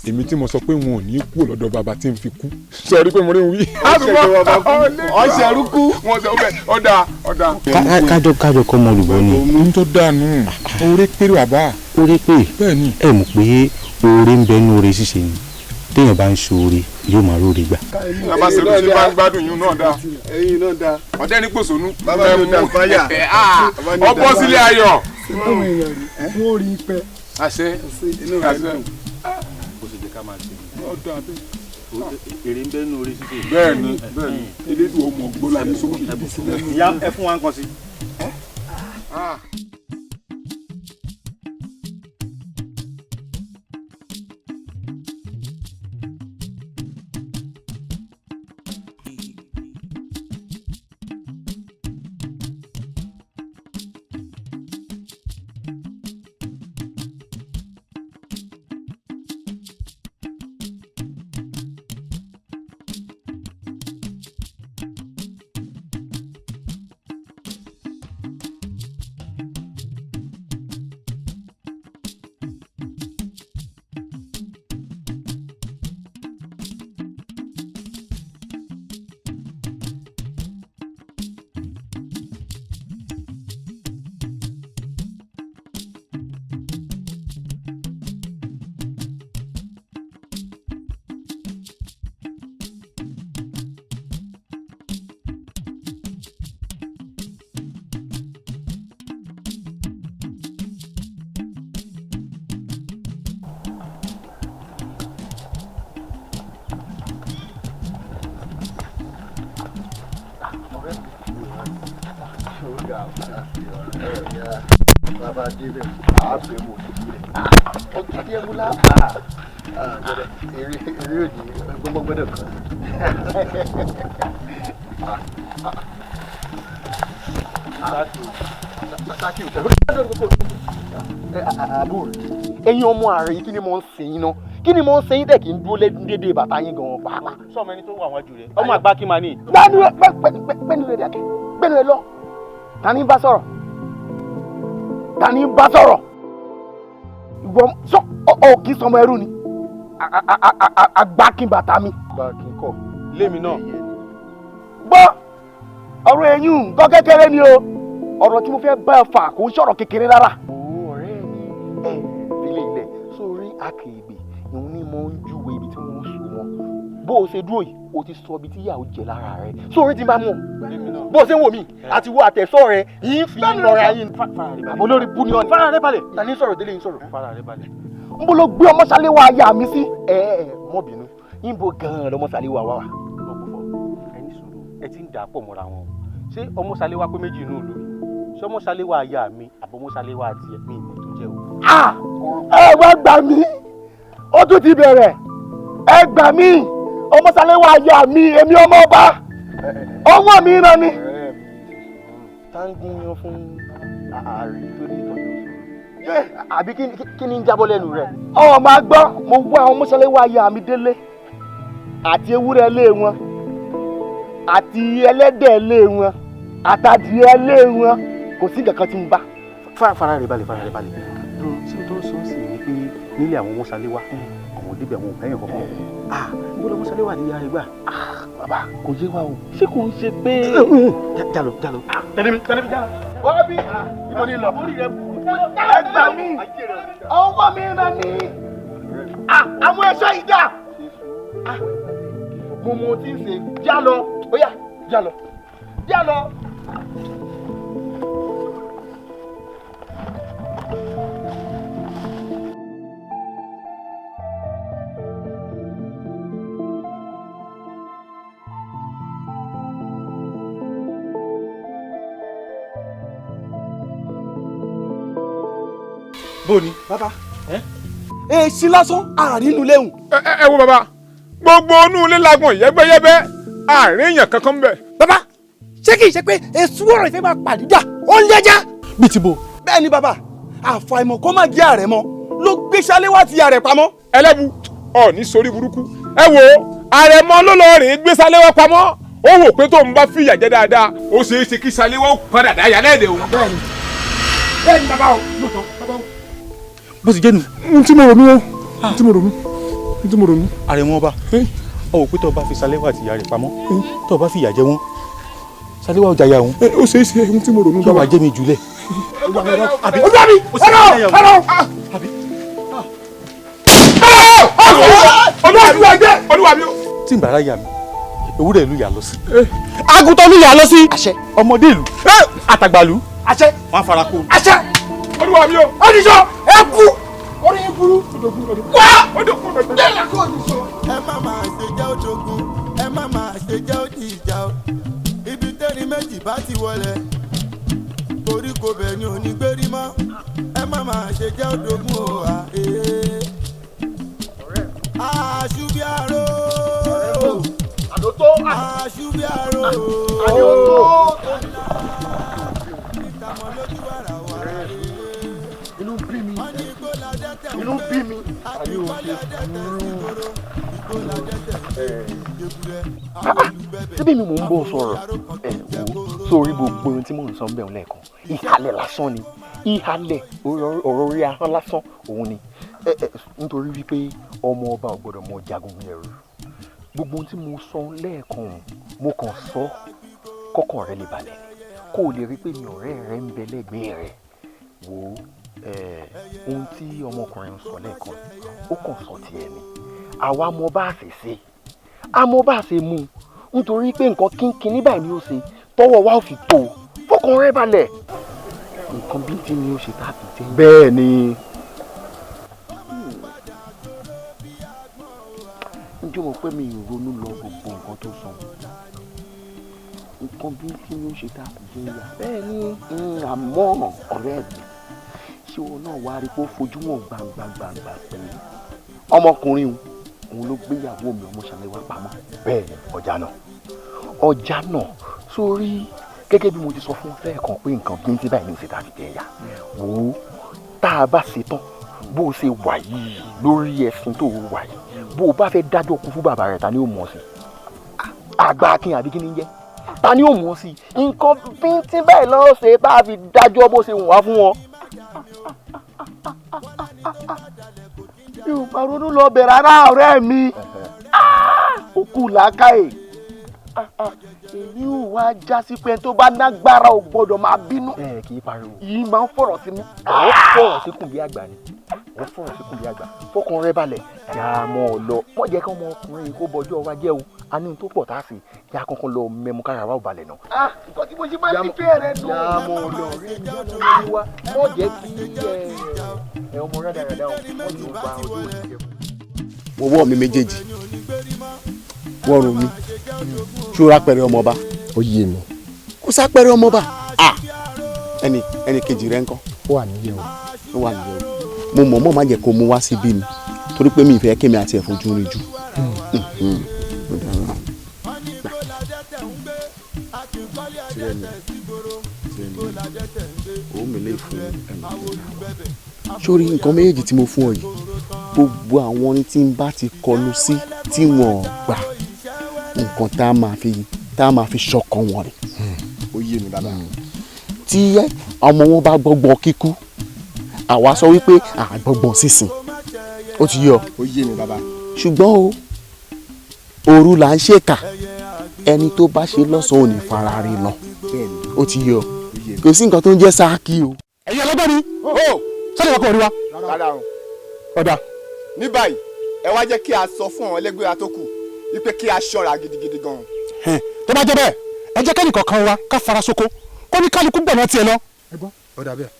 èmi tí mo sọ pé wọn ò ní kú lọ́dọ̀ bàbá tí n fi kú sọ rí pé mo rí wí.
ọ̀sẹ̀rú kú.
wọ́n sọ bẹ́ẹ̀ ọ̀dà.
kájọ kọ́ ọmọ olùbọ́ ni.
ohun tó dànù oore péré bàbá.
oore pé
bẹ́ẹ̀ni.
ẹ mọ̀ pé oore ń bẹ nínú oore ṣíṣe ni téèyàn bá ń ṣoore yóò máa róore gbà.
bàbá ṣe ló ṣe bá ń gbádùn yín náà dáa.
ẹyin náà dáa.
Adẹ́rìn-Pòṣónú.
bàbá mi ò dá fáyà.
ọbọ̀ sílé ayọ̀.
wọ́n rí i pẹ́.
àṣẹ
inú rẹ̀ dùn.
bó ṣe jẹ́ ká máa ṣe èrè ń bẹ nínú oore ṣíṣe.
bẹ́ẹ̀ni elédùn ọmọ gbọ́lá ní sókè.
ìyá ẹ fún wa ń kàn sí.
bàbá débẹ̀ àáfẹ́ mọ̀ sílẹ̀ ọtí díẹ̀ mú lá eré òdì gbọ́ngbọ́n gbọ́dọ̀ kan. àbúrò ẹ̀yin ọmọ ààrẹ yìí kí ni mo ń sìn yín náà kí ni mo ń sìn yín tẹ̀ kí n dúró déédéé bàtà yín gan-an pàápàá.
sọmọ ẹni tó wà wájú rẹ ọmọ àgbà kí máa ní.
gbẹ́nu rẹ̀ dàkẹ́ gbẹ́nu rẹ̀ lọ ta ni bá sọ̀rọ̀ ta ni bá sọ̀rọ̀ ìwọ sọ ọ kì í sọmọ ẹrú ni àgbà kí n bàtà mi.
àgbà kí n kọ lémi náà.
gbọ́ ọ̀rọ̀ ẹ̀yìn nǹkan kékeré ni o ọ̀rọ̀ tí mo fẹ́ bá ẹ fà kò ń sọ̀rọ̀ kékeré rárá. ọ̀rẹ́ mi fílẹ̀ ilẹ̀ sórí akègbè ìhun ni mo ń júwe ibi tí wọ́n ń sùn wọn bó o ṣe dúró yìí o ti sọ ibi tí ìyà ó jẹ lára rẹ sórí ti máa mọ̀ bó o ṣe ń wò mí àti wo àtẹ̀sọ́ rẹ yìí fi ń lọ́ra yín. àbọ̀ lórí bú ni ọ́ ni. fara rẹ balẹ̀ ta ni sọ̀rọ̀ délé yín sọ̀rọ̀.
fara rẹ balẹ̀.
n bó ló gbé ọmọ ṣàléwá aya mi sí. mọ́ bínú níbo gan-an lọmọ ṣàléwá wà wá.
ẹni sùúrù ẹ ti ń dà pọ̀ mọ́ra wọn ṣé ọmọ ṣàléwá pé méjì inú ìlú ṣé ọmọ ṣàléwá aya mi àbọ̀mọ ṣàléwá àti ẹ̀mí mi tó jẹ́ o.
ẹ wá gbà mí ó tún ti bẹ̀rẹ̀ ẹ gbà mí ọmọ ṣàléwá aya mi èmi ọmọ ọba ọwọ́ mi náà ni.
táǹgùn yan fún ààrẹ tó ní ìtọ́jú
àbí kí ni ń jábọ́ lẹ́nu rẹ̀. ọ̀ máa gbọ́ mo wá àwọn mọ́ṣáláwá aya mi délé àti ewúrẹ́ ilé wọn àti ẹlẹ́dẹ̀ ilé wọn àtàdìẹ ilé wọn kò sí kankan tí ń bá.
fara rẹ balẹ̀ ṣé o tó sọ sí ni pé nílé àwọn mọ́ṣáláwá àwọn òdìbẹ̀ àwọn òbẹ́yìn kọ̀ọ̀kan gbọ́dọ̀ mọ́ṣáláwá ní ìyá rẹ̀ gbà.
bàbá kò yé wa o ṣé kò ń ṣe pé.
jalo.
tẹ̀lé mi jalo. wọ́n bí ìbọn ní lọ. ẹ gbà mí ọwọ́ mi náà ní àwọn ẹ̀ṣọ́ ìjà mo mọ tí ń ṣe jálọ ó yá jálọ.
bóni bàbá èsì lásán àárín inú léhùn.
ẹ wo bàbá gbogbo inú ilé lagbọn yẹgbẹyẹgbẹ àárín èèyàn kankan ń bẹ.
bàbá
ṣé kì í ṣe pé èsù ọ̀rọ̀ ìfẹ́ máa pàdídà ó ń lẹ́jà.
bí ti bo.
bẹ́ẹ̀ ni bàbá àfàìmọ̀ kó má jẹ́ àrẹ̀mọ ló gbé Ṣaléwá ti àrẹ̀ pamọ́.
ẹlẹ́bu ọ̀ ní sórí burúkú ẹ wo àrẹ̀mọ ló lọ rèé gbé Ṣaléwá pamọ́ ó wò pé tóun bá fìyà jẹ dáadáa ó ṣeé ṣe kí Ṣaléwá ó padà dá yà lẹ́ẹ̀dẹ̀ òun.
bẹ́ẹ̀ni bàbá o lóòótọ́ bàbá o.
bó ti jẹ́ nu.
n tí mo rò mí o n tí mo rò mí n tí mo rò mí.
àrẹ̀mọ ọba ọ wò pé tó o bá fi Ṣaléwá àti ìyá rẹ̀ pamọ́ tó o bá fìyà jẹ wọ́n Ṣaléwá ọjà ya òun.
ó ṣeé ṣe n tí mo rò mí.
tó wàá jẹ́ mi jùlẹ̀.
olúwàbí
olúwàbí o.
tí n bàrà yà mí ewúrẹ́ ìlú yà lọ sí.
àgùntàn ìlú yà lọ sí.
àṣẹ.
ọmọdé ìlú àtàgbàlú.
àṣẹ.
wọn fara kó.
àṣẹ.
olúwàbí o.
ó ní sọ ẹ kú orí yín burú. wá
dẹ́yà kó o ní sọ.
ẹ má máa ṣe jẹ́ òdògún ẹ má máa ṣe jẹ́ òdì ìjà o ibi tẹ́ni méjì bá ti wọlé koríko bẹ̀ ni ò ní gbérí mọ́ ẹ má máa ṣe jẹ́ òdògún o à àṣùbíàrò
àdótó
àṣùbíàrò
àdótó inú bí mi inú bí mi àní o ṣe síbí mi mò ń bọ̀ sọ̀rọ̀ wò sórí gbogbo ohun tí mò ń sọ ń bẹ̀ lẹ́ẹ̀kan ìhàlẹ̀ lásán ni ìhàlẹ̀ ọ̀rọ̀ orí ahọ́n lásán òun ni nítorí wípé ọmọ ọba ò gbọ́dọ̀ mọ jagun ẹrù gbogbo ohun tí mo sọ lẹ́ẹ̀kan mo kàn sọ kọ́kàn rẹ lè balẹ̀ kó o lè rí pé mi ọ̀rẹ́ rẹ ń bẹ lẹ́gbẹ̀ẹ́ rẹ wò ó ohun tí ọmọkùnrin ń sọ lẹ́ẹ̀kan ó kàn sọ tiẹ̀ ni àwa mọ bá a ṣe ṣe a mọ bá a ṣe mú un nítorí pé nǹkan kínkín ní báyìí ni ó ṣe tọwọ́ wa ò fi tó fọkàn rẹ balẹ̀ nǹkan bí tí ni ó ṣe tá a fi jẹ́ bẹ́ẹ̀ ni. ǹjẹ́ mo pé mi ì ronú lọ gbogbo nǹkan tó sọ nǹkan bí tí ni ó ṣe tá a fi jẹ́ ìyá bẹ́ẹ̀ ni àmọ́ ọ̀rẹ́ mi ṣé o náà wá rí pé ó fojú wọn gbàngbàngbàngbà pé ọmọkùnrin òun ló gbéyàwó mi ọmọ Ṣaléwá pamọ́ bẹ́ẹ̀ ni ọjà náà sórí gẹ́gẹ́ bí mo ti sọ fún lẹ́ẹ̀kan pé nǹkan bí ń tí báyìí ní ìṣètà àti tẹ̀yà wò ó tá a bá ṣe tán bó o ṣe wà yìí lórí ẹ̀sìn tó wà yìí bó o bá fẹ́ dájọ́ kú fún bàbá rẹ̀ ta ni ó mọ̀ sí àgbà akin àbí kí ni jẹ́ ta ni ó mọ̀ sí nǹkan bí ń tí báyìí lọ́wọ́ ṣe tá a fi dájọ́ bó ṣe wù wá fún wọn. yóò máa ronú lọ bẹ̀rẹ̀ rárá ọ̀rẹ́ mi ó kù làákàyè èyí ò wá já sí pé tó bá nágbára ò gbọ́dọ̀ máa bínú. kì í pariwo. yìí máa ń fọ̀rọ̀ sí mú. ó fọ̀rọ̀ síkùn bí àgbà ni ó fọ̀rọ̀ síkùn bí àgbà fọkàn rẹ balẹ̀ yà á mọ̀ ọ́ lọ wọ́n jẹ́ kí ọmọkùnrin kó bọjú ọwá jẹ́ o a ní tó pọ̀ tá a sì yà á kankan lọ mẹ́mu kára wa ò balẹ̀ náà. nǹkan tí mo ṣe máa ń fi rẹ dùn. yà á mọ̀ ọ́ lọ rí ìjọba wa wọ́n jẹ́ kí ọmọ rádaràdà wọ́n jù ú gba ọdún òṣìṣẹ́.
mo wọ́ mi méjèèjì wọ́ọ̀rùn mi ṣóra pẹ̀rẹ̀ ọmọba.
ó yé mi.
kó sá pẹ̀rẹ̀ ọmọba ẹnì kejì rẹ ńkọ́.
ó wà nílé o.
ó wà nílé o. mo mọ̀ má jẹ́ kó mu wá síbí mi torí pé mi ìfẹ́ kémi àti ẹ̀fọ́jú rìn jù. sórí nǹkan méjèèjì tí mo fún ọ yìí gbogbo àwọn orin tí n bá ti kọlu sí tí wọn ò gbà nǹkan tá a máa fi ṣọ̀kan wọn rè.
ó yé mi bàbá.
tí ọmọ wọn bá gbọ́gbọ́ kíkú àwa sọ wípé àgbọ̀gbọ̀n sísìn ó ti yọ.
ó yé mi bàbá.
ṣùgbọ́n o òru là ń ṣèkà ẹni tó bá ṣe lọ́sàn-án ò ní fara rí lọ ó ti yọ kò sí nǹkan tó ń jẹ́ sáàkì o.
ẹ̀yin ọlọ́gbọ́n mi sọ́dọ̀ wọ́n kọ́ orí wa.
rárá o.
ọ̀dà.
ní báyìí ẹ wá jẹ́ kí a sọ fún àwọn ẹlẹgbẹ́ wa tó kù wípé kí a ṣọ́ra gidigidi gan.
tó bá jẹ́ bẹ́ẹ̀ ẹ jẹ́ kẹ́nìkan kan wa ká fara sóko kó ní kálukú gbọ̀nà tiẹ̀ lọ. ẹ gbọ́ ọ̀dà bẹ́ẹ̀.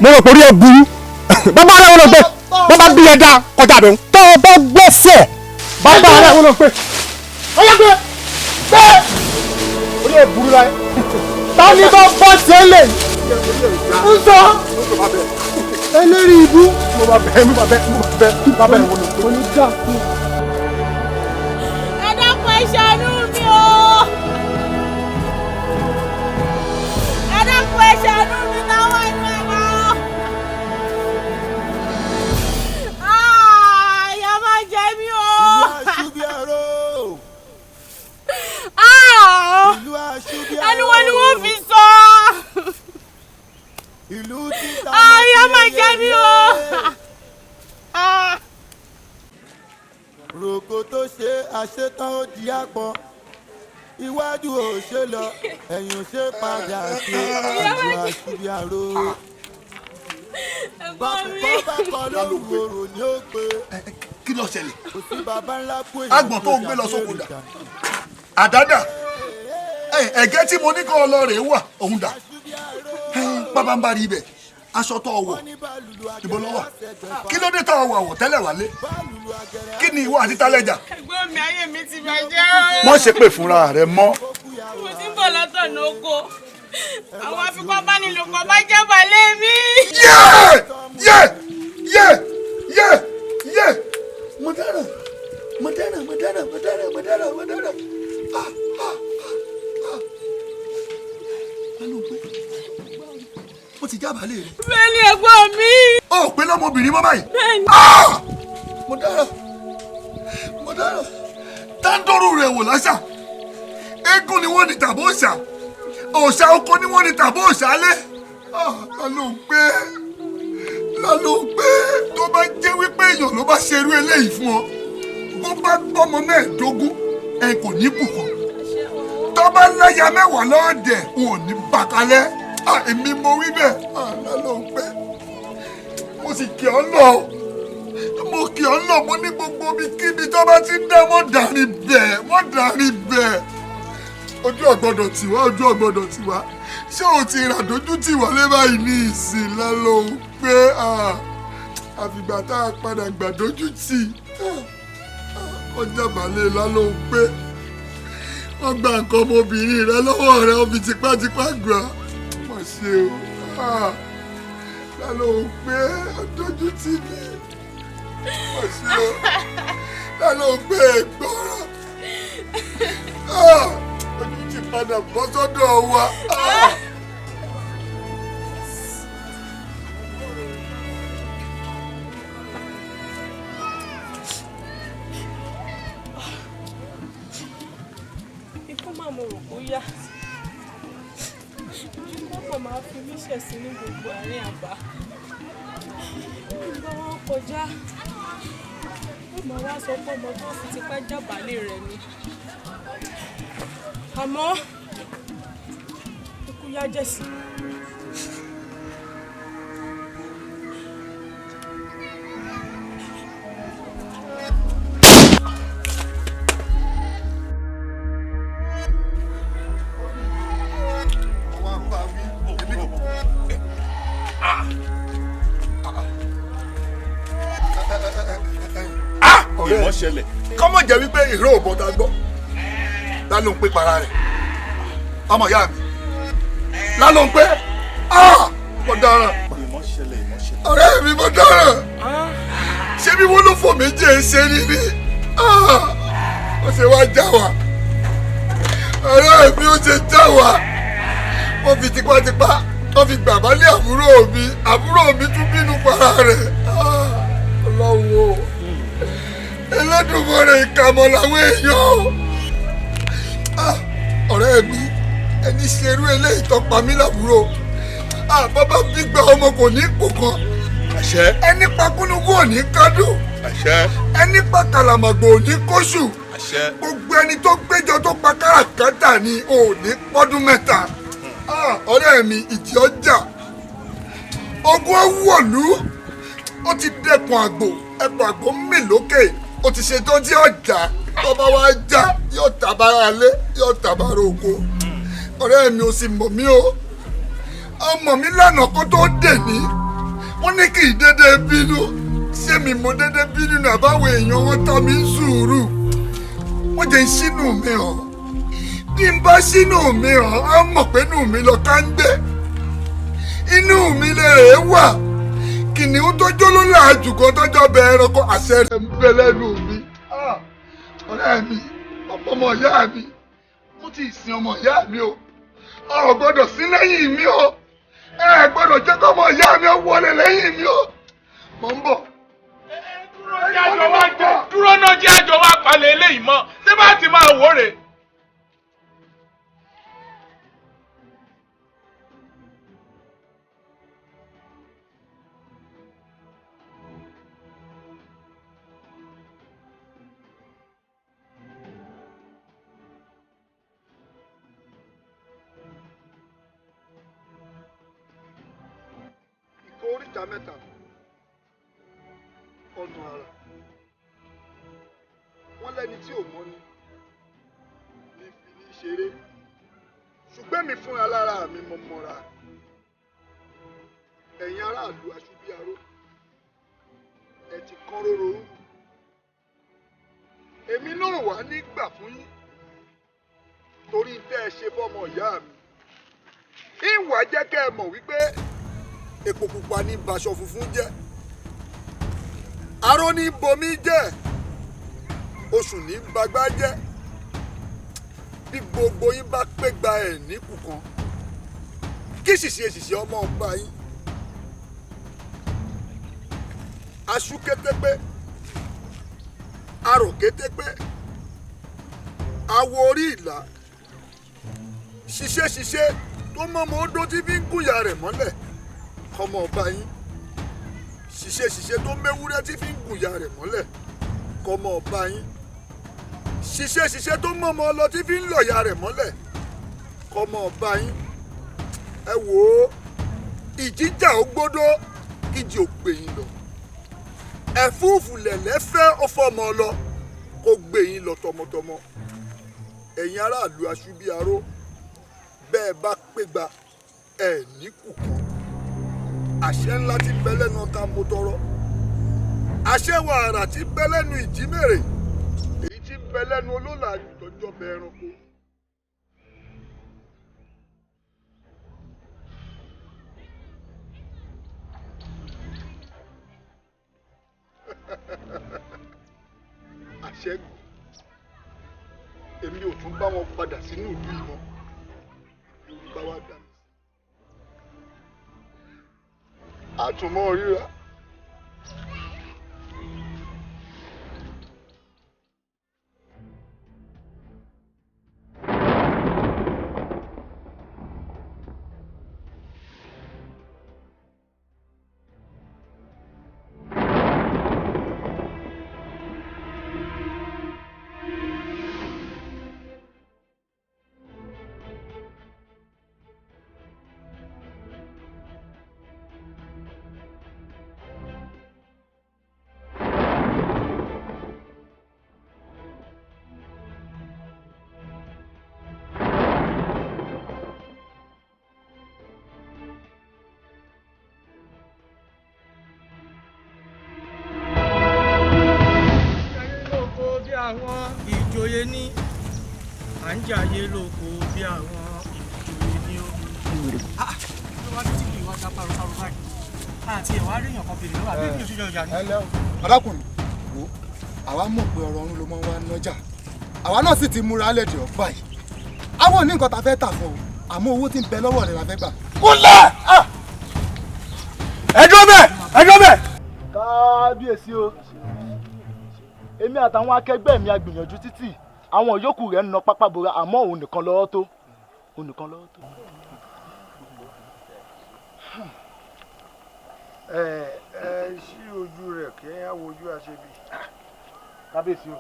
mo rò pé orí ẹ burú bàbá rẹ wọn lọ pé bàbá bí ẹ dá kọjá bẹ tó o bá gbẹ́sẹ̀ bàbá rẹ wọn lọ pé ọyá gbé gbé orí ẹ burú láyé ta ni bá bọ́ sí ẹ lè ń sọ eléri ibú mo bá bẹ mo bá bẹ wọn lọ mo ní dá fún.
ẹ dákun ẹ ṣàánú mi o ẹ dákun ẹ ṣàánú mi náwó inú ẹ máa ìyá máa jẹ mí o ẹnu wọn ni wọn fi sọ ìyá máa jẹ mí o.
rògbò tó ṣe àṣetán ó di àpọ̀ iwájú ò ṣe lọ ẹ̀yìn ò ṣe padà sí ìlú àṣírí àrò. bákọ̀ lóhùn orò ni ó pé.
kí ló ṣẹlẹ̀.
kò sí bàbá ńlá kó èyí.
agbọ̀n tó gbé lọ sóko dà àdádà ẹ̀gẹ́ tí mo ní kọ́ ọlọ́rẹ̀ wà òun dà bàbá ń bá rí ibẹ̀ aṣọ tó wọ̀ ìbò lọ́wọ́ kí ló dé tó wọ̀ àwọ̀ tẹ́lẹ̀ wálé kí ni ìwọ àti tálẹ́jà.
ẹ̀gbọ́n mi ayé mi ti bàjẹ́.
mọ́ ṣe pé fúnra rẹ̀ mọ́.
mo ti ń bọ̀ látọ̀nà oko àwọn afipábánilòpọ̀ bá jẹ́ balẹ̀ mi.
yé mo dára ó ti jábàálẹ̀ rẹ̀.
bẹ́ẹ̀ ni ẹ̀gbọ́n mi.
ó pé lọ́mọbìnrin mọ́ báyìí.
bẹ́ẹ̀ ni.
mo dára tándọ́rù rẹ̀ wò láṣà eégún ni wọ́n ní tàbó òòṣà òòṣà oko ni wọ́n ní tàbó òòṣà alẹ́ lálọ́ pé tó bá jẹ́ wípé èèyàn ló bá ṣerú eléyìí fún ọ bó bá gbọ́mọ mẹ́ẹ̀ẹ́dógún ẹ kò ní bùkọ́ tó bá láya mẹ́wàá lọ́ọ̀dẹ̀ wọn ò ní bàkálẹ́ èmi mo wí bẹ́ẹ̀ lálọ́ pé mo sì kì ọ́ lọ mo ní gbogbo mi kíbi tó bá ti ń dá mọ́ dàrí bẹ́ẹ̀ ojú ọ̀gbọ́dọ̀ tiwa ṣé o ti rà dójú tiwa lé báyìí ní ìsìn lálọ́ pé àfìgbà tá a padà gbà dójú tì ọjà balẹ̀ lálọ́ pé wọ́n gba nǹkan ọmọbìnrin rẹ lọ́wọ́ rẹ ó fi tipátipá gbà wọ́n ṣe o lálọ́ pé dójú tì mí wọ́n ṣe o lálọ́ pé ẹ̀gbọ́ràn ojú ti padà bọ́ sọ́dọ̀ wa.
ikú máa mo rò bóyá ikú pọ̀ máa fi mí ṣẹ̀sín ní gbogbo àárín àbá nígbà wọn kọjá ó máa wá sọ pé ọmọ tó fi tipá jábàálẹ̀ rẹ̀ ni àmọ́ ikú yá jẹ̀sí.
ìmọ̀ ṣẹlẹ̀ kọ́mọ̀ jẹ́ wípé ìró òbọ̀ ta gbọ́ lálọ́ ń pé para rẹ̀ ọmọ ìyá mi lálọ́ ń pé mo dáràn ọ̀rẹ́ mi mo dáràn ṣé bí wọ́n ló fò méjì ẹ̀ ṣe níbí ó ṣe wá já wa ọ̀rẹ́ mi ó ṣe já wa wọ́n fi tipátipá wọ́n fi gbàgbá lé àbúrò mi tún bínú para rẹ̀ ọlọ́wọ́ Ẹlẹ́dùmarè ìkàmọ̀ làwọn èèyàn ọ̀rẹ́ mi ẹni ṣerú eléyìí tó pa mí lábúrò bàbá gbígbà ọmọ kò ní kó kan ẹni pa kúnukú ò ní kádùn ẹni pa kàlàmàgbò ò ní kóṣù gbogbo ẹni tó gbéjọ tó pa káràkátà ni ò ní pọ́dún mẹ́ta ọ̀rẹ́ mi ìjì ọjà ogun ọwọ́lú ó ti dẹ́kun àgbò ẹ̀bùn àgbò mì lókè ó ti ṣetán tí ọjà ọba wa já yóò tàbára lé yóò tàbára oko ọ̀rẹ́ mi ò sì mọ̀ mí o ọmọ mi lánàá kó tó dè ní wọ́n ní kì í dédé bínú ṣé mi mo dédé bínú ní àbáwọ̀ èèyàn wọn tọ́ mi ń sùúrù wọ́n jẹ́ sínú mi hàn bí n bá sínú mi hàn á mọ̀ pé inú mi lọ ká ń gbé inú mi lè rè é wà kìnìún tó jó ló láàjù kan tọ́jọ́ bẹ ẹranko àṣẹ rẹ̀ ń bẹ lẹ́nu mi ọ̀rẹ́ mi ọmọ ìyá mi mo ti sin ọmọ ìyá mi o ọ̀ gbọ́dọ̀ sí lẹ́yìn mi o ẹ gbọ́dọ̀ jẹ́ kọ́ ọmọ ìyá mi ó wọlé lẹ́yìn mi o mò ń bọ̀.
dúró náà jẹ́ àjọ wa palẹ̀ eléyìí mọ́ ṣé bá ti máa wò rè.
oríta mẹ́ta ọ̀nà àrà wọ́n lẹ́ni tí ò mọ̀ ni ní fi ní ṣeré ṣùgbọ́n mi fúnra lára mi mo mọ̀ra ẹ̀yin aráàlú aṣubíaró ẹ ti kán róró rú èmi náà wà nígbà fún yín torí tẹ́ ẹ ṣe fọ́mọ ìyá mi ìwà jẹ́ kẹ́ ẹ mọ̀ wípé epo pupa ní baṣọ funfun jẹ́ aró ní bomi jẹ́ oṣù ní bagbá jẹ́ bí gbogbo yín bá pé gba ẹ̀ níkù kan kí ṣìṣe ọmọ ọba yín aṣú kétégbé arò kétégbé awo orí ìlà ṣiṣẹ́ tó mọ́mọ́ odó tí fi ń kúyà rẹ̀ mọ́lẹ̀ ọmọ ọba yín ṣiṣẹ́ tó méwúrẹ́ tí fi ń gùnyà rẹ̀ mọ́lẹ̀ kọmọ ọba yín ṣiṣẹ́ tó mọ̀mọ́ ọlọ tí fi ń lọ̀yà rẹ̀ mọ́lẹ̀ kọmọ ọba yín ẹ wò ó ìjíjà ó gbódó kíjì ò gbè yín lọ ẹ̀fúùfù lẹ̀lẹ́ fẹ́ ó fọmọ lọ kó gbè yín lọ tọmọtọmọ ẹ̀yin aráàlú aṣubíaró bẹ́ẹ̀ bá pégbà ẹ̀ níkù kan àṣẹ ńlá tí bẹ lẹ́nu ọ̀tá mo tọrọ àṣẹ wàrà tí bẹ lẹ́nu ìjímèrè èyí tí bẹ lẹ́nu olólàájú tọjọ́ bẹ ẹranko. àṣẹ́gun èmi ò tún bá wọn padà sínú ìlú ìmọ̀ bá wá dà mí. àtúmọ̀ ríra.
ìjòyè ní à ń jàyè lóko bí àwọn ìjòyè ní omi. ló wá títí ìwà já parọ́sáró báyìí àti ẹ̀wá ríyàn kan bèrè lọ́wọ́ àbí ìṣúná ọjà ni.
arákùnrin wo àwa mọ̀ pé ọ̀rọ̀ ọ̀run ló mọ́ wá nọ́jà àwa náà sì ti múra lẹ́dì ọ̀pá yìí àwọn ò ní nǹkan tá a fẹ́ tà fún o àmọ́ owó tí ń bẹ lọ́wọ́ rẹ̀ la fẹ́ gbà.
kúnlẹ̀ ẹjọ́ bẹ́ẹ̀.
kábíyèsí o èmi àtàwọn akẹgbẹ́ mi agbìyànjú títì àwọn yòókù rẹ̀ ń na pápá bora àmọ́ òun nìkan lọ́wọ́ tó.
ẹ ṣí ojú rẹ̀ kí ẹ wojú àṣebí.
kábíyèsí o.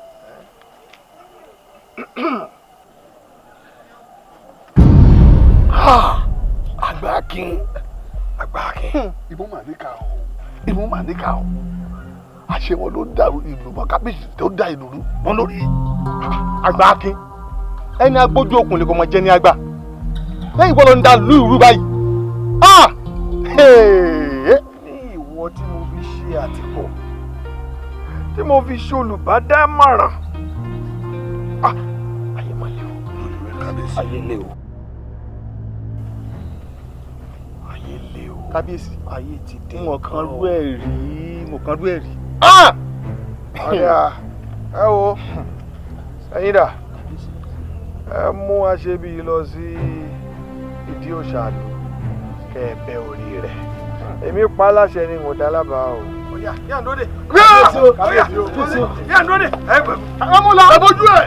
Àgbàkin ìmú mà níkà o àṣẹ wọn ló dà ìlú mọ kábíyèsí tó dà ìlú rú wọn lórí.
Àgbàkin ẹni agbójú okùn lè kọ́ mọ jẹ́ ní àgbà lẹ́yìn bọ́lá ń da lú ìrú báyìí.
Ní ìwọ
ìwọ tí mo fi ṣe àtìpọ̀ tí mo fi ṣe olùbádámọ̀ràn ayé máa lé o ayé lé o ayé lé o kábíyèsí ayé ti dé mo kàn rú ẹ̀ rí. ọ̀rẹ́ ẹ wo ẹ̀yin dà ẹ mú aṣebi lọ sí ìdí òṣàlù kẹ ẹ bẹ orí rẹ̀ èmi pa á láṣẹ ni mo dá lábàá o. ọ̀yà yà ń dóde. yà ń dóde. ẹ mú lọ. ẹ bójú ẹ.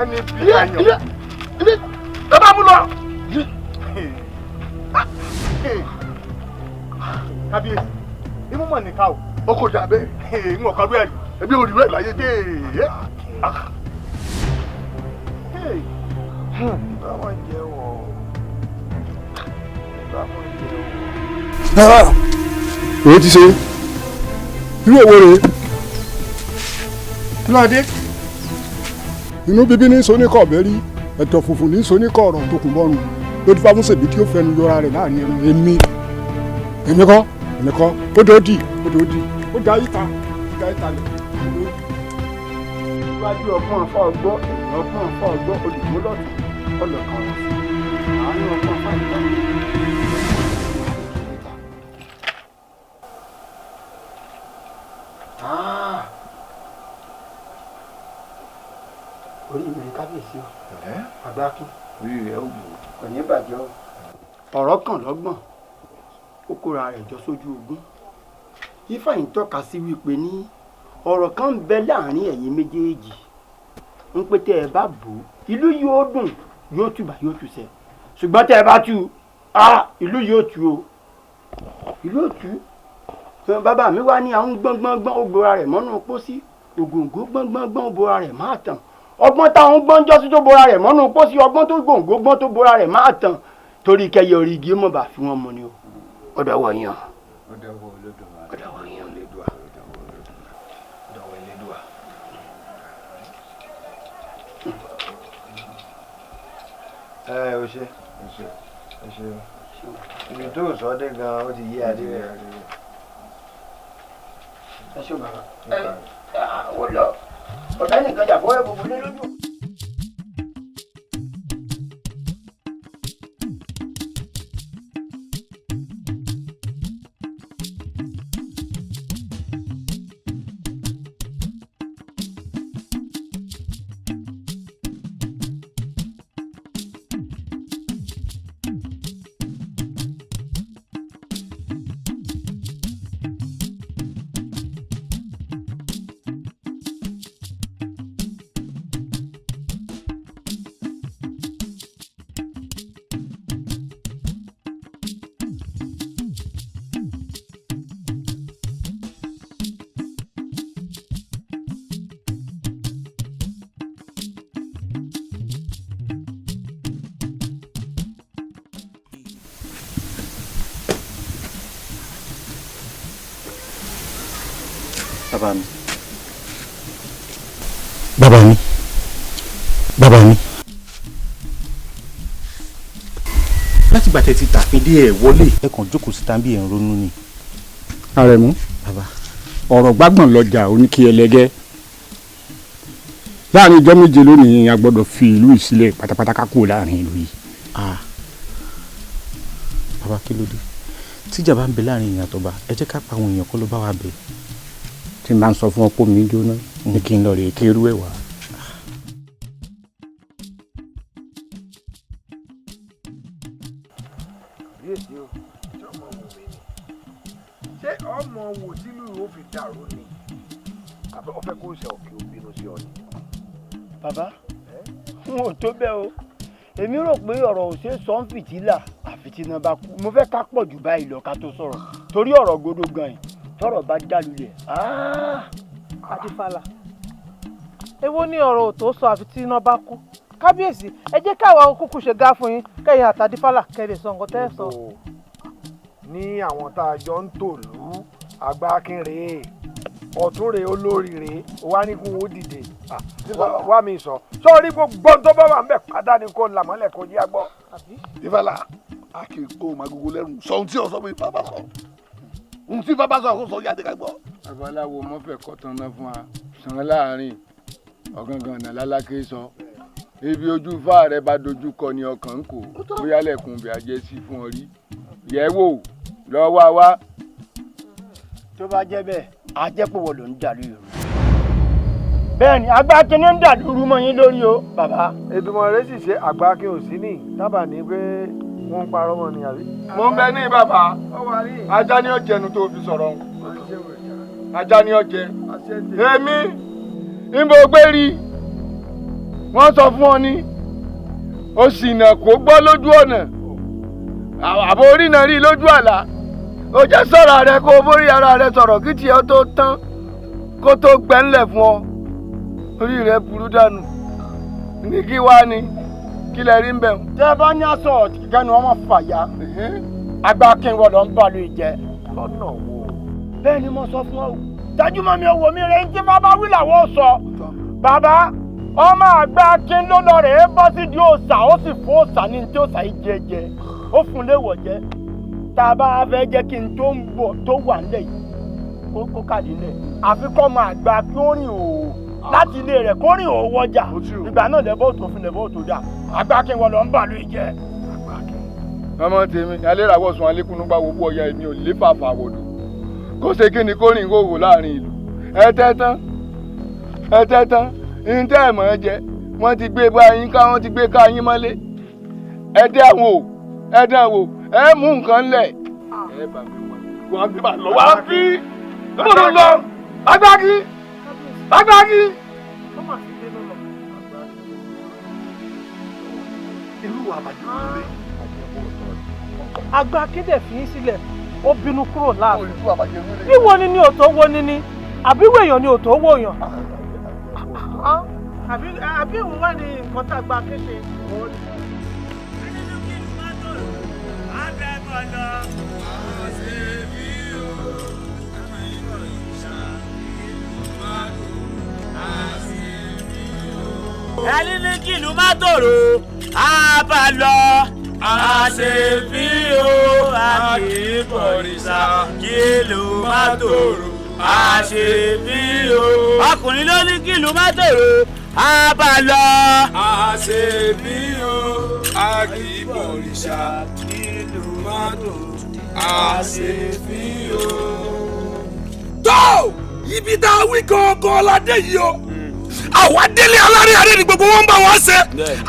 ẹni bí ẹyàn. ẹ bá mú lọ. kábíyèsí imú mọ̀ nìka o. ó kò dà bẹ́ẹ̀. ń ọ̀kan bẹ́ẹ̀ ẹbí orí rẹ̀ láyé dé. báwọn jẹ́ wọ̀ báwọn jẹ́ wọ̀.
èyí ti ṣe irú èwo rèé kí ló dé inú bíbí ní soníkọ̀ bẹ́rí ẹ̀tọ̀ funfun ní soníkọ̀ ọ̀rọ̀ tó kún bọ́rùn ló ti fa fún ṣèbí tí ó fẹnu yọra rẹ̀ láàrin ẹnu èmi kọ́ ó dòdì ó da yíta lẹ̀.
iwájú ọgbọ́n afọ ọgbọ́ èèyàn ọgbọ́n afọ ọgbọ́ olùkó lọ́tún ọlọ́kan àárín ọgbọ́n afọ ìgbà. orí mi kábíyèsí o àgbákí orí rẹ ò bù kò ní bàjẹ́ o. ọ̀rọ̀ kan lọ́gbọ̀n ó kóra rẹ̀ jọ sójú ogun ifá yìí tọ́ka sí wípé ní ọ̀rọ̀ kan ń bẹ láàrin ẹ̀yin méjèèjì ń pé tẹ́ ẹ bá bò ó ìlú yóò dùn yóò tùbà yóò tùsẹ̀ ṣùgbọ́n tẹ́ ẹ bá tú ìlú yóò tú o ìlú yóò tú. bàbá mi wá ní àwọn gbọ́ngbọ́ngbọ́n ó bora rẹ̀ mọ́nú pósí ògòǹgò gbọ́ngbọ́ngbọ́n ó bora rẹ̀ máa tàn ọgbọ́n táwọn gbọ́njọ́sí tó bora rẹ̀ mọ́nú pósí ọgbọ́n tó gòǹgò gbọ́n tó bora rẹ̀ máa tàn torí kẹyẹ orí igi mọ̀ bá fi wọ́n mọ ni o. ọ̀dọ̀ wọ̀ yàn. ọ̀dọ̀ wọ̀ Olódùmarè. ọ̀dọ̀ wọ̀ yàn lédùá. ọ̀dọ̀ wọ̀ lédùá.
o ṣe ibi tó sọ dé gan ó ti yé adé rẹ.
ẹ ṣe bàbá wọ́n lọ ọ̀tá nìkan jà fọwọ́ gbogbo lé lójú.
bàbá mi láti gbàtẹ́ ti tàfin dé ẹ̀ wọlé ẹ kàn jókòó síta bí ẹ̀ ń ronú ni.
Àrẹ̀mú ọ̀rọ̀ gbágbọ̀n lọ́jà oníkì ẹlẹ́gẹ́ láàrin ìjọ méje lónìí a gbọ́dọ̀ fi ìlú ìsílẹ̀ pátápátá ká kúrò láàrin ìlú yìí.
bàbá kí ló dé tíjà bá ń bẹ láàrin èèyàn àtọba ẹ jẹ́ ká pa àwọn èèyàn kó ló bá wà bẹ̀.
tí n bá ń sọ fún ọ pé mi jóná ní kí n lọ rèé kí irú ẹ̀ wá.
ṣé ọmọ wò sílùú yóò fi dàrú ni àbẹ ọfẹ kó ṣe òkè òbínú sí ọ ni.
bàbá n ò tó bẹ́ẹ̀ o èmi rò pé ọ̀rọ̀ ò ṣe é sọ ń fìtílà àfi tí iná bá kú mo fẹ́ ká pọ̀ jù báyìí lọ ká tó sọ̀rọ̀ torí ọ̀rọ̀ gbọdọ̀ gan yìí tọ́rọ̀ bá dálulẹ̀.
Adífálà èwo ni ọ̀rọ̀ ò tó sọ àfi tí iná bá kú kábíyèsí ẹ jẹ́ káwa kúkú ṣe gá fún yín kẹ́yìn àtàdífálà kẹ́lẹ̀ sọ nǹkan tẹ́ ẹ sọ.
ní àwọn tá a jọ ń tòlú Àgbákínrè ọ̀túnrè olóríire wá ní kún ó dìde wá mi sọ sórí gbogbo tó bá wà ń bẹ̀ padà ní kó làmọ́lẹ̀ kó yá gbọ́.
Ìfàlà a kì í kó magogo lẹ́rù sọ ohun tí o sọ fún Ifá bá sọ ohun tí bàbá sọ kó sọ yá àdéká gbọ́.
babaláwo mọ́fẹ́ kọ́tàn náà fún wa sàn láàrin ọ̀gángan ọ̀nà lálákè sọ ibi ojú fáà rẹ bá dojú kọ ni ọkàn ń kó bóyá lẹ́kùn bí ajé sí fún ọ rí yẹ̀ wò lọ́wọ́ wa.
tó bá jẹ́ bẹ́ẹ̀ á jẹ́ pé wọ́n ló ń dàlú ìrù. bẹ́ẹ̀ ni Agbákin ní ń dàlúrú mọ́ yín lórí o bàbá.
Èdùmàrè rẹ sì ṣe Agbákin ò sí ní dábàá ní pé wọ́n ń parọ́ mọ́ ni àbí.
mo ń bẹ ní bàbá ajá ni ó jẹnu tó fi sọ̀rọ̀ ajá ni ó jẹ èmi níbo gbé rí wọ́n sọ fún ọ ní o sì nà kó gbọ́ lójú ọ̀nà àbò orí náà rí lójú àlá o jẹ́ sọ̀rọ̀ rẹ kó o bórí ara rẹ sọ̀rọ̀ kí tiẹ̀ tó tán kó tó gbẹ́ńlẹ̀ fún ọ orí rẹ burú dànù ní kí wá ni kí lẹ rí ń bẹ̀.
tẹ́ ẹ bá ní aṣọ kíkẹ́ ni wọ́n máa fàyà Agbákin wọ́n lọ ń bà lóye jẹ́ lọ́nà wo. bẹ́ẹ̀ ni mo sọ fún ọ dájúmọ́ mi ò wò mí rẹ̀ ń tí bàbá wí làwọn sọ bàbá ọmọ Agbákin ló lọ rẹ̀ bọ́ sí di òòṣà ó sì fún òòṣà ní tí òòṣà yìí jẹ ó fún léwọ̀ jẹ́ tá a bá fẹ́ jẹ́ kí n tó ń bọ̀ tó wà nílẹ̀ yìí kó kàdé nílẹ̀ àfi kọ́ ọmọ Agbákin ó rìn òò láti ilé rẹ̀ kó rìn òò wọjà ìgbà náà lẹ́bọ̀ tó fi lẹ́bọ̀ tó dà Agbákin wọ́n lọ ń bà lóye jẹ́.
ọmọ tèmi aléràwọ̀ sùn alékùnú bá wọ́pọ̀ ọ̀ya èmi ò lè fàfà wọ̀dù kó ṣe kí ni kó rìn kó wò láàrin ìlú ẹ tẹ́ tán ní tẹ́ ẹ̀ mọ̀ ẹ́ jẹ wọ́n ti gbé bá yín ká wọ́n ti gbé ká yín mọ́lé ẹ dẹ́ wò ẹ mú nǹkan lẹ̀. ẹ bá mi wá wọ́n bí bá lọ wá bí lọ́dọ̀ lọ Agbákin.
irú àbájọ rẹ.
Agbákin dẹ̀ fi í sílẹ̀ ó bínú kúrò láàrin bí wọ́n ní ní òtó wó níní àbí wèèyàn ní òtó wòyàn. àbí ìwọ wà ní nǹkan tá a gba kéṣe.
ẹni ní kìlú má tòrò á bá lọ àṣefí o àkìbọ̀rìṣà kìlú má tòrò àṣefí o. ọkùnrin ló ní kìlú má tòrò á bá lọ àṣefí o àkìbọ̀rìṣà kìlú má tòrò àṣefí o.
tó ibi tá a wí gangan ládé yìí o àwọn adélé alárè adé ni gbogbo wọn ń bá wọn ṣe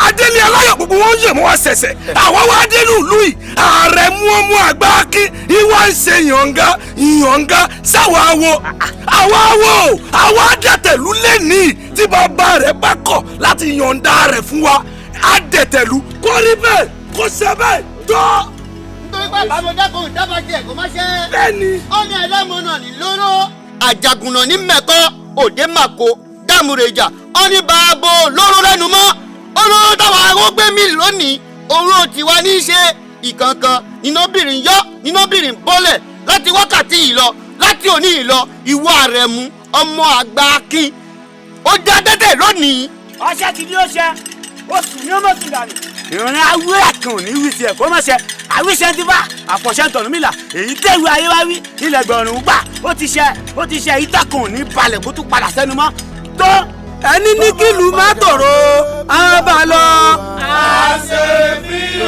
adélé aláyọ̀ gbogbo wọn ń yẹ̀ mọ́ wọn ṣẹ̀ṣẹ̀ àwọn wa dé ní ìlú yìí ààrẹ mú ọmọ Agbákin ìwà ń ṣe ìyànga sáwọn àwọn adẹ̀tẹ̀lú lẹ́nìí tí bàbá rẹ̀ bá kọ̀ láti yọ̀ǹda rẹ̀ fún wa adẹ̀tẹ̀lú kó rí bẹ́ẹ̀ kó ṣe bẹ́ẹ̀ tó.
nítorí pé bàbá dákun dábàá jẹ kó má ṣe.
bẹ́ẹ̀ni.
ọ̀nà ẹlẹ́mọ̀nà ní lóró. àjàgùnà ní mẹ́kọ́ òde màkó dámúrejà ọ̀ní bàbá olóró lẹ́nu mọ́ olóró táwa ó gbé mi lónìí oró tiwa ní í ṣe ìkankan inábìrin yọ inábìrin bọ́lẹ̀ láti wákàtí yìí lọ láti òní yìí lọ ìwọ Àrẹ̀mú ọmọ Agbákin ó já tẹ́tẹ́ lónìí.
ọṣẹ ti ní ó ṣe oṣù ní ó mọ̀ sí dànù. ìrìn awúrẹ́ kan ò ní wí tiẹ̀ kó má ṣe àwíṣẹ́ ti bá àfọ̀ṣẹ́ Ọ̀rúnmìlà èyí tẹ̀wé ayé wá wí ilẹ̀ gbọ̀rùn gbà ó ti ṣe ìtàkùn ò ní balẹ̀ kó tún padà sẹ́nu mọ́ tó ẹni ní kìlú má tòrò á bá lọ.
àṣefí o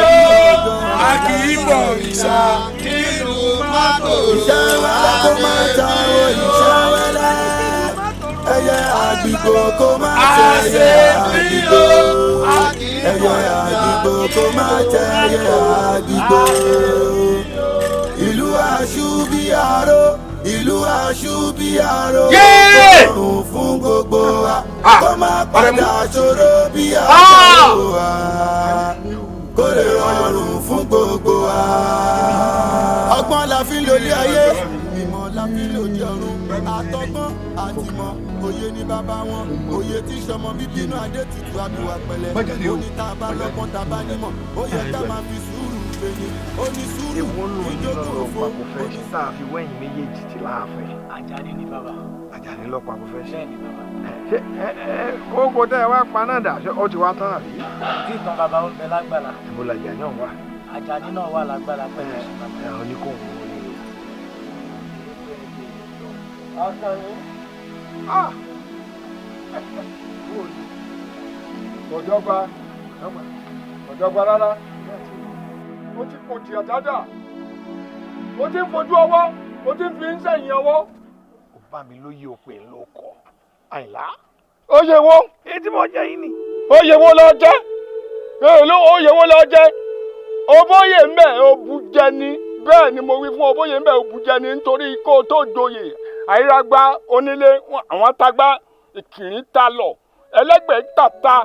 àkìbọ̀rìṣà kìlú má tòrò.
ìṣẹ́wẹ́lẹ́ kó má ta o ìṣẹ́wẹ́lẹ́ ẹyẹ àgbìgbò kó má tẹ ẹyẹ àgbìgbò ẹyẹ àgbìgbò kó má tẹ ẹyẹ àgbìgbò ìlú Àṣùbíàrò ìlú Àṣùbíàrò rọrùn fún gbogbo wa kó má padà ṣòro bí àṣọ wa kó lè rọrùn fún gbogbo wa. ọgbọ́n la fi lólé ayé ìmọ̀ la fi lòdì ọ̀run àtọgbọ́n àtìmọ̀ òye ní bàbá wọn òye tí sọmọ bíbí inú adé tutù àbúwà pẹ̀lẹ́ òní tá a bá lọ́gbọ́n tá a bá nímọ̀ ó yẹ ká máa fi sùúrù gbẹ̀yìn ó ní sùúrù ìjókòó fún
òní tá a fi wẹ́yìn méjèèjì ti láàfin.
Àjàní ni bàbá.
Àjàní lọ́pàá kò fẹ́ ṣe.
bẹ́ẹ̀ ni bàbá.
ṣé kókó tẹ́ ẹ wá pa náà dà ṣé ó ti wá tán àbí.
tí ìtàn bàbá ó ń bẹ lágbàlá.
ìbò làjà náà wà.
Àjàní náà wà lágbàlá pẹ̀lú
ẹ ọ ní kò wọ́n ní.
Àkànní. Ọ̀dọ́gba rárá. Ó ti kò jìyà dáadáa. Ó ti ń fojú ọwọ́. Ó ti ń fi ń sẹ́yìn ọwọ́.
Ó bá mi lóye òpè lóko. Àyìnlá.
Oyè wo?
Èyí tí mo jẹ yìí ni.
Oyè wo lọ jẹ́? Oyè wo lọ jẹ́? Obóyè ń bẹ̀ òbújẹ ni. Bẹ́ẹ̀ ni mo wí fún obóyè ń bẹ̀ òbújẹ ni nítorí kó o tó joyè. Àyírágbá onílé àwọn tagbá ìkìrín ta lọ. Ẹlẹ́gbẹ̀ẹ́ tàta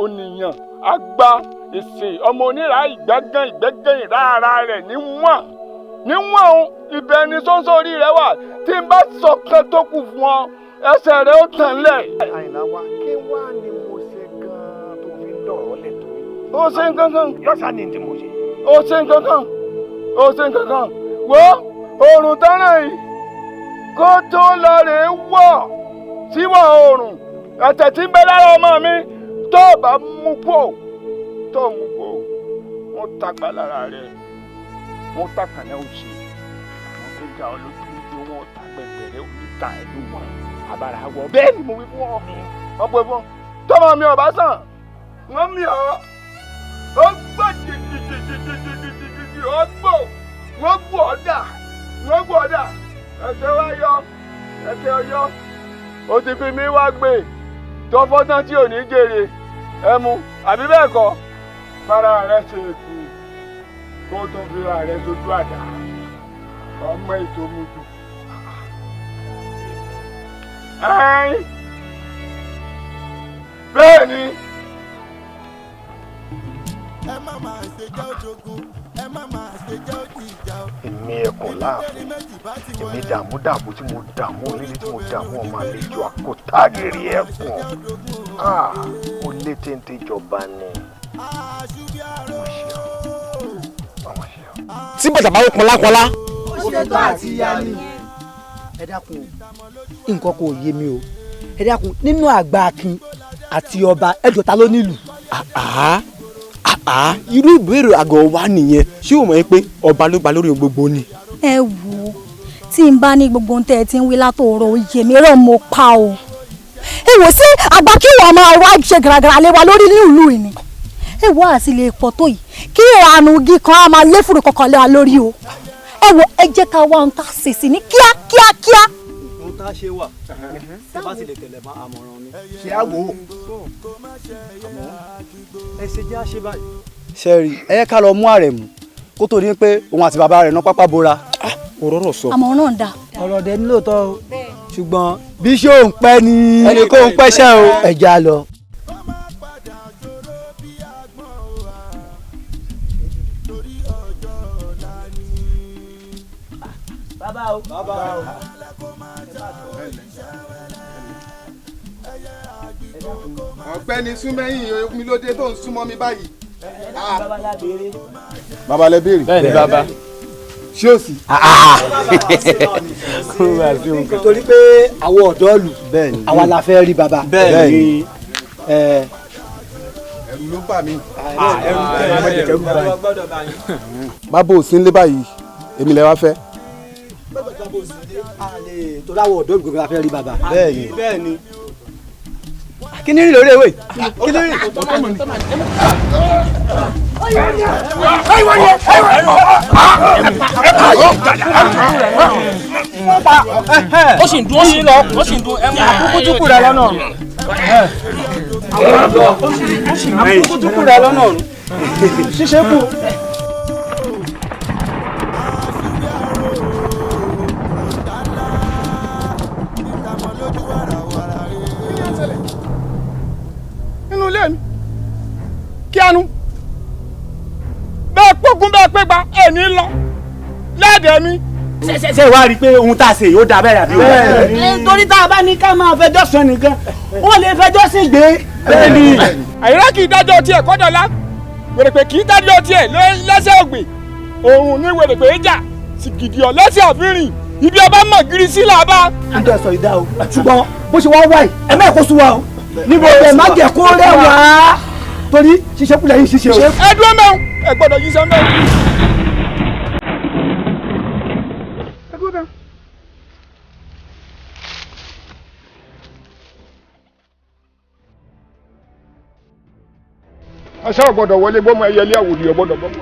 ònìyàn àgbà èsè ọmọ onírà ìgbẹ́gàn ìrára rẹ̀ níwọ̀n ibẹ̀ ni sọ́nsọ́rí rẹ̀ wà tí n bá sọ kan tó kù fún ọ ẹsẹ̀ rẹ̀ ó tàn lẹ̀.
Àyìnlá wa kí wá ni mo ṣe gan-an tó fi ń dọ̀rọ̀ lẹ́tọ̀ yìí.
Ó ṣe nǹkankan.
Yọ̀sà ni tí mo ṣe.
Ó ṣe nǹkankan. Wo oòrùn tánà yìí kó tó lọ rè é wọ̀ síwọ̀ oòrùn ẹ̀tẹ̀ tí ń bẹ lára ọmọ mi tó bá mú kó wọ́n tagbá lára rẹ̀ wọ́n tàkànnà òsì wọ́n tó já ọ lójú wípé wọ́n ta gbẹ̀gbẹ̀rẹ̀ oníta ẹ̀lú wọn àbára wọ bẹ́ẹ̀ ni mo wí fún ọ ọ̀pọ̀ ẹ̀fọn tọ́mọ mi ọ̀bá sàn wọ́n mi ọ́ ó gbọ́ jìjìjìjìjìjì ó gbò wọ́n gbò ọ̀dà ẹ̀kẹ́ wá yọ ẹ̀kẹ́ ọyọ́ ó ti fi mí wá gbé tọ́fọ́tán tí ò ní jèrè ẹmu àbí bẹ́ẹ̀ kọ́ fara rẹ̀ ṣe èkó kó tó fi ra rẹ̀ sójú àdá ọmọ ètò mojú. Bẹ́ẹ̀ ni.
ẹ má máa ṣe jẹ́ òjògùn ẹ má máa ṣe jẹ́ òjì ìjà o.
Èmi ẹ̀kọ́ láàfin èmi dààmú tí mo dààmú onílé tí mo dààmú ọmọ àlejò àkótágìrì ẹ̀kọ́ ó lé téńté ìjọba ni.
tí bàtà bá pọn lápọlá.
ó ṣe tó àti ya ni. ẹ dákun nǹkan kò yé mi o ẹ dákun nínú àgbà akin àti ọba ẹjọ ta ló nílùú.
irú ìbéèrè àgọ́ wa nìyẹn ṣé o mọ̀ pé ọba ló gba lórí gbogbo ni.
ẹ wò ó tí n bá ní gbogbo ohun tẹ́ ẹ ti ń wí látòrò oyè mi rẹ̀ mo pa o. ẹ wò sí àgbà kí wọ́n máa wá ṣe gàràgàrà lé wa lórí nílùú yìí ni. ẹ wò àti lè pọ̀ tó yìí kí ìrànú igi kan á máa lé fúru kankan lé wa lórí o. ẹ wò ẹ jẹ́ ká wá ohun tá a ṣèṣì ní kíákíá.
ohun tá a ṣe wà ẹ bá sì lè tẹ̀lé mọ́ àmọ̀ràn mi.
ṣé a wò ó.
ẹ ṣe jẹ́ àṣẹ báyìí.
sẹ́ẹ̀rì ẹ yẹ ká lọ mú Àrẹ̀mú kó tó ní pé òun àti bàbá rẹ̀ ná pápá bora.
òróró sọ.
àmọ́ náà dà.
ọ̀rọ̀ dẹ̀ ní lóòótọ́ o ṣùgbọ́n bí ṣé òun pẹ́ ni
ẹni kó ń pẹ́ṣẹ́ o.
ẹ já lọ.
bàbá o.
Ọ̀gbẹ́ni súnmẹ́yìn omi ló dé tó ń súnmọ́ mi báyìí.
Bàbá lẹ béèrè.
bẹ́ẹ̀ ni bàbá.
ṣé o sì.
torí pé àwọn ọ̀dọ́ lù àwa la fẹ́ rí bàbá.
bẹ́ẹ̀ ni.
ẹ̀rù ló bà mí.
bàbá ò sí nílé báyìí èmi lẹ wá fẹ́.
torí àwọn ọ̀dọ́ gbogbo la fẹ́ rí bàbá.
bẹ́ẹ̀ ni.
kí ni rí lórí ewé kí ni rí.
ó sì ń dún ó sì ń lọ ó sì ń dún ẹmu
àkókò tó kù rẹ lọ́nà ọ̀run. àkókò tó kù rẹ lọ́nà ọ̀run. ṣíṣe kù.
nínú ilé mi kí anu bẹ́ẹ̀ pógun bẹ́ẹ̀ pé gba ẹni lọ lẹ́ẹ̀dẹ̀ mi.
ṣe wá rí i pé ohun tá a ṣe yóò da bẹ́ẹ̀ àbí wọ́n. torí tá a bá ní ká máa fẹjọ́ sùn nìkan wọ́n lè fẹjọ́ sí gbé.
bẹ́ẹ̀ni àyíká kì í dájọ́ tiẹ̀ kọ́dọ̀lá wèrèpè kì í dájọ́ tiẹ̀ lẹ́sẹ̀ ògbè òun ní wèrèpè jà sìgìdì ọ̀lẹ́sẹ̀ àfihàn ibi ọba mọ̀ gírí sí làbá.
n tẹ́ sọ ìdá o ṣùgbọ́n bó ṣe wá wáyé ẹ má kó sún wa o níbo ẹ má jẹ́ kó rẹ̀ wá torí ṣiṣẹ́ kúlẹ̀ yìí ṣiṣẹ́ o.
ẹ dúró mẹ́rin ẹ gbọ́dọ̀ yí sẹ́ mẹ́rin. aṣá ò gbọ́dọ̀ wọlé gbọ́mọ ẹyẹlé àwòdì ò gbọ́dọ̀ gbọ́mọ.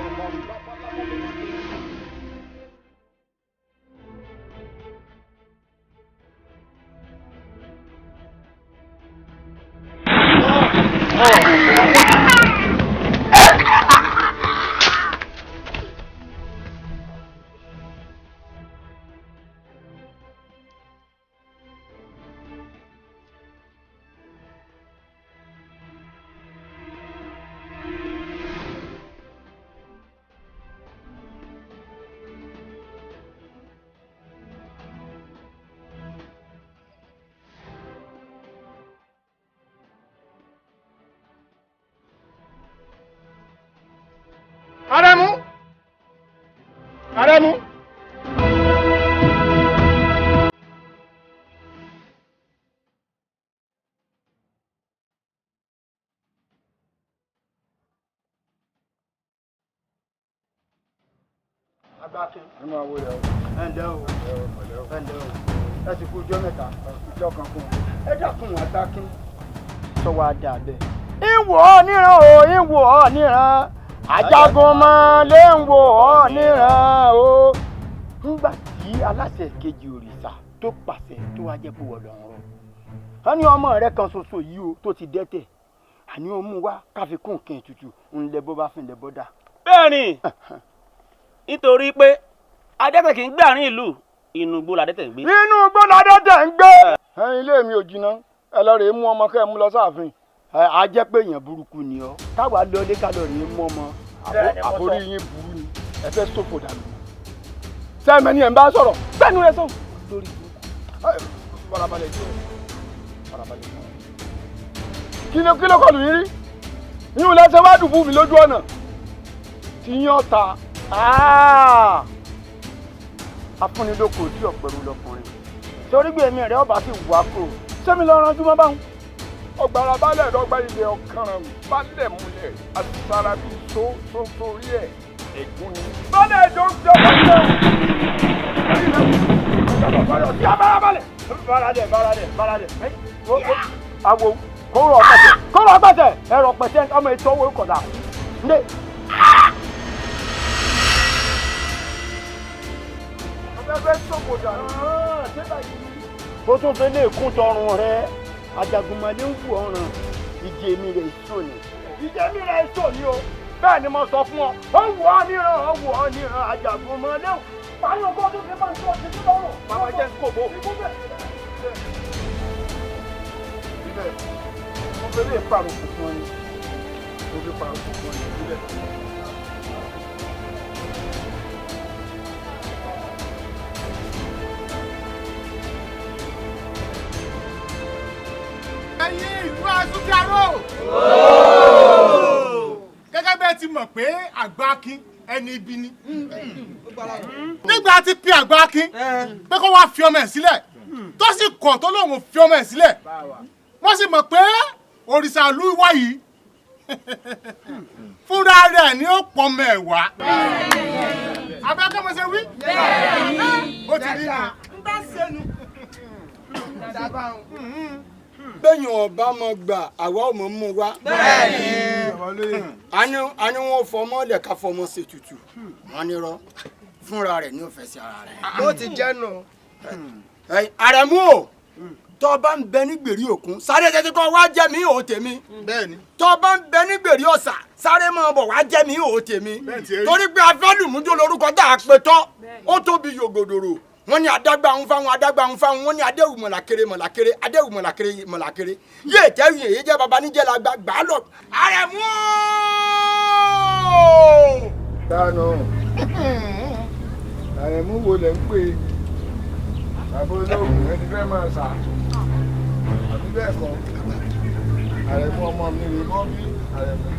Aremu.
Agbákin. Nínú àwo rẹ̀ o. Ẹ̀ǹdẹ́ o. Ẹ̀ǹdẹ́ o. Ẹ ti kú ọjọ́ mẹ́ta. Ìjọ kan kún. Ẹ dákun Agbákin. Sọ wá dà bẹ́ẹ̀. Ìwọ ọ́ níran o, ìwọ ọ́ níran. Ajagun mọ́ lé ń wò ọ́ níran o. Nígbà tí aláṣẹ kejì òrìṣà tó pàṣẹ tó wá jẹ́ pé wọ́n lọ rọ. Wọ́n ní ọmọ rẹ̀ kan ṣoṣo yìí o tó ti dẹ́tẹ̀. Àní ó mú wá káfí kún nǹkan ètùtù ńlẹ̀ bó bá fi ńlẹ̀ bó dà.
Bẹ́ẹ̀ni, nítorí pé adẹ́tẹ̀ kì í gbé àárín ìlú, inú igbó ládẹ́tẹ̀ ń gbé.
Inú igbó ládẹ́tẹ̀ ń gbé. Ẹyin ilé mi ò jìnnà, ẹ lọ rèé mú ọmọ kẹ́ ẹ mú lọ sáàfin. A jẹ́ pé èèyàn burúkú ni ọ́. Káwa lọ ilé ká lọ rèé mú ọmọ. Àforí yín burú ni, ẹ fẹ́ sòfò dànù. Sẹ́mi ni ẹ̀ ń bá sọ̀rọ̀, sẹ́nu rẹ̀ sọ̀rọ̀ lórí burúkú. Farabalẹ̀ jù ọ́, farabalẹ̀ jù ọ́. Kí ló kọlù yín rí? Yín lẹ́sẹ̀ wá dùbú mi lójú ọ̀nà. Ti yín ọ̀ta. Afúnilóko tí ọ̀pẹ̀rù lọkùnrin. Torí gbé èmi rẹ̀ ọba sì wà kó. Sẹ́mi lọ ranjú mọ́ báwọn. Ọgbàrá balẹ̀ lọ́gbà ilé ọ̀kanràn balẹ̀ múlẹ̀ àti sára bíi tó torí ẹ̀ ẹ̀gún ni. Balẹ̀ ẹjọ́ ń jọ balẹ̀. Baradẹ̀. Àwo kóró ọ̀pẹ̀tẹ̀ ẹ̀rọ ọ̀pẹ̀tẹ̀ ọmọ ètò owó kọ̀dà. Ndé. Ọ̀pẹ̀pẹ̀ sọ̀kò dànù. Ó tún fẹ́ lè kún tọrùn rẹ̀. Ajagunmalé ń wù ọ̀ràn ìjẹ̀mí rẹ̀ ìṣó ni. Ìjẹ̀mí rẹ̀ ìṣó ni o. Bẹ́ẹ̀ ni mo sọ fún ọ. Ó wù ọ́ níran Ajagunmalé. Báyọ̀ kọ́ tó fi máa ń sọ títí lọ́rùn. Màmá jẹ́ ń kòbó. Ibẹ̀ mo fẹ́ lè pàrọ̀ fún ọ ni. Mo fi pàrọ̀ fún ọ ni ìbílẹ̀.
Ẹ̀yin ìlú Àsúnjárò. Gẹ́gẹ́ bẹ́ẹ̀ ti mọ̀ pé Àgbákin ẹni ibi ni. Nígbà tí pe Àgbákin pé kó wá fi ọmọ ẹ̀ sílẹ̀ tó sì kọ̀ tó lóun fi ọmọ ẹ̀ sílẹ̀. Wọ́n sì mọ̀ pé òrìṣà ìlú wa yìí fúnra rẹ̀ ni ó pọ̀ ọmọ ẹ̀ wá. Abẹ́kẹ́ mo ṣe wí? Ó ti rí nù. Ń bá ṣẹnu.
Bẹ́yìn ọba mọ̀ gbà àwa ò mọ̀ mú wa. Bẹ́ẹ̀ni. A ní wọn fọmọ lẹ̀ ká fọmọ ṣètùtù. Wọ́n ní rọ fúnra rẹ̀ ní òfẹ́ sí ara rẹ̀.
Bó ti jẹ́ nù.
Àrẹ̀mú o, tọ́ bá ń bẹ ní gbèrí òkun, sáré tètè kọ́ wá jẹ́ mi ò tèmi.
Bẹ́ẹ̀ni.
Tọ́ bá ń bẹ ní gbèrí ọ̀sà, sáré máa bọ̀ wá jẹ́ mi ò tèmi. Torí pé afẹ́lùmújó lórúkọ tá a pè tọ́, ó tóbi yògòdòrò. Wọ́n ní adágbà ń fáwọn, wọ́n ní adéwù mọ̀làkéré adéwù mọ̀làkéré yé tẹ́wì èyí jẹ́ baba níjẹ́ la gbà á lọ. Àrẹ̀mú ooo.
Dáná Àrẹ̀mú wo lẹ̀ ń pè é? Bàbá olóògùn ẹni fẹ́ máa sà. Àbí bẹ́ẹ̀ kọ́? Àrẹ̀mú ọmọ mi rè mọ́ bí Àrẹ̀mú.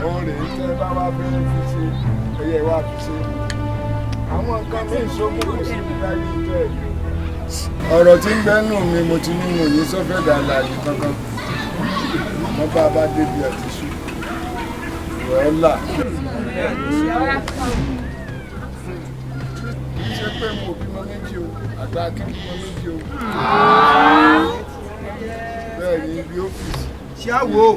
Òun rèé tẹ́ bá wá fẹ́ fi ṣe ẹyẹ wá fi ṣe. Àwọn nǹkan mí ìṣókùn kò sí ibi láyé ìfẹ́ ẹ̀. Ọ̀rọ̀ tí ń gbẹ́nù mi mo ti ní òní sọ́fẹ́ dàlàyé kankan. Wọ́n bá débi àti ṣú. Wọ́ọ́lá. Kì í ṣe pé mo bímọ méjì o, Àgbákin bímọ méjì o. Bẹ́ẹ̀ ni ibi ọ́fíìsì
ṣé á wò ó.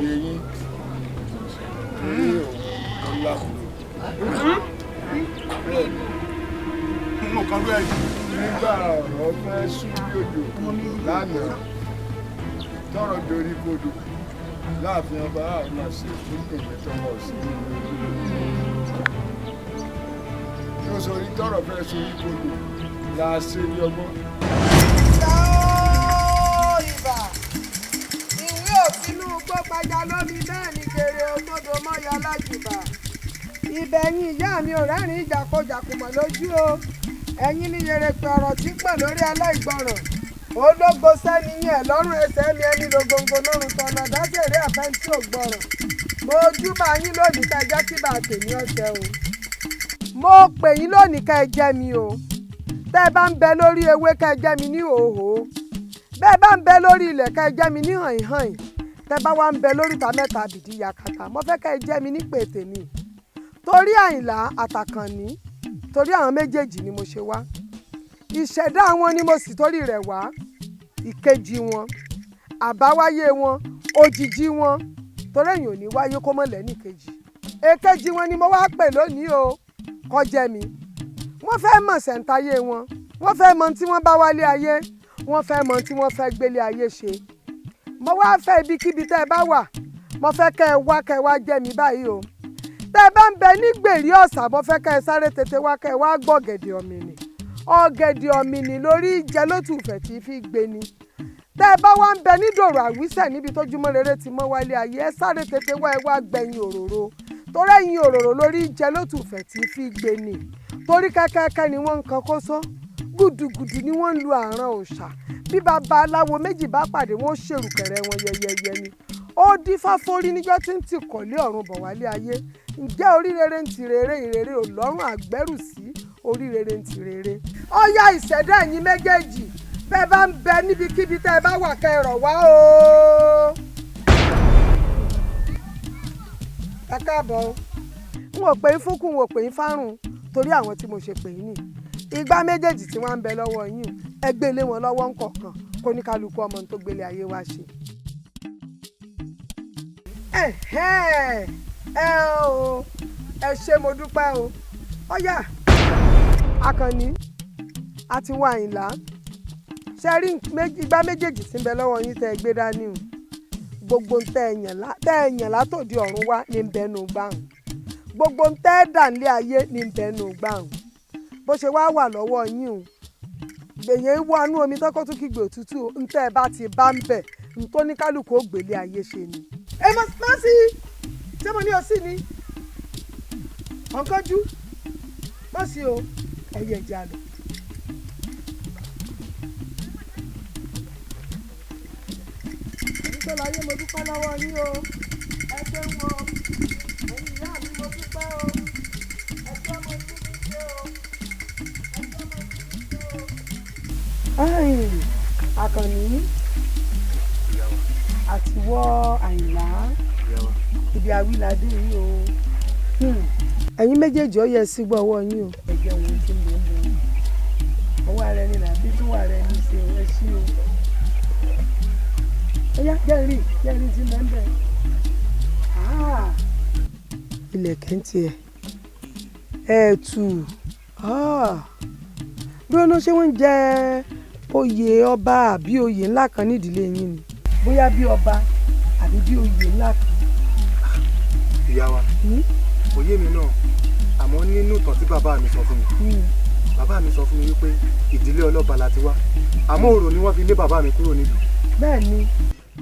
nígbà ọ̀rọ̀ fẹ́ sún bí òjò lánàá tọrọ dorí kodò láàfin ọba àwọn àṣẹ ìpínlẹ̀ tọwọ́ sí i tó sọrí tọrọ fẹ́ sórí kodò là á ṣe ní ọgbọ́n.
ìbà ìwé òsínú gbọ́gbajà lómi bẹ́ẹ̀ ni kèrè òtòdó mọ́ya lájùbà ìbẹ̀yìn ìyá mi ò rẹ́rìn ìjàkọjàkùmọ̀ lójú o ẹ̀yin ní yèrèpè ọ̀rọ̀ tí pẹ̀ lórí aláìgbọràn ológo sẹ́ni yẹn lọ́rùn ẹsẹ̀ mi ẹni lógóńgó lórun tọ̀nà dájèrè àfẹ́ntì ò gbọràn mo júbà yín lónìí ká ẹ jẹ́ kí bàá tèmi ọ̀sẹ̀ o mo pè yín lónìí ká ẹ jẹ́ mi o tẹ́ ẹ bá ń bẹ lórí ewé ká ẹ jẹ́ mi ní hòhò bẹ́ẹ̀ bá ń bẹ lórí ilẹ̀ ká ẹ jẹ́ mi ní hàn-hàn tẹ́ bá wá ń bẹ lórí ìta mẹ́ta àbìdí yakata mo fẹ́ ká ẹ jẹ́ mi ní pètè mi torí Àyìnlá àtàkànní torí àwọn méjèèjì ni mo ṣe wá ìṣẹ̀dá wọn ni mo sì torí rẹ̀ wá ìkejì wọn àbáwáyé wọn òjìjí wọn torí èèyàn ò ní wáyé kó mọ̀ lẹ́nì kejì èkejì wọn ni mo wá pè lónìí o kọjẹ́ mi wọ́n fẹ́ mọ̀ sẹ̀ǹtáyé wọn wọ́n fẹ́ mọ̀ tí wọ́n bá wálé ayé wọ́n fẹ́ mọ̀ tí wọ́n fẹ́ gbélé ayé ṣe mo wá fẹ́ ibikíbi tẹ́ ẹ bá wà mo fẹ́ kẹ́ ẹ wá jẹ́ mi báyìí o tẹ́ ẹ bá ń bẹ ní gbèrí ọ̀sà mo fẹ́ kẹ́ ẹ sáré tètè wá kẹ́ ẹ wá gbọ́ ọ̀gẹ̀dẹ̀ ọ̀mìnì ọ̀gẹ̀dẹ̀ ọ̀mìnì lórí ìjẹ lótùfẹ̀ tí fi gbé ni tẹ́ ẹ bá wá ń bẹ ní dòrò àwísẹ̀ níbi tójúmọ́ rere ti mọ́ wálé ayé ẹ sáré tètè wá ẹ wá gbẹ̀yìn òróró torí ẹ̀yìn òróró lórí ìjẹ lótùfẹ̀ tí fi gbé ni torí kẹ́kẹ́kẹ́ ni wọ́n ń kan kóso gùdùgùdù ni wọ́n ń lu àrán òòṣà bí baba aláwo méjì bá pàdé wọn ó ṣèrùkẹ̀rẹ̀ wọn yẹyẹyẹ ni ó dífá fórí níjọ́ tí ń tì kọ̀lé ọ̀run bọ̀ wálé ayé ǹjẹ́ orí rere ń ti rere ìrere ò lọ́rùn àgbẹ́rù sí orí rere ń ti rere. ó yá ìṣẹ̀dá ẹ̀yin méjèèjì bẹ́ẹ̀ bá ń bẹ níbikíbi tẹ́ ẹ bá wà kẹ́ ẹ rọ̀ wá o. ẹ káàbọ̀ n ò pè é fúnkù n ò pè é fárùn torí àwọn tí mo ṣe pè é nì igbá méjèèjì tí wọ́n ń bẹ lọ́wọ́ yín ẹ gbé lé wọn lọ́wọ́ ńkọ̀ọ̀kan kó ní kálukú ọmọ tó gbélé ayé wá ṣe. ẹ ṣé mo dúpẹ́ o ọ̀yà Àkànní àti wọn Àyìnlá ṣe rí igbá méjèèjì tí ń bẹ lọ́wọ́ yín tẹ́ ẹ gbé dání o gbogbo ń tẹ́ ẹ yàn látòdì ọ̀run wá ní bẹ́ẹ̀nù gbàùn gbogbo ń tẹ́ ẹ dà nílé ayé ní bẹ́ẹ̀nù gbàùn bó ṣe wá wà lọ́wọ́ yín o gbèyàn wọ anú omi tọ́kọ́ tún kígbe òtútù ń tẹ́ ẹ bá ti bá ń bẹ̀ ń tó ní kálukú ó gbélé ayé ṣe ni. ẹ mọ sí ṣé mo ní o sí ni ọ̀nkánjú mọ̀ sí o ẹ̀yẹ̀ ìjà lọ. nítorí ayé mo dúpẹ́ lọ́wọ́ yín o ẹ ṣé ń wọ ẹ̀yin ìyá mi mo dúpẹ́ o ẹ ṣé mo tún mi ṣe o ẹ ṣé mo tún mi ṣe o. Àkànní àtiwọ́ Àyìnlá ibi àwíládé yìí o ẹ̀yin méjèèjì ó yẹ sí gbọ́ ọwọ́ yín o ẹ̀jẹ̀ wo ti ń bọ̀ ń bọ̀ ọwọ́ ara ẹni làbí tó wà rẹ ní ṣe ẹ sí o ẹ̀yà jẹ́rìí ti máa ń bẹ̀ ilẹ̀kẹ̀ ń tiẹ̀ ẹ̀ẹ̀tù dúró ṣé wọ́n ń jẹ oyè ọba àbí oyè ńlá kan nídìílé yín ni bóyá bí ọba àbí bí oyè ńlá kan.
ìyá wa òye mi náà àmọ́ nínú ìtàn tí bàbá mi sọ fún mi bàbá mi sọ fún mi wípé ìdílé ọlọ́ba la ti wá àmọ́ òrò ni wọ́n fi lé bàbá mi kúrò nílùú.
bẹ́ẹ̀ ni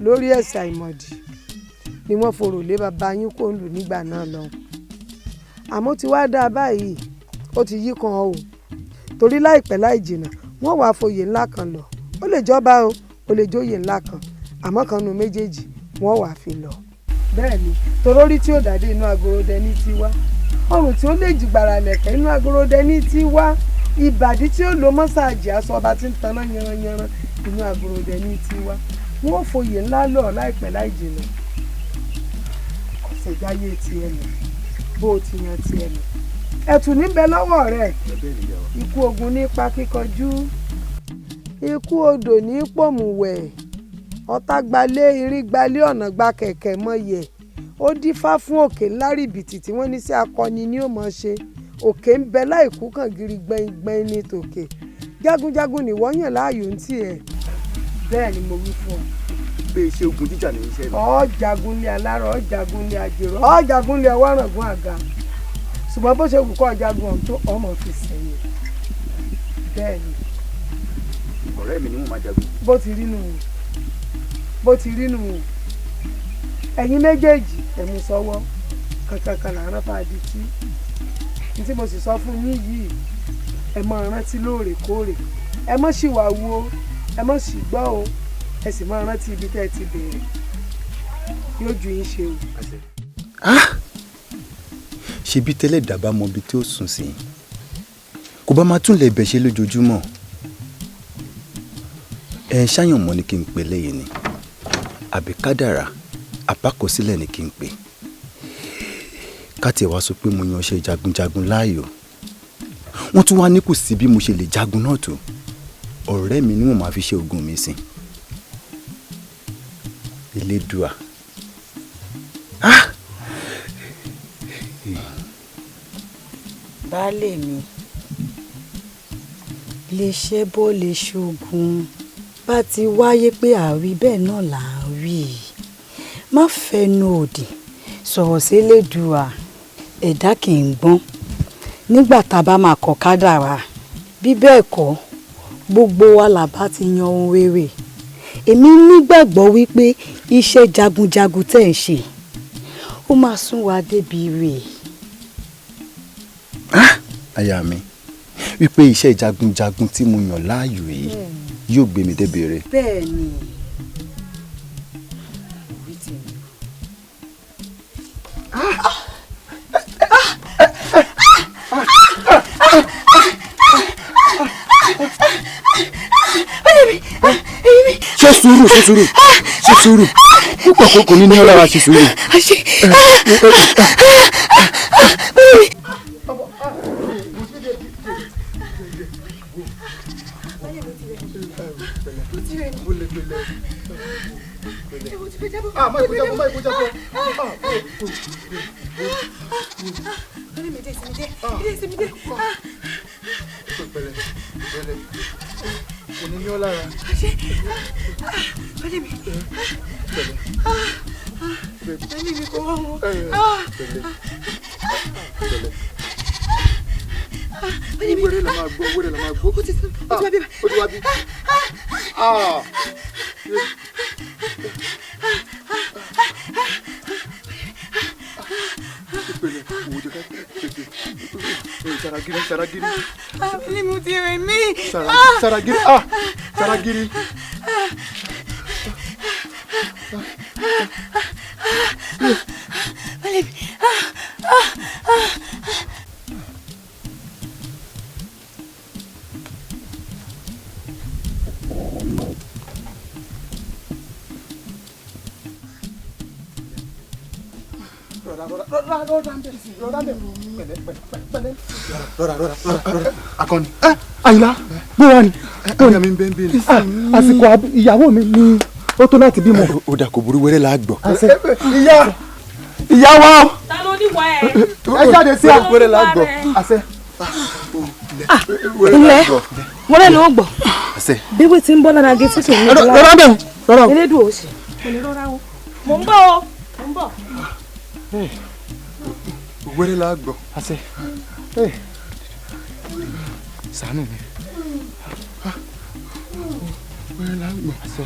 lórí ẹ̀sẹ̀ àìmọ̀dì ni wọ́n forò lé bàbá yín kó ń lù nígbà náà lọ àmọ́ ti wá dáa báyìí ó ti yí kan o torí láìpẹ́ láì jìnnà wọ́n wàá foyè ńlá kan lọ ó lè jọba o ó lè jóyè ńlá kan àmọ́ kan nu méjèèjì wọ́n wàá fi lọ. bẹ́ẹ̀ ni torórí tí ó dàdé inú agorodẹ ní tiwa ọrùn tí ó lè jìgbàrà lẹ̀kẹ̀ inú agorodẹ ní tiwa ìbàdí tí ó lo mọ́sáàjì aṣọ ọba tí ń taná yanranyanran inú agorodẹ ní tiwa wọ́n foyè ńlá lọ láìpẹ́ láì jìnnà ọ̀sẹ̀ jáyé tiẹ̀ nù bó o ti yan tiẹ̀ nù ẹ̀tù níbẹ̀ lọ́wọ́ rẹ̀ ikú ogun nípa kíkọjú ikú odò ní pòmùwẹ̀ ọ̀tá gbalé irin gbalé ọ̀nà gba kẹ̀kẹ́ mọ́yẹ̀ ó dífá fún òkè ńlá rìbìtì tí wọ́n ní sí akọni ni ó mọ̀ ṣe òkè ń bẹ láìkú kàn gírí gbẹ̀ngbẹ̀ng ní tòkè jagunjagun ni wọ́n yàn láàyò ń tiẹ̀ bẹ́ẹ̀ ni mo wí fún ọ.
pé iṣẹ́ ogun jíjà ní iṣẹ́ mi.
ọ̀jagunlé alárọ̀ ọ̀jagunlé àjèrò ọ̀jagunlé ọwọ́ràngún àga ṣùgbọ́n bó ṣe wù kọ́ ọ̀jagun ọ̀hún tó ọmọ fi sẹ́yìn bẹ́ẹ̀ ni.
ọ̀rẹ́ mi ni mo máa jagun.
bó ti rí nù ẹ̀yin méjèèjì ẹ̀mú sọ́wọ́ kankan làárọ̀ fàdí tí mo sì sọ fún yín yìí ẹ máa rántí lóòrèkóòrè ẹ má sì wá wo ẹ má sì gbọ́ o ẹ sì máa rántí ibi tẹ́ ẹ ti bẹ̀rẹ̀ yóò ju yín ṣe o.
ṣebí tẹ́lẹ̀ dàbá mọ ibi tí ó sùn sí kò bá máa tún lè bẹ̀ ṣe lójoojúmọ́ ẹ̀ ṣáyàn mọ́ ni kí n pè lẹ́yìn ni àbí kádàrá àbákọsílẹ̀ ni kí n pè káti ẹ̀ wá sọ pé mo yan ọṣẹ jagunjagun láàyò wọ́n tún wá ní kò sí bí mo ṣe lè jagun náà tó ọ̀rẹ́ mi ni wọ́n máa fi ṣe ogun mi sìn Elédùà.
baálé mi lè ṣe bó lè ṣoògùn bá ti wáyé pé àrí bẹ́ẹ̀ náà là ń rí má fẹnu òdì sọ̀rọ̀ sí Elédùà ẹ̀dá kì í gbọ́n nígbà tá a bá máa kọ kádàrá bí bẹ́ẹ̀ kọ́ gbogbo wa là bá ti yan ohun rere èmi nígbàgbọ́ wípé iṣẹ́ jagunjagun tẹ̀ ń ṣe ó máa sún wa débi rè.
aya mi wípé iṣẹ́ jagunjagun tí mo yàn láàyò yìí yóò gbé mi débi rè.
bẹ́ẹ̀ ni.
ṣe sùúrù púpọ̀ kókò ní ọlọ́wà ṣe sùúrù.
Saragiri.
Akọni. Àyìnlá bóyá ni.
Ẹ̀yà mi ń bẹ́ẹ̀ bẹ́ẹ̀ ni.
Àsìkò ìyàwó mi ni ó tó láti bímọ.
Ó dà kò burú wẹ́rẹ́ la gbọ́.
Ìyá wa.
Ta ló ní wá ẹ?
Ẹ jáde sí
wẹ́rẹ́ la gbọ́.
Àṣẹ.
ilẹ̀ wọ́n ló gbọ́ bí wọ́n ti ń bọ́ lára gẹ́sì tó ń bọ́ lára Elédùà ó sì.
Mo ń bọ̀ o. Mo ń bọ̀.
Wẹ́rẹ́ la gbọ́.
Àṣẹ.
Ṣàánú mi. Wẹ́rẹ́ la gbọ́.
Àṣẹ.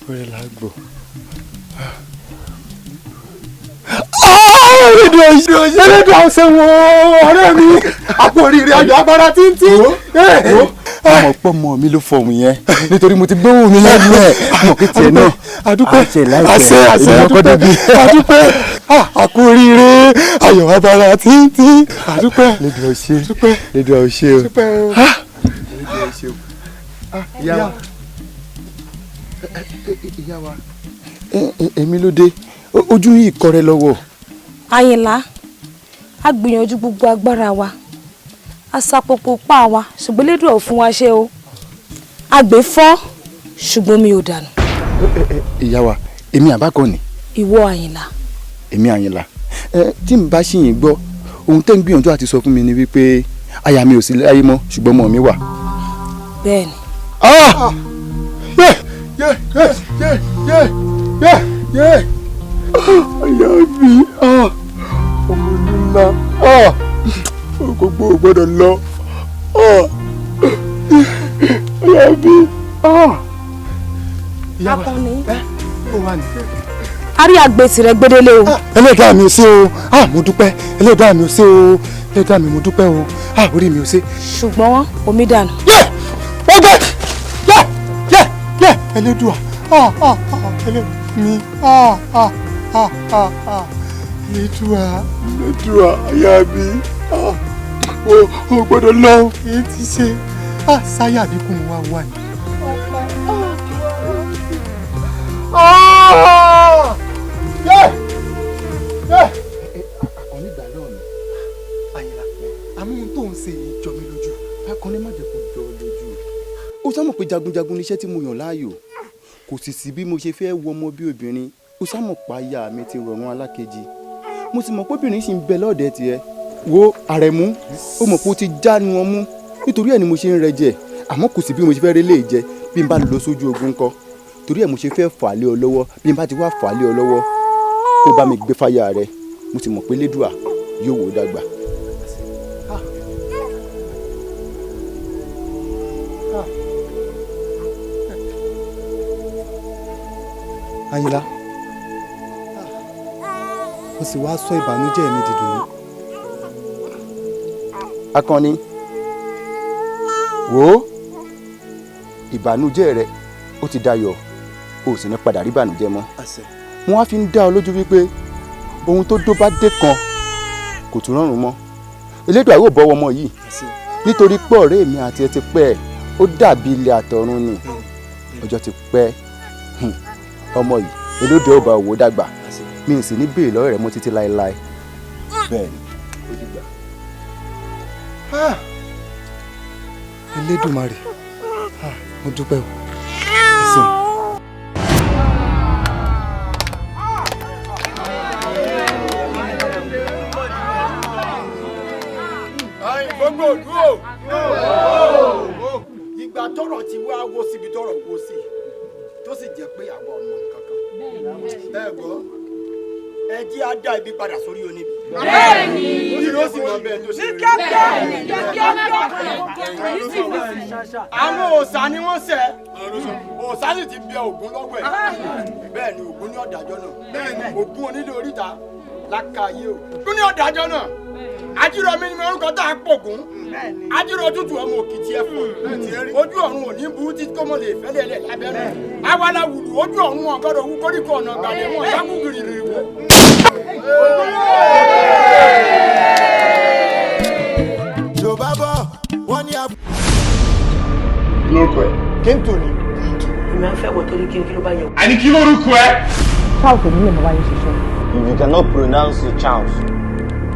Wẹ́rẹ́ la gbọ́.
Elédùà ó ṣe wọ́n ọ̀rẹ́ mi àpò oríire ayọ̀ agbára títí.
ọmọ pọ́mọ mi ló fọhùn yẹn nítorí mo ti gbóhùn mi lẹ́nu ẹ̀ mọ̀ pé tiẹ̀ náà àṣẹ láìpẹ́
àdúpẹ́ àpò oríire ayọ̀ agbára títí àdúpẹ́.
Elédùà ó ṣe Elédùà ó ṣe o.
Ìyá wa. Ìyá wa.
èmi ló dé ojú yìí kọrẹ lọ́wọ́.
Àyìnlá a gbìyànjú gbogbo agbára wa a sapòpò pa wa ṣùgbọ́n lédùn ò fún wa ṣe o àgbẹ̀ fọ́ ṣùgbọ́n mi ò dànù.
ìyá wa èmi àbákọ ni.
ìwọ Àyìnlá.
èmi Àyìnlá tí n bá ṣì yín gbọ́ ohun tẹ́ ń gbìyànjú àti sọ fún mi ni wípé aya mi ò sí láyé mọ́ ṣùgbọ́n ọmọ mi wà.
bẹ́ẹ̀ni.
aya mi ọmọ nílá gbogbo ò gbọ́dọ̀ lọ aya mi.
Akọni.
ó wà ní.
a rí àgbèsì rẹ gbẹdẹlẹ o.
ẹlẹ́dàá mi ò sí o mo dúpẹ́ ẹlẹ́dàá mi ò sí o ẹlẹ́dàá mi mo dúpẹ́ o orí mi ò sí.
ṣùgbọ́n omi dànù.
ó gbẹ ẹlẹ́dùà mi ẹlẹ́dùà aya mi o gbọ́dọ̀ lọ èyí ti ṣe sáyà bí kò mú wa wá ni. Akọni gbà lọ́ọ̀ mi Àyìnlá àmọ́ ohun tó ń ṣe yìí jọ mí lójú. Akọni má jẹ́ kó jọ ọ lójú. Ó sámọ̀ pé jagunjagun níṣẹ́ tí mo yàn láàyò kò sì sí bí mo ṣe fẹ́ wọ ọmọ bí obìnrin. Ó sámọ̀ pa aya mi ti rọrùn alákejì. Mo sì mọ̀ pé obìnrin sì ń bẹ lọ́ọ̀dẹ̀ tiẹ̀. Wo Àrẹ̀mú ó mọ̀ pé ó ti jánu ọmú nítorí ẹ̀ ni mo ṣe ń rẹjẹ àmọ́ kò sí bí mo ṣe fẹ́ rí lè jẹ bí n bá lọ sójú ogun ńkọ́ torí ẹ̀ mo ṣe fẹ́ fà lé ọ lọ́wọ́ bí n bá ti wá fà lé ọ lọ́wọ́ kó bá mi gbé fáyà rẹ mo sì mọ̀ pé lédùà yóò wò ó dàgbà. Àyìnlá mo sì wá sọ ìbànújẹ́ mi di dùnú. Akọni wò ó ìbànújẹ́ rẹ ó ti dayọ̀ o sì ní padà rí ìbànújẹ́ mọ́. Wọ́n á fi ń dá ọ lójú wípé ohun tó dó bá dé kan kò tún rọrùn mọ́. Elédùà yóò bọ́wọ́ ọmọ yìí nítorí pé ọ̀rẹ́ mi àti ẹ ti pẹ́ ó dàbí ilẹ̀ àtọ̀run ni ọjọ́ ti pẹ́ ọmọ yìí Elédùà ó bá owó dàgbà mi ì sì ní béèrè lọ́wọ́ rẹ̀ mọ́ títí láéláé. Bẹ́ẹ̀ni ó ti gbà. Elédùmarè mo dúpẹ́ o.
gbogbo dúró ìgbà tọ́rọ̀ ti wá wó síbi tọ́rọ̀ wó sí tó sì jẹ́ pé àwọn ọmọ kankan ẹ gbọ́ ẹ jí á dá ibi padà sórí oníbi. bẹ́ẹ̀ni ó sì mọ bẹ́ẹ̀ tó ṣe rí. àwọn òòṣà ni wọ́n ṣẹ̀ òòṣà sì ti bẹ Ògún lọ́wọ́ ẹ̀ bẹ́ẹ̀ ni Ògún ní ọ̀dàjọ́ náà Ògún onílé oríta lákàáyé Ògún ní ọ̀dàjọ́ náà ajírọ̀ mi ni mo orúkọ tá a pògún ajírọ̀ tútù ọmọ òkìtì ẹ̀fọ́ ojú ọ̀run òní burú títí kó mo lè fẹ́lẹ̀ lẹ̀ lábẹ́rẹ́ awala wùdù ojú ọ̀run wọn gbọ́dọ̀ wú koríko ọ̀nà gbàdé wọn yákú gìrìrì wò.
yorùbá bọ̀ wọ́n ní.
lórúkọ ẹ
Kẹ́ntù ni.
èmi á fẹ́ wọ torí kí n kí ló bá yẹ.
àní kí lórúkọ ẹ.
Charles èmi lè mọ wáyé ṣiṣẹ́.
If you cannot pronounce it, Charles,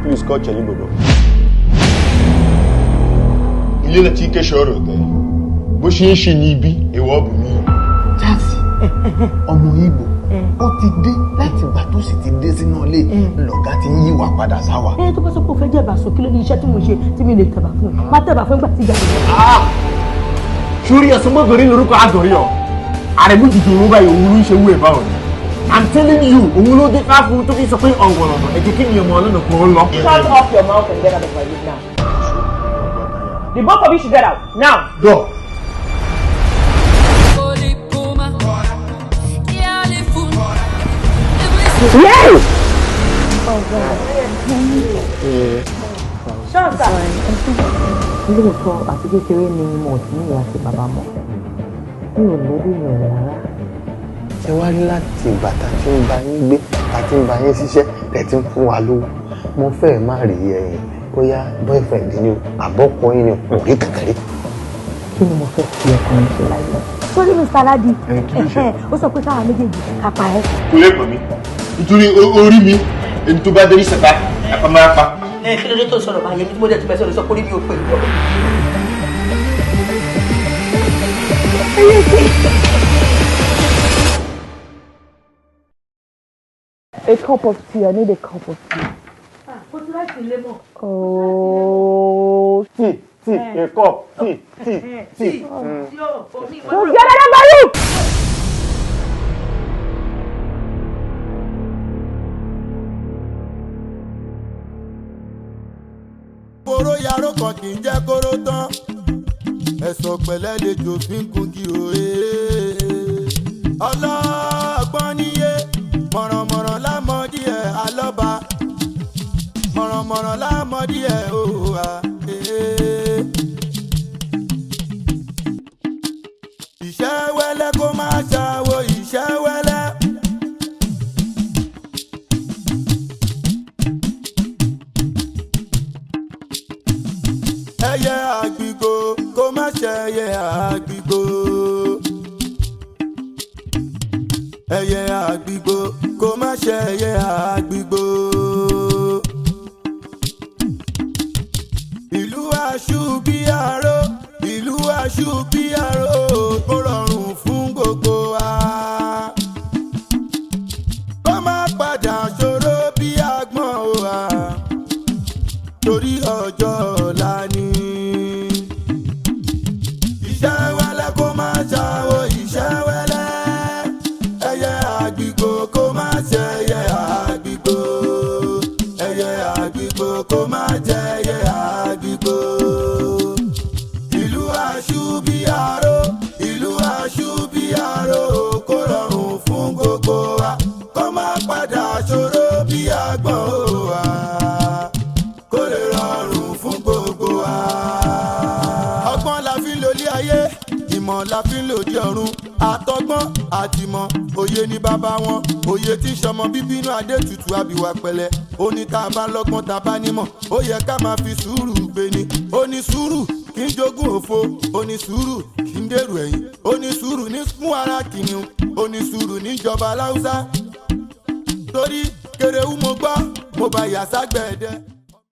please call Chelibodo.
ilé náà tí kéṣọ ọ̀rọ̀ tẹ bó ṣe ń ṣe ní ibi èèwọ̀ ọ̀bùn mi.
Charles ọmọ Ìgbò ó ti dé láti ìgbà tó sì ti dé sínú ilé lọ̀gá ti ń yíwà padà sáwà.
ẹ tó bá sọ pé o fẹ́ jẹ́ ìbàṣọ kí ló ní iṣẹ́ tí mo ṣe tí mi lè tẹ̀bà fún ẹ má tẹ̀bà fún ìgbà tí ìjà mi.
sórí ẹ̀sùn mọ́gòrí lórúkọ àgọ̀rí ọ̀ àrẹ̀mú jìjì òun báyìí òun ló ń ṣe wú ẹ̀ báwọn. I'm telling you òun ló dé káfù tó fi sọ pé ọ̀wọ̀rọ̀ ẹ̀jẹ̀ kí ni ọmọ ọlọ́nà kò ń lọ.
Shut up your mouth and get out of my room now. The both of you should get out now.
Go.
Yes.
Ṣọ́ọ̀tà. Lóòótọ́ àti kékeré ni mo ti ní ìyá àti bàbá mọ̀. Mi ò lórí mi ò rárá.
Ẹ wá rí láti ìgbà tá a ti ń bá yín gbé tá a ti ń bá yín ṣiṣẹ́ tẹ̀ tí ń fún wa lówó. Mo fẹ́ má rí ẹ̀yìn bóyá boyfriend ni o àbọ̀kùnrin ni o rí kankan rí.
Kí ni mo fẹ́ fi ọkùnrin ṣe láyé?
sórí Mr. Ladi ó sọ pé káwa méjèèjì ká pa ẹ́.
kò lè pọ̀ mí nítorí orí mi ẹni tó bá dé ní sẹ̀ká ẹ̀pá máa pa.
kí ló dé tó sọ̀rọ̀ báyẹn bí mo dẹ̀ ti bẹ̀ sọ̀rọ̀ sọ pé orí mi ò pè é.
A cup of tea. I need a cup of tea.
Would you like to lemon?
Oh, tea,
a cup, tea.
Yo, for me.
So get out of my room!
Kóró yaró kan kì í jẹ́ kóró tán. Ẹ̀sọ̀ pẹ̀lẹ́ lè jò fi ń gungi òye. Ọlọ́gbọ́n níyé, mọ̀rànmọ̀ràn lámọ́dí ẹ̀ alọ́ba. Mọ̀rànmọ̀ràn lámọ́dí ẹ̀ òhà. Ìṣẹ́ wẹ́lẹ́ kó máa ṣàwò ìṣẹ́ wẹ́lẹ́. Ẹyẹ àgbìgbò kó má ṣe ẹyẹ àgbìgbò. Ẹyẹ àgbìgbò kó má ṣe ẹyẹ àgbìgbò. Ìlú aṣú bí aró, ìlú aṣú bí aró, kó rọrùn fún gbogbo wa. Kó má padà ṣòro bí agbọ̀n o wa, torí ọjọ́ ọ̀la ni. Iṣẹ́ wẹ́lẹ́ kó má ṣàwò iṣẹ́ wẹ́lẹ́. Ẹyẹ àgbìgbò kó má ṣe ẹyẹ àgbìgbò. Ẹyẹ àgbìgbò kó má jẹ ẹyẹ àgbìgbò. Ìlú aṣú bí aró, ìlú aṣú bí aró, kó rọrùn fún gbogbo wa. Kó má padà ṣòro bí agbọ̀n o wa. Kó lè rọrùn fún gbogbo wa. Ọgbọ́n la fi ń lò lé ayé, ìmọ̀ la fi ń lò di ọ̀run. Àtọgbọ́n àtìmọ̀, òye ni bàbá wọn. Òye tí sọmọ bíbínú Adétutù àbíwá pẹ̀lẹ́. Ó ní tá a bá lọ́gbọ́n tá a bá nímọ̀, ó yẹ ká máa fi sùúrù gbé ni. Ó ní sùúrù kí n jogún òfo, ó ní sùúrù kí n dèrò ẹ̀yìn. Ó ní sùúrù ní fún ara kìnìún, ó ní sùúrù níjọba Láúsá. Torí kèrèwú mo gbọ́, mo bá yà ságbẹ̀ẹ́dẹ́.